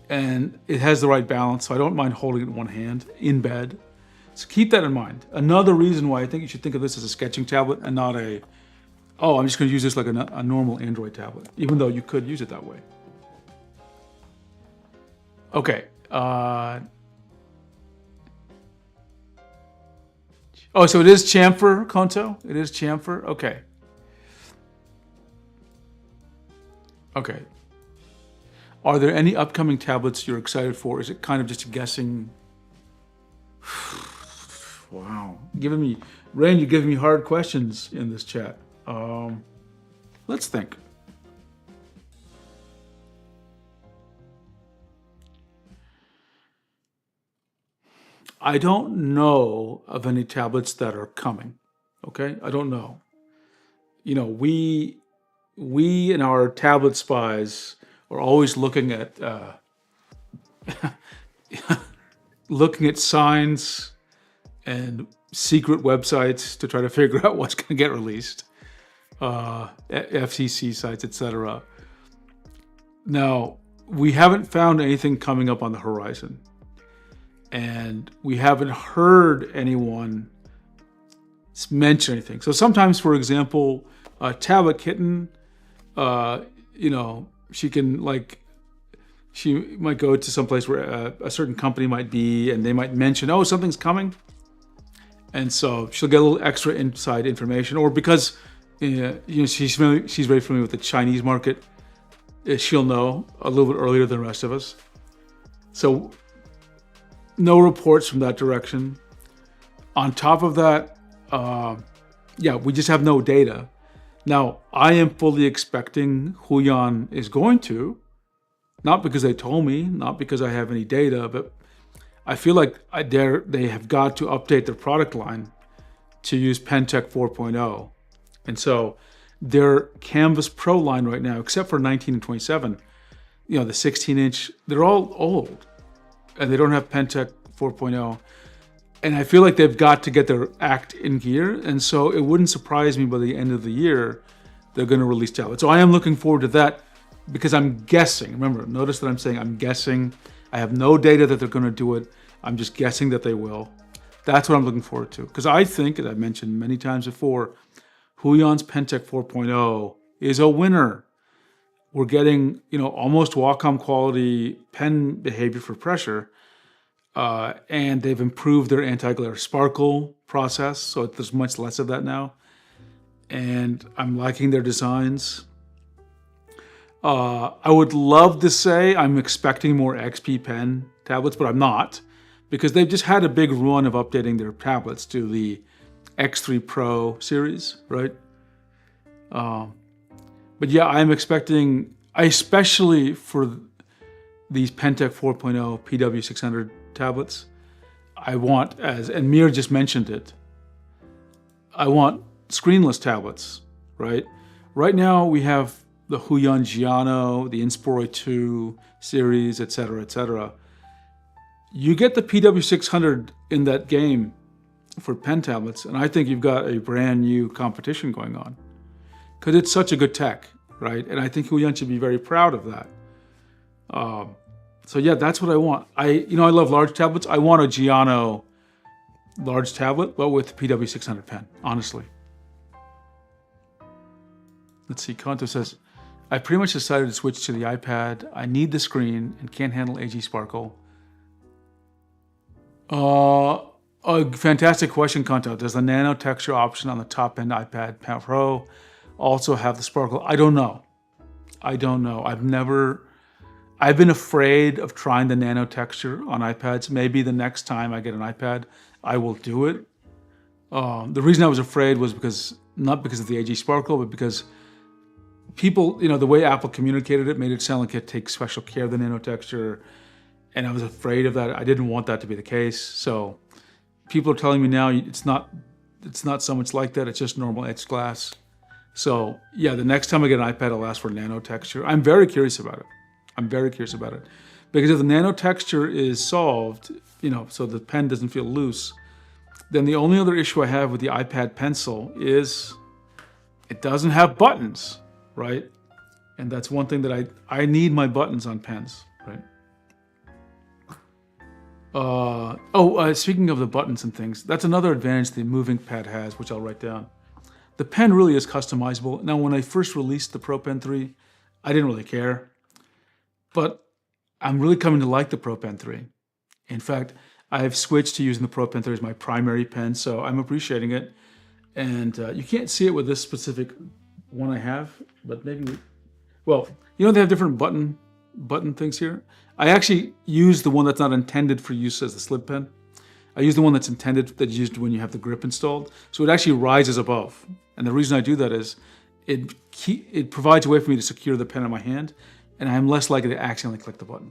[SPEAKER 1] and it has the right balance, so I don't mind holding it in one hand in bed. So keep that in mind. Another reason why I think you should think of this as a sketching tablet and not I'm just going to use this like a normal Android tablet, even though you could use it that way. Okay. So it is chamfer, Konto? It is chamfer? Okay. Okay. Are there any upcoming tablets you're excited for? Is it kind of just a guessing? Wow. Rain, you're giving me hard questions in this chat. Let's think. I don't know of any tablets that are coming. Okay? I don't know. We in our tablet spies are always looking at looking at signs and secret websites to try to figure out what's going to get released, FCC sites, etc. Now, we haven't found anything coming up on the horizon, and we haven't heard anyone mention anything. So sometimes, for example, Tablet Kitten, she might go to some place where a certain company might be, and they might mention, something's coming. And so she'll get a little extra inside information, or because she's very familiar with the Chinese market, she'll know a little bit earlier than the rest of us. So no reports from that direction. On top of that, we just have no data. Now, I am fully expecting Huion is going to, not because they told me, not because I have any data, but I feel like they have got to update their product line to use Pentec 4.0. And so their Canvas Pro line right now, except for 19 and 27, the 16-inch, they're all old, and they don't have Pentec 4.0. And I feel like they've got to get their act in gear. And so it wouldn't surprise me by the end of the year, they're going to release tablets. So I am looking forward to that because I'm guessing. Remember, notice that I'm saying I'm guessing. I have no data that they're going to do it. I'm just guessing that they will. That's what I'm looking forward to. Because I think, as I've mentioned many times before, Huion's Pentec 4.0 is a winner. We're getting, almost Wacom quality pen behavior for pressure. And they've improved their anti-glare sparkle process, so there's much less of that now. And I'm liking their designs. I would love to say I'm expecting more XP Pen tablets, but I'm not, because they've just had a big run of updating their tablets to the X3 Pro series, right? But yeah, I'm expecting, especially for these Pentec 4.0 PW600 tablets, I want, and Mir just mentioned it, I want screenless tablets, right? Right now we have the Huion Giano, the Inspiroi 2 series, etc., etc. You get the PW600 in that game for pen tablets, and I think you've got a brand new competition going on, because it's such a good tech, right? And I think Huion should be very proud of that. So yeah, that's what I want. I love large tablets. I want a Giano large tablet, but with PW600 pen, honestly. Let's see, Kanto says, I pretty much decided to switch to the iPad. I need the screen and can't handle AG Sparkle. A fantastic question, Kanto. Does the nano texture option on the top end iPad Pro also have the sparkle? I don't know. I've been afraid of trying the nano texture on iPads. Maybe the next time I get an iPad, I will do it. The reason I was afraid was not because of the AG Sparkle, but because people, the way Apple communicated it made it sound like it takes special care of the nano texture, and I was afraid of that. I didn't want that to be the case. So people are telling me now it's not so much like that. It's just normal etched glass. So yeah, the next time I get an iPad, I'll ask for nano texture. I'm very curious about it. Because if the nano texture is solved, so the pen doesn't feel loose, then the only other issue I have with the iPad Pencil is it doesn't have buttons, right? And that's one thing that I need my buttons on pens, right? Speaking of the buttons and things, that's another advantage the Moving Pad has, which I'll write down. The pen really is customizable. Now, when I first released the Pro Pen 3, I didn't really care, but I'm really coming to like the Pro Pen 3. In fact, I've switched to using the Pro Pen 3 as my primary pen, so I'm appreciating it. And you can't see it with this specific one I have, but maybe, well, you know they have different button things here? I actually use the one that's not intended for use as a slip pen. I use the one that's intended, that's used when you have the grip installed. So it actually rises above. And the reason I do that is it provides a way for me to secure the pen in my hand, and I'm less likely to accidentally click the button.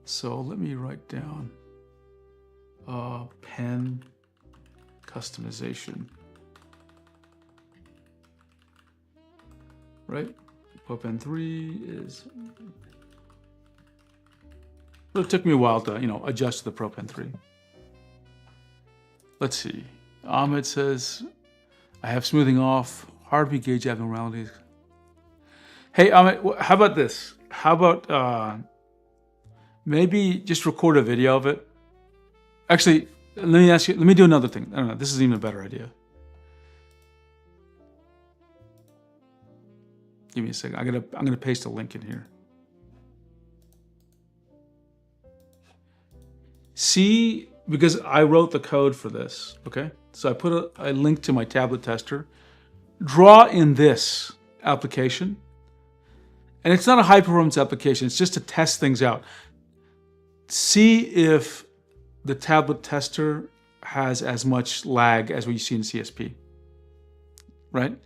[SPEAKER 1] So let me write down pen customization. Right? Pro Pen 3 is... It took me a while to, adjust to the Pro Pen 3. Let's see. Ahmed says, I have smoothing off, heartbeat gauge abnormalities. Hey, Ahmed, how about this? How about maybe just record a video of it? Actually, let me ask you, let me do another thing. I don't know, this is even a better idea. Give me a second. I'm gonna paste a link in here. See, because I wrote the code for this, okay? So I put a link to my tablet tester. Draw in this application. And it's not a high performance application, it's just to test things out. See if the tablet tester has as much lag as what you see in CSP, right?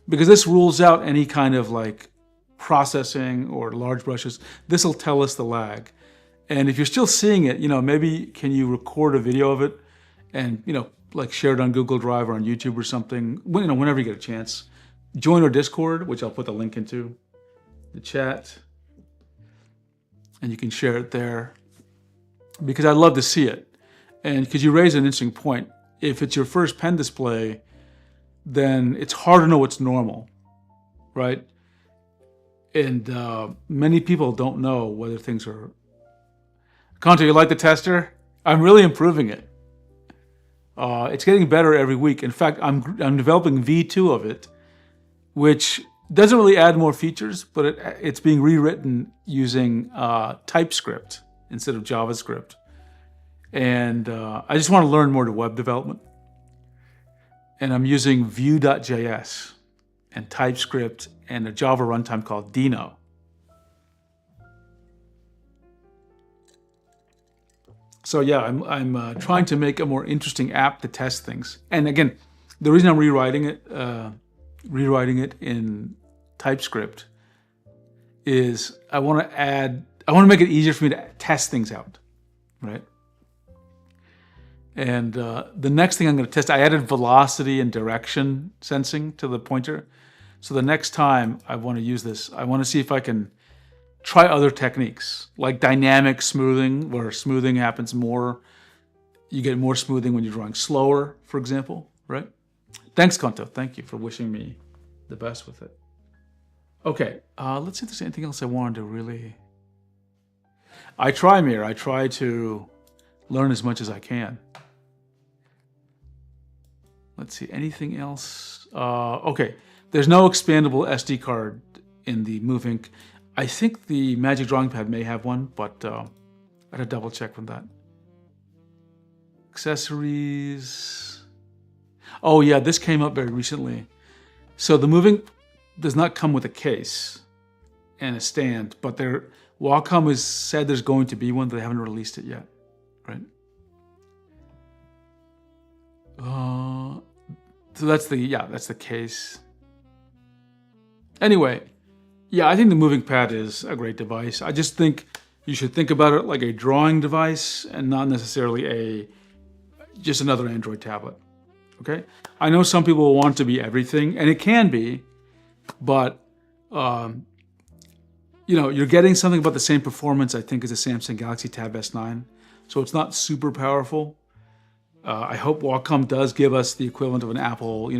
[SPEAKER 1] Because this rules out any kind of like processing or large brushes. This will tell us the lag. And if you're still seeing it, maybe can you record a video of it and, like share it on Google Drive or on YouTube or something, whenever you get a chance. Join our Discord, which I'll put the link into the chat, and you can share it there because I'd love to see it. And because you raise an interesting point, if it's your first pen display, then it's hard to know what's normal, right? And many people don't know whether things are... Kanto, you like the tester? I'm really improving it. It's getting better every week. In fact, I'm developing V2 of it, which doesn't really add more features, but it's being rewritten using TypeScript instead of JavaScript. And I just want to learn more to web development. And I'm using Vue.js and TypeScript and a Java runtime called Dino. So yeah, I'm trying to make a more interesting app to test things. And again, the reason I'm rewriting it in TypeScript is I want to make it easier for me to test things out, right? And the next thing I'm going to test, I added velocity and direction sensing to the pointer. So the next time I want to use this, I want to see if I can try other techniques, like dynamic smoothing, where smoothing happens more. You get more smoothing when you're drawing slower, for example, right? Thanks, Kanto. Thank you for wishing me the best with it. Okay, let's see if there's anything else I wanted to really... I try to learn as much as I can. Let's see, anything else? Okay, there's no expandable SD card in the Move Ink. I think the Magic Drawing Pad may have one, but I had to double check on that. Accessories. Oh yeah, this came up very recently. So the Move Ink does not come with a case and a stand, but Wacom has said there's going to be one, but they haven't released it yet, right? So that's the case. Anyway, yeah, I think the Moving Pad is a great device. I just think you should think about it like a drawing device and not necessarily just another Android tablet, okay? I know some people want to be everything, and it can be, but you're getting something about the same performance, I think, as a Samsung Galaxy Tab S9. So it's not super powerful. I hope Wacom does give us the equivalent of an Apple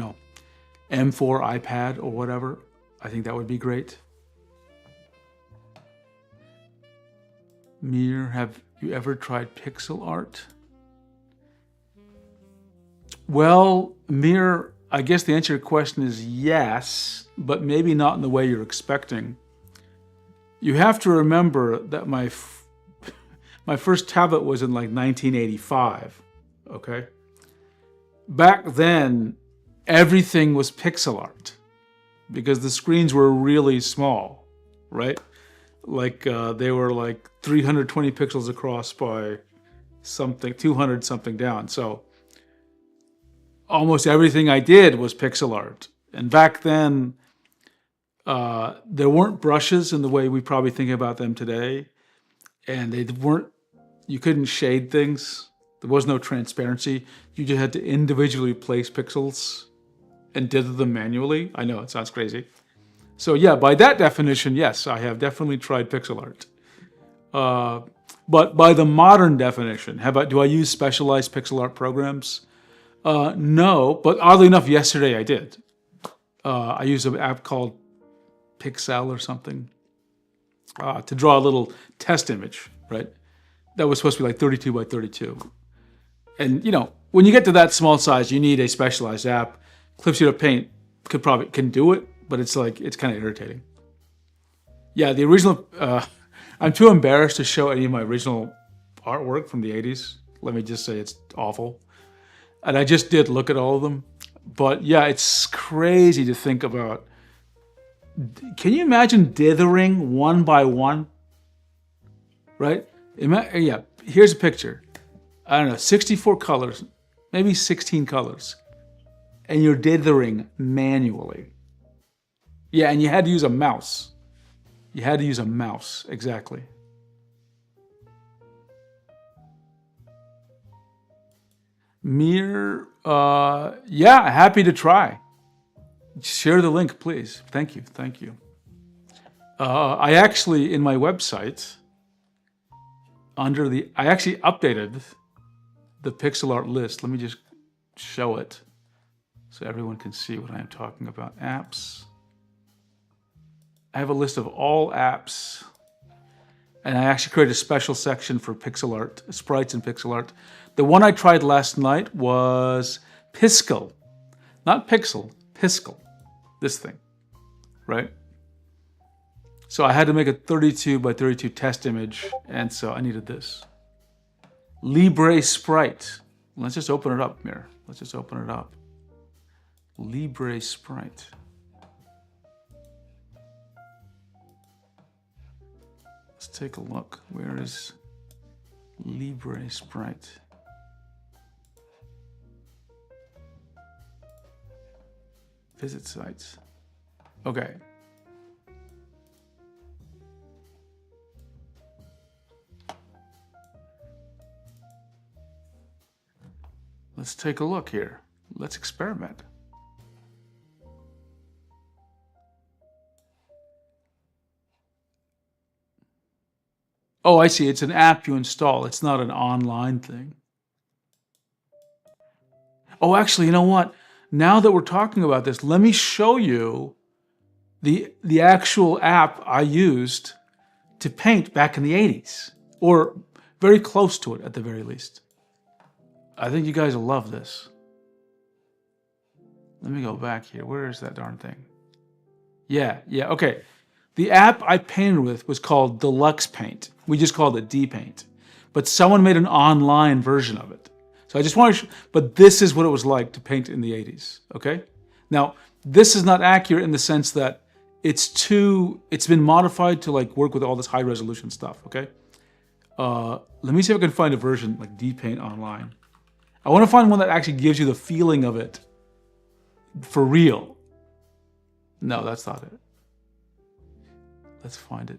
[SPEAKER 1] M4 iPad or whatever. I think that would be great. Mir, have you ever tried pixel art? Well, Mir, I guess the answer to your question is yes, but maybe not in the way you're expecting. You have to remember that my first tablet was in like 1985, okay? Back then, everything was pixel art because the screens were really small, right? Like they were like 320 pixels across by something, 200 something down. So almost everything I did was pixel art. And back then, there weren't brushes in the way we probably think about them today. And you couldn't shade things. There was no transparency. You just had to individually place pixels and did them manually. I know, it sounds crazy. So yeah, by that definition, yes, I have definitely tried pixel art. But by the modern definition, do I use specialized pixel art programs? No, but oddly enough, yesterday I did. I used an app called Pixel or something to draw a little test image, right? That was supposed to be like 32 by 32. And when you get to that small size, you need a specialized app. Clipsheet of Paint can do it, but it's kind of irritating. Yeah, the original, I'm too embarrassed to show any of my original artwork from the 80s. Let me just say it's awful. And I just did look at all of them. But yeah, it's crazy to think about. Can you imagine dithering one by one? Right? Yeah, here's a picture. I don't know, 64 colors, maybe 16 colors. And you're dithering manually. Yeah, and you had to use a mouse. You had to use a mouse, exactly. Mir, yeah, happy to try. Share the link, please. Thank you, thank you. I actually, in my website, I actually updated the pixel art list. Let me just show it so everyone can see what I'm talking about. Apps. I have a list of all apps, and I actually created a special section for pixel art, sprites and pixel art. The one I tried last night was Piskel, not Pixel, Piskel, this thing, right? So I had to make a 32 by 32 test image, and so I needed this. Libre Sprite. Let's just open it up, Mir. Let's just open it up. Libre Sprite. Let's take a look. Where is Libre Sprite? Visit sites. Okay. Let's take a look here. Let's experiment. Oh, I see. It's an app you install. It's not an online thing. Oh, actually, you know what? Now that we're talking about this, let me show you the actual app I used to paint back in the 80s, or very close to it at the very least. I think you guys will love this. Let me go back here. Where is that darn thing? Yeah, okay. The app I painted with was called Deluxe Paint. We just called it D-Paint. But someone made an online version of it. So I just want to but this is what it was like to paint in the 80s, okay? Now, this is not accurate in the sense that it's been modified to like work with all this high resolution stuff, okay? Let me see if I can find a version like D-Paint online. I want to find one that actually gives you the feeling of it for real. No, that's not it. Let's find it.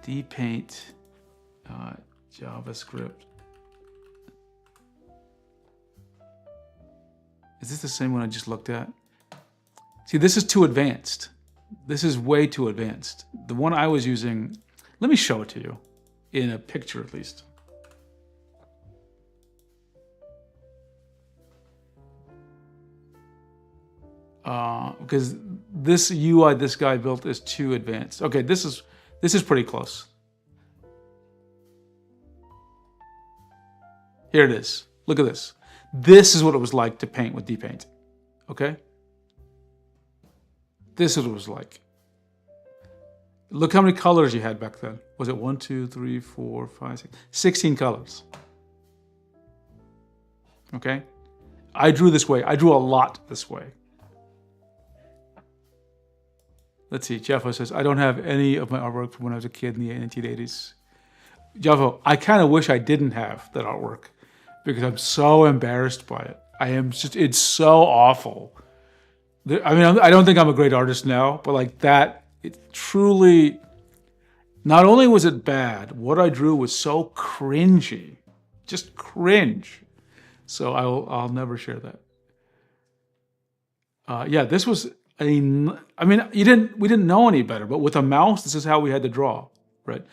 [SPEAKER 1] D-Paint, JavaScript. Is this the same one I just looked at? See, this is too advanced. This is way too advanced. The one I was using, let me show it to you in a picture at least. because this UI this guy built is too advanced. Okay, this is pretty close. Here it is. Look at this. This is what it was like to paint with Dpaint. Okay? This is what it was like. Look how many colors you had back then. Was it 1, 2, 3, 4, 5, 6, 16 colors. Okay? I drew this way. I drew a lot this way. Let's see. Jeffo says, I don't have any of my artwork from when I was a kid in the 1980s. Jeffo, I kind of wish I didn't have that artwork because I'm so embarrassed by it. It's so awful. I mean, I don't think I'm a great artist now, but like that, it truly, not only was it bad, what I drew was so cringy, just cringe. So I'll never share that. Yeah, this was I mean, we didn't know any better, but with a mouse, this is how we had to draw, right?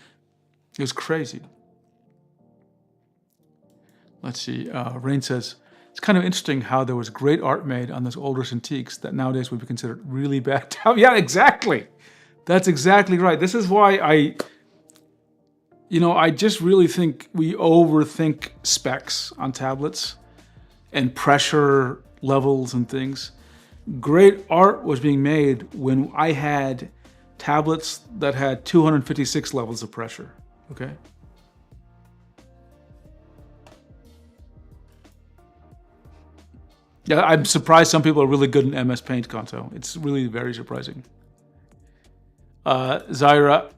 [SPEAKER 1] It was crazy. Let's see. Rain says, it's kind of interesting how there was great art made on those older Cintiqs that nowadays would be considered really bad. Yeah, exactly. That's exactly right. This is why I just really think we overthink specs on tablets and pressure levels and things. Great art was being made when I had tablets that had 256 levels of pressure, okay? Yeah, I'm surprised some people are really good in MS Paint, Kanto. It's really very surprising. Zyra,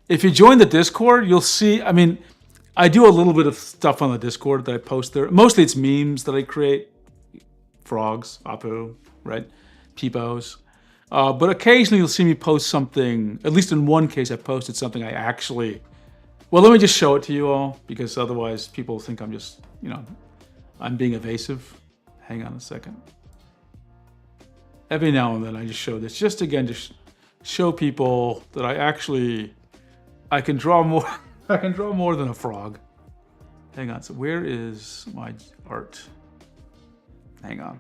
[SPEAKER 1] if you join the Discord, you'll see, I do a little bit of stuff on the Discord that I post there. Mostly it's memes that I create. Frogs, Apu, right? Peepos. But occasionally you'll see me post something, at least in one case I posted something I actually... Well, let me just show it to you all, because otherwise people think I'm just, I'm being evasive. Hang on a second. Every now and then I just show this, just again, to show people that I can draw more, I can draw more than a frog. Hang on, so where is my art? Hang on,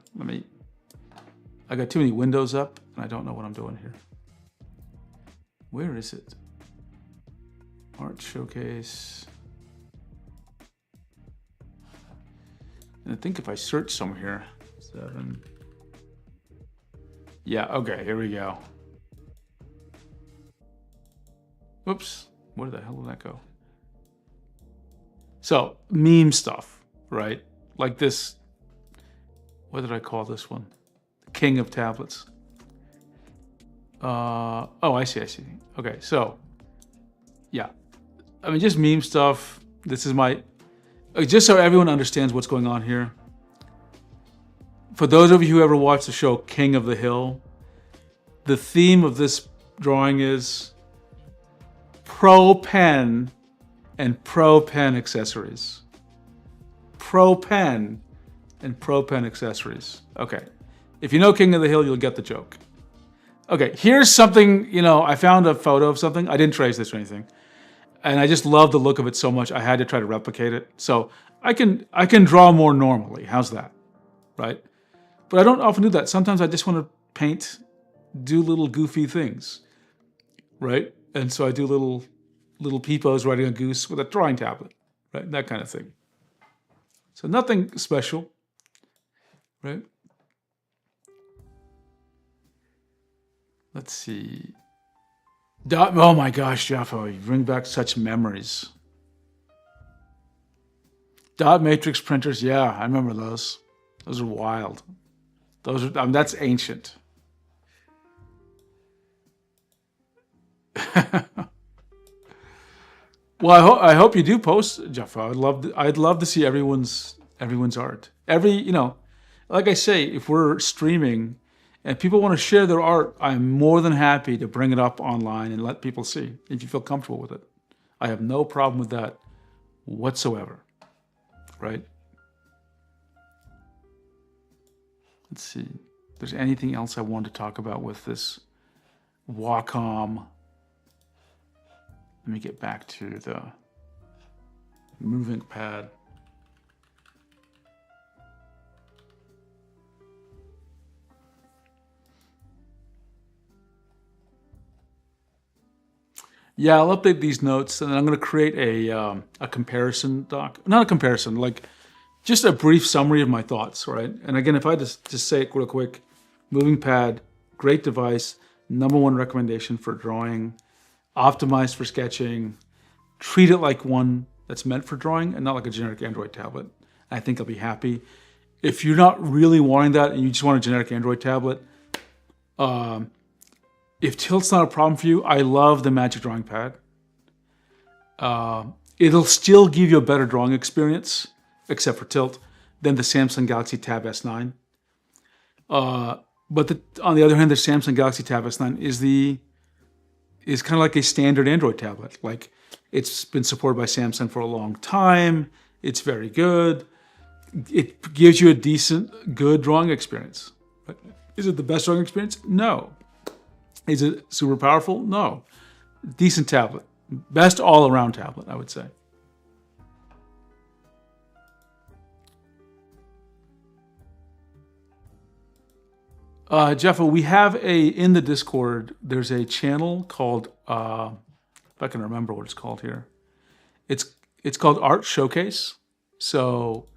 [SPEAKER 1] I got too many windows up and I don't know what I'm doing here. Where is it? Art showcase. And I think if I search somewhere here, 7. Yeah, okay, here we go. Whoops, where the hell did that go? So, meme stuff, right? Like this, what did I call this one? The King of Tablets. Oh, I see. Okay, so, yeah. Just meme stuff. This is just so everyone understands what's going on here. For those of you who ever watched the show King of the Hill, the theme of this drawing is pro pen and pro pen accessories. Pro pen and pro pen accessories. Okay. If you know King of the Hill, you'll get the joke. Okay, here's something, I found a photo of something. I didn't trace this or anything. And I just love the look of it so much, I had to try to replicate it. So I can draw more normally. How's that? Right? But I don't often do that. Sometimes I just want to paint, do little goofy things. Right? And so I do little peepos riding a goose with a drawing tablet. Right? That kind of thing. So nothing special. Right? Let's see. Oh my gosh, Jaffa, you bring back such memories. Dot matrix printers, yeah, I remember those. Those are wild. That's ancient. Well, I hope you do post, Jaffa. I'd love to see everyone's art. Like I say, if we're streaming and people want to share their art, I'm more than happy to bring it up online and let people see if you feel comfortable with it. I have no problem with that whatsoever, right? Let's see if there's anything else I want to talk about with this Wacom. Let me get back to the moving pad. Yeah, I'll update these notes, and then I'm going to create a comparison doc. Not a comparison, like just a brief summary of my thoughts, right? And again, if I just say it real quick, moving pad, great device, number one recommendation for drawing, optimized for sketching, treat it like one that's meant for drawing and not like a generic Android tablet. I think I'll be happy. If you're not really wanting that and you just want a generic Android tablet, if tilt's not a problem for you, I love the Magic Drawing Pad. It'll still give you a better drawing experience, except for tilt, than the Samsung Galaxy Tab S9. But on the other hand, the Samsung Galaxy Tab S9 is kind of like a standard Android tablet. Like, it's been supported by Samsung for a long time. It's very good. It gives you a decent, good drawing experience. But is it the best drawing experience? No. Is it super powerful? No. Decent tablet. Best all-around tablet, I would say. Jeff, we have in the Discord, there's a channel called, if I can remember what it's called here. It's called Art Showcase. So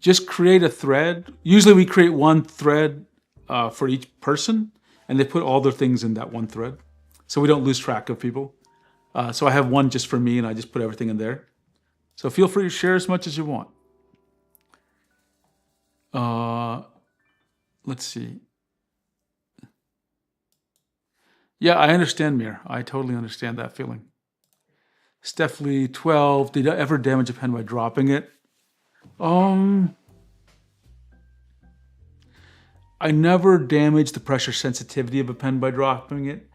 [SPEAKER 1] just create a thread. Usually we create one thread for each person, and they put all their things in that one thread, so we don't lose track of people. So I have one just for me, and I just put everything in there. So feel free to share as much as you want. Let's see. Yeah, I understand, Mir. I totally understand that feeling. Steph Lee, 12. Did I ever damage a pen by dropping it? I never damaged the pressure sensitivity of a pen by dropping it.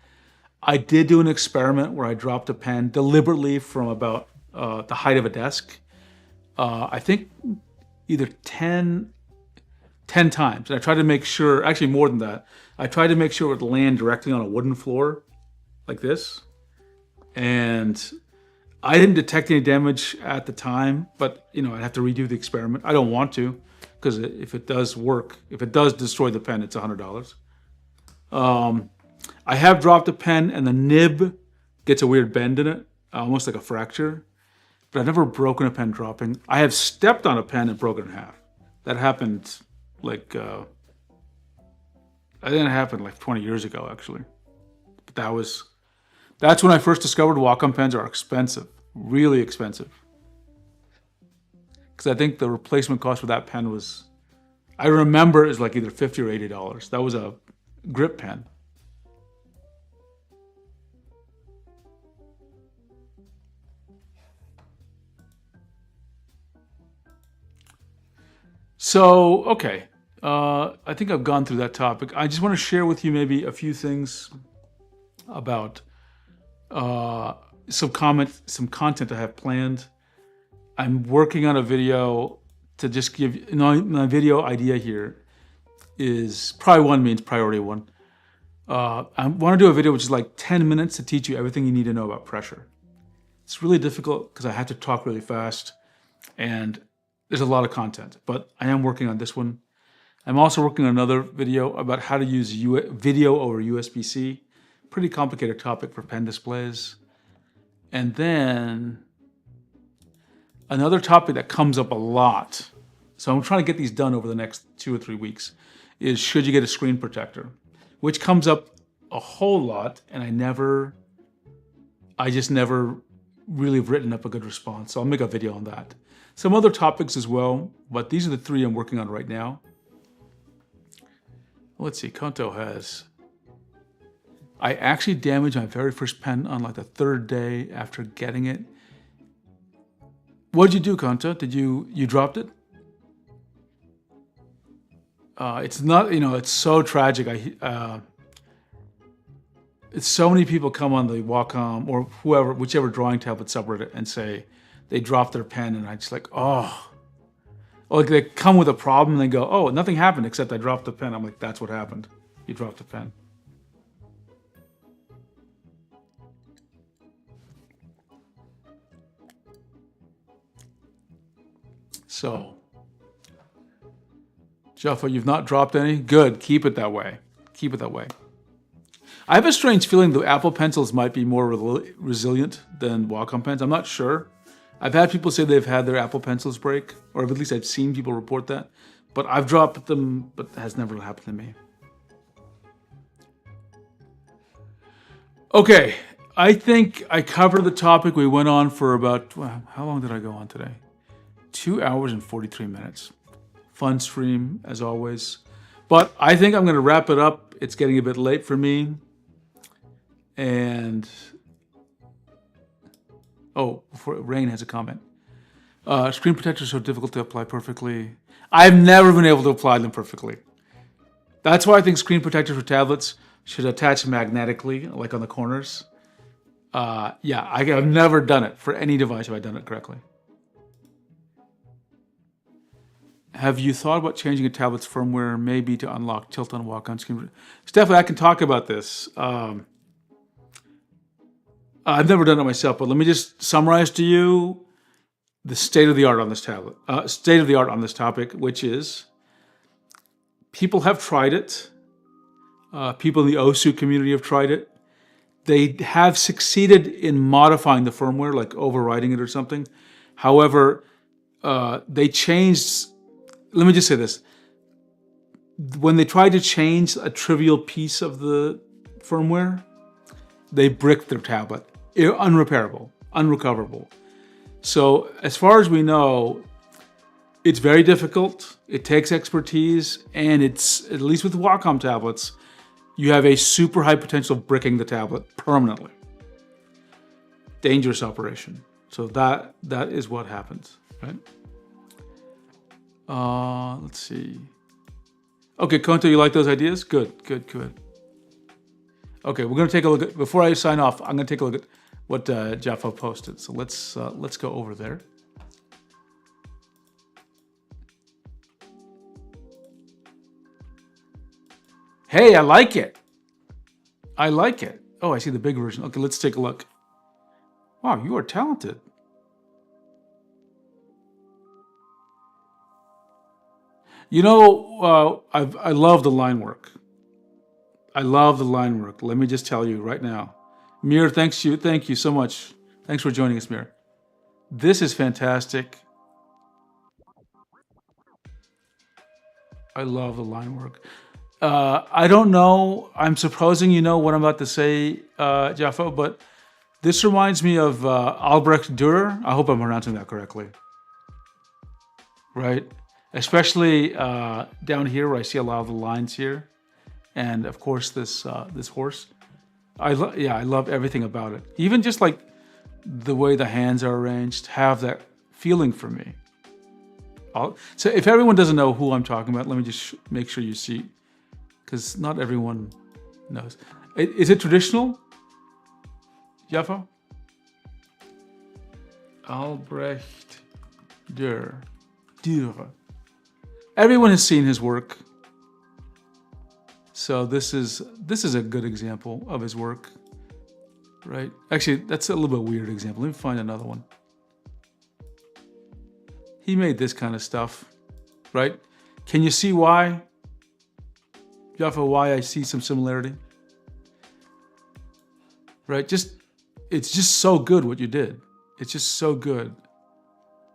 [SPEAKER 1] I did do an experiment where I dropped a pen deliberately from about the height of a desk. I think either 10 times. And I tried to make sure, actually more than that, I tried to make sure it would land directly on a wooden floor like this. And I didn't detect any damage at the time, but I'd have to redo the experiment. I don't want to, because if it does work, if it does destroy the pen, it's $100. I have dropped a pen and the nib gets a weird bend in it, almost like a fracture. But I've never broken a pen dropping. I have stepped on a pen and broken it in half. That happened like, I think it happened like 20 years ago, actually. But that's when I first discovered Wacom pens are expensive, really expensive. Because I think the replacement cost for that pen was, I remember it was like either $50 or $80. That was a grip pen. So, okay. I think I've gone through that topic. I just want to share with you maybe a few things about some content I have planned. I'm working on a video to just give, my video idea here is probably one means priority one. I want to do a video which is like 10 minutes to teach you everything you need to know about pressure. It's really difficult because I have to talk really fast and there's a lot of content, but I am working on this one. I'm also working on another video about how to use video over USB-C. Pretty complicated topic for pen displays. And then another topic that comes up a lot, so I'm trying to get these done over the next 2 or 3 weeks, is should you get a screen protector? Which comes up a whole lot, and I just never really have written up a good response. So I'll make a video on that. Some other topics as well, but these are the 3 I'm working on right now. Let's see, Kanto has... I actually damaged my very first pen on like the 3rd day after getting it. What did you do, Kanto? Did you dropped it? It's not, it's so tragic. It's so many people come on the Wacom or whichever drawing tablet subreddit and say they dropped their pen, and I just like, oh. Or like they come with a problem and they go, oh, nothing happened except I dropped the pen. I'm like, that's what happened. You dropped the pen. So, Jaffa, you've not dropped any? Good, keep it that way. Keep it that way. I have a strange feeling the Apple Pencils might be more resilient than Wacom pens. I'm not sure. I've had people say they've had their Apple Pencils break, or at least I've seen people report that. But I've dropped them, but it has never happened to me. Okay, I think I covered the topic. We went on for about, well, how long did I go on today? 2 hours and 43 minutes. Fun stream, as always. But I think I'm going to wrap it up. It's getting a bit late for me. And, oh, before Rain has a comment. Screen protectors are so difficult to apply perfectly. I've never been able to apply them perfectly. That's why I think screen protectors for tablets should attach magnetically, like on the corners. Yeah, I've never done it for any device. Have I done it correctly? Have you thought about changing a tablet's firmware, maybe to unlock tilt on walk on screen? Stephanie, I can talk about this. I've never done it myself, but let me just summarize to you the state of the art on this tablet, state of the art on this topic, which is people have tried it. People in the OSU community have tried it. They have succeeded in modifying the firmware, like overriding it or something. However, they changed. Let me just say this. When they tried to change a trivial piece of the firmware, they bricked their tablet. Unrepairable, unrecoverable. So as far as we know, it's very difficult. It takes expertise, and it's, at least with Wacom tablets, you have a super high potential of bricking the tablet permanently. Dangerous operation. So that is what happens, right? Let's see. Okay, Konto, you like those ideas? Good. Okay, we're going to take a look at, before I sign off, I'm going to take a look at what Jaffa posted. So let's go over there. Hey, I like it. Oh, I see the big version. Okay, let's take a look. Wow, you are talented. You know, I love the line work. I love the line work. Let me just tell you right now. Mir, thank you so much. Thanks for joining us, Mir. This is fantastic. I love the line work. I don't know. I'm supposing you know what I'm about to say, Jaffa, but this reminds me of Albrecht Dürer. I hope I'm pronouncing that correctly. Right? Especially down here where I see a lot of the lines here. And of course this horse. I love everything about it. Even just like the way the hands are arranged have that feeling for me. So if everyone doesn't know who I'm talking about, let me just make sure you see, because not everyone knows. Is it traditional, Jaffa? Albrecht Dürer. Everyone has seen his work. So this is a good example of his work, right? Actually, that's a little bit weird example. Let me find another one. He made this kind of stuff, right? Can you see why, Jaffa, why I see some similarity? Right? It's just so good what you did. It's just so good.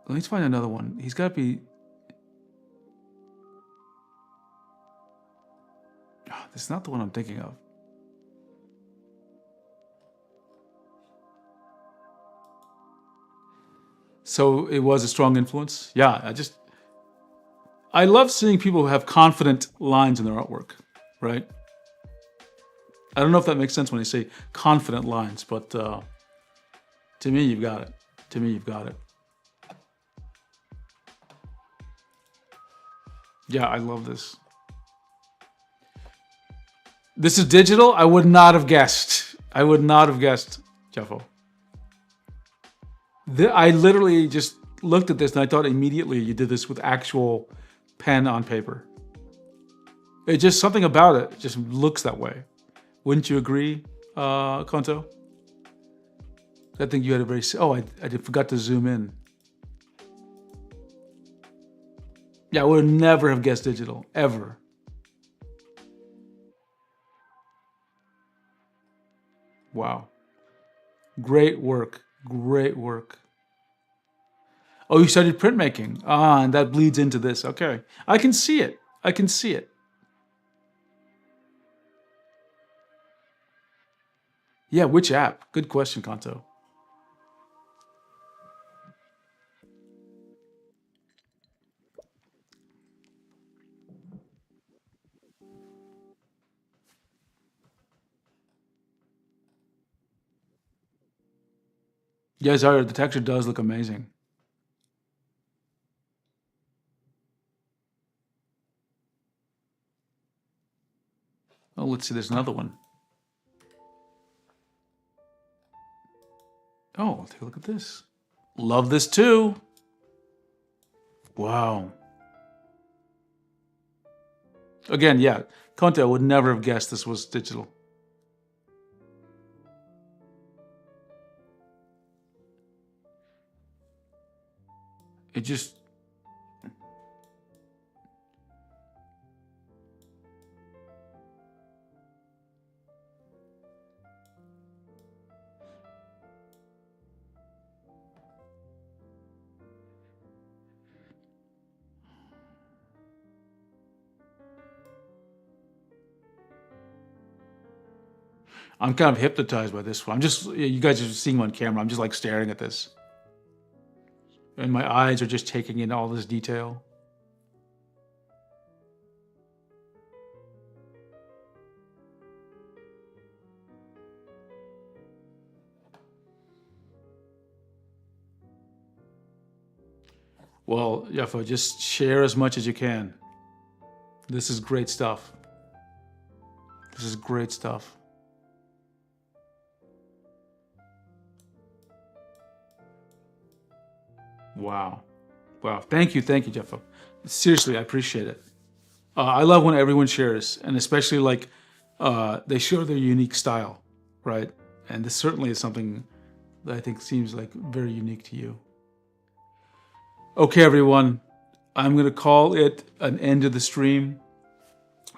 [SPEAKER 1] Let me find another one. He's got to be... Oh, this is not the one I'm thinking of. So it was a strong influence? Yeah, I love seeing people who have confident lines in their artwork, right? I don't know if that makes sense when I say confident lines, but to me, you've got it. Yeah, I love this. This is digital? I would not have guessed, Jeffo. I literally just looked at this and I thought immediately you did this with actual pen on paper. It's just something about it just looks that way. Wouldn't you agree, Konto? I think you had a very... Oh, I forgot to zoom in. Yeah, I would never have guessed digital, ever. Wow. Great work. Great work. Oh, you studied printmaking. Ah, and that bleeds into this. Okay. I can see it. I can see it. Yeah, which app? Good question, Kanto. Yeah, Zaire, the texture does look amazing. Oh, let's see, there's another one. Oh, take a look at this. Love this too. Wow. Again, yeah, Conte, I would never have guessed this was digital. It just, I'm kind of hypnotized by this one. I'm just, you guys are seeing on camera. I'm just like staring at this. And my eyes are just taking in all this detail. Well, Yaffa, just share as much as you can. This is great stuff. This is great stuff. Wow. Wow. Thank you, Jeffa. Seriously, I appreciate it. I love when everyone shares, and especially like they share their unique style, right? And this certainly is something that I think seems like very unique to you. Okay, everyone, I'm going to call it an end of the stream.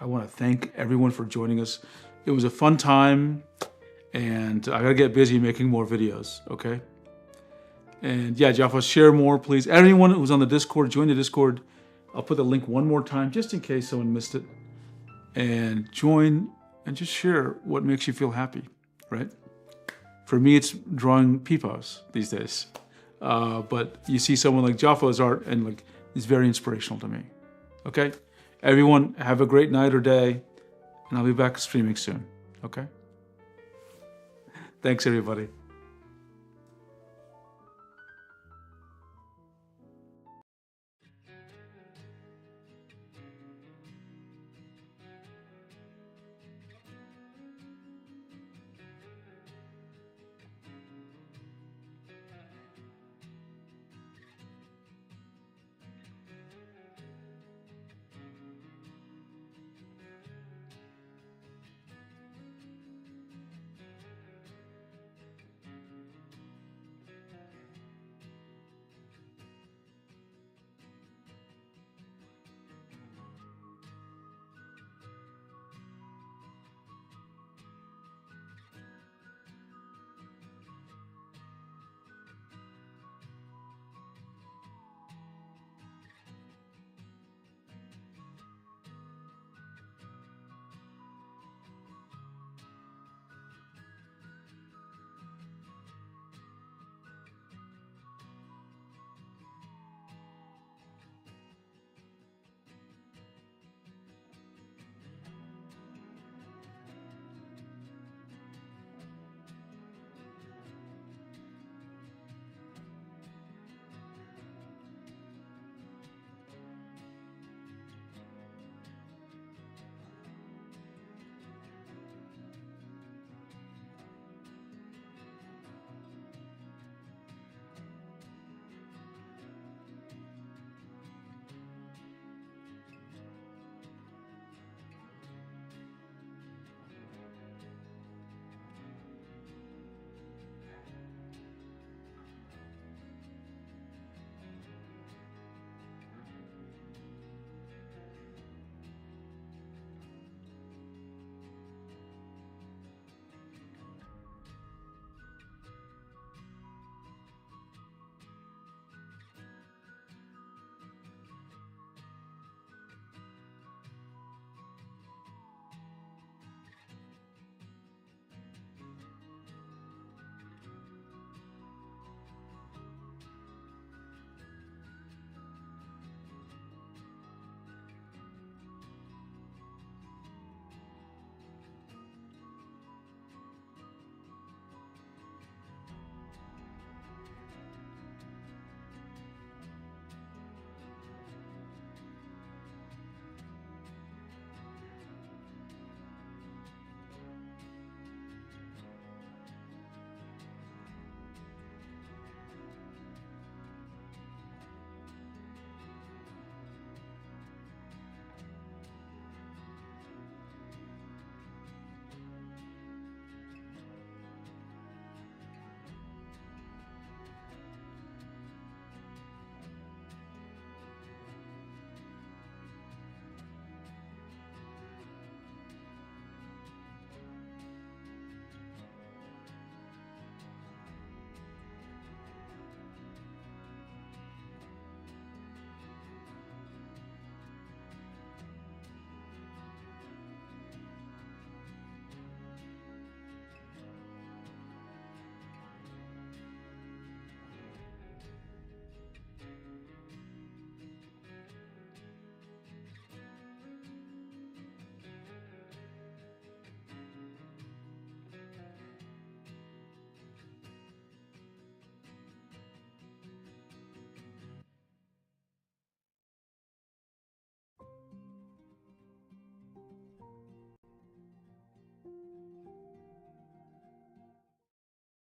[SPEAKER 1] I want to thank everyone for joining us. It was a fun time, and I got to get busy making more videos, okay? And yeah, Jaffa, share more, please. Everyone who's on the Discord, join the Discord. I'll put the link one more time just in case someone missed it. And join and just share what makes you feel happy, right? For me, it's drawing peepos these days. But you see someone like Jaffa's art and like it's very inspirational to me. Okay? Everyone, have a great night or day, and I'll be back streaming soon. Okay? Thanks, everybody.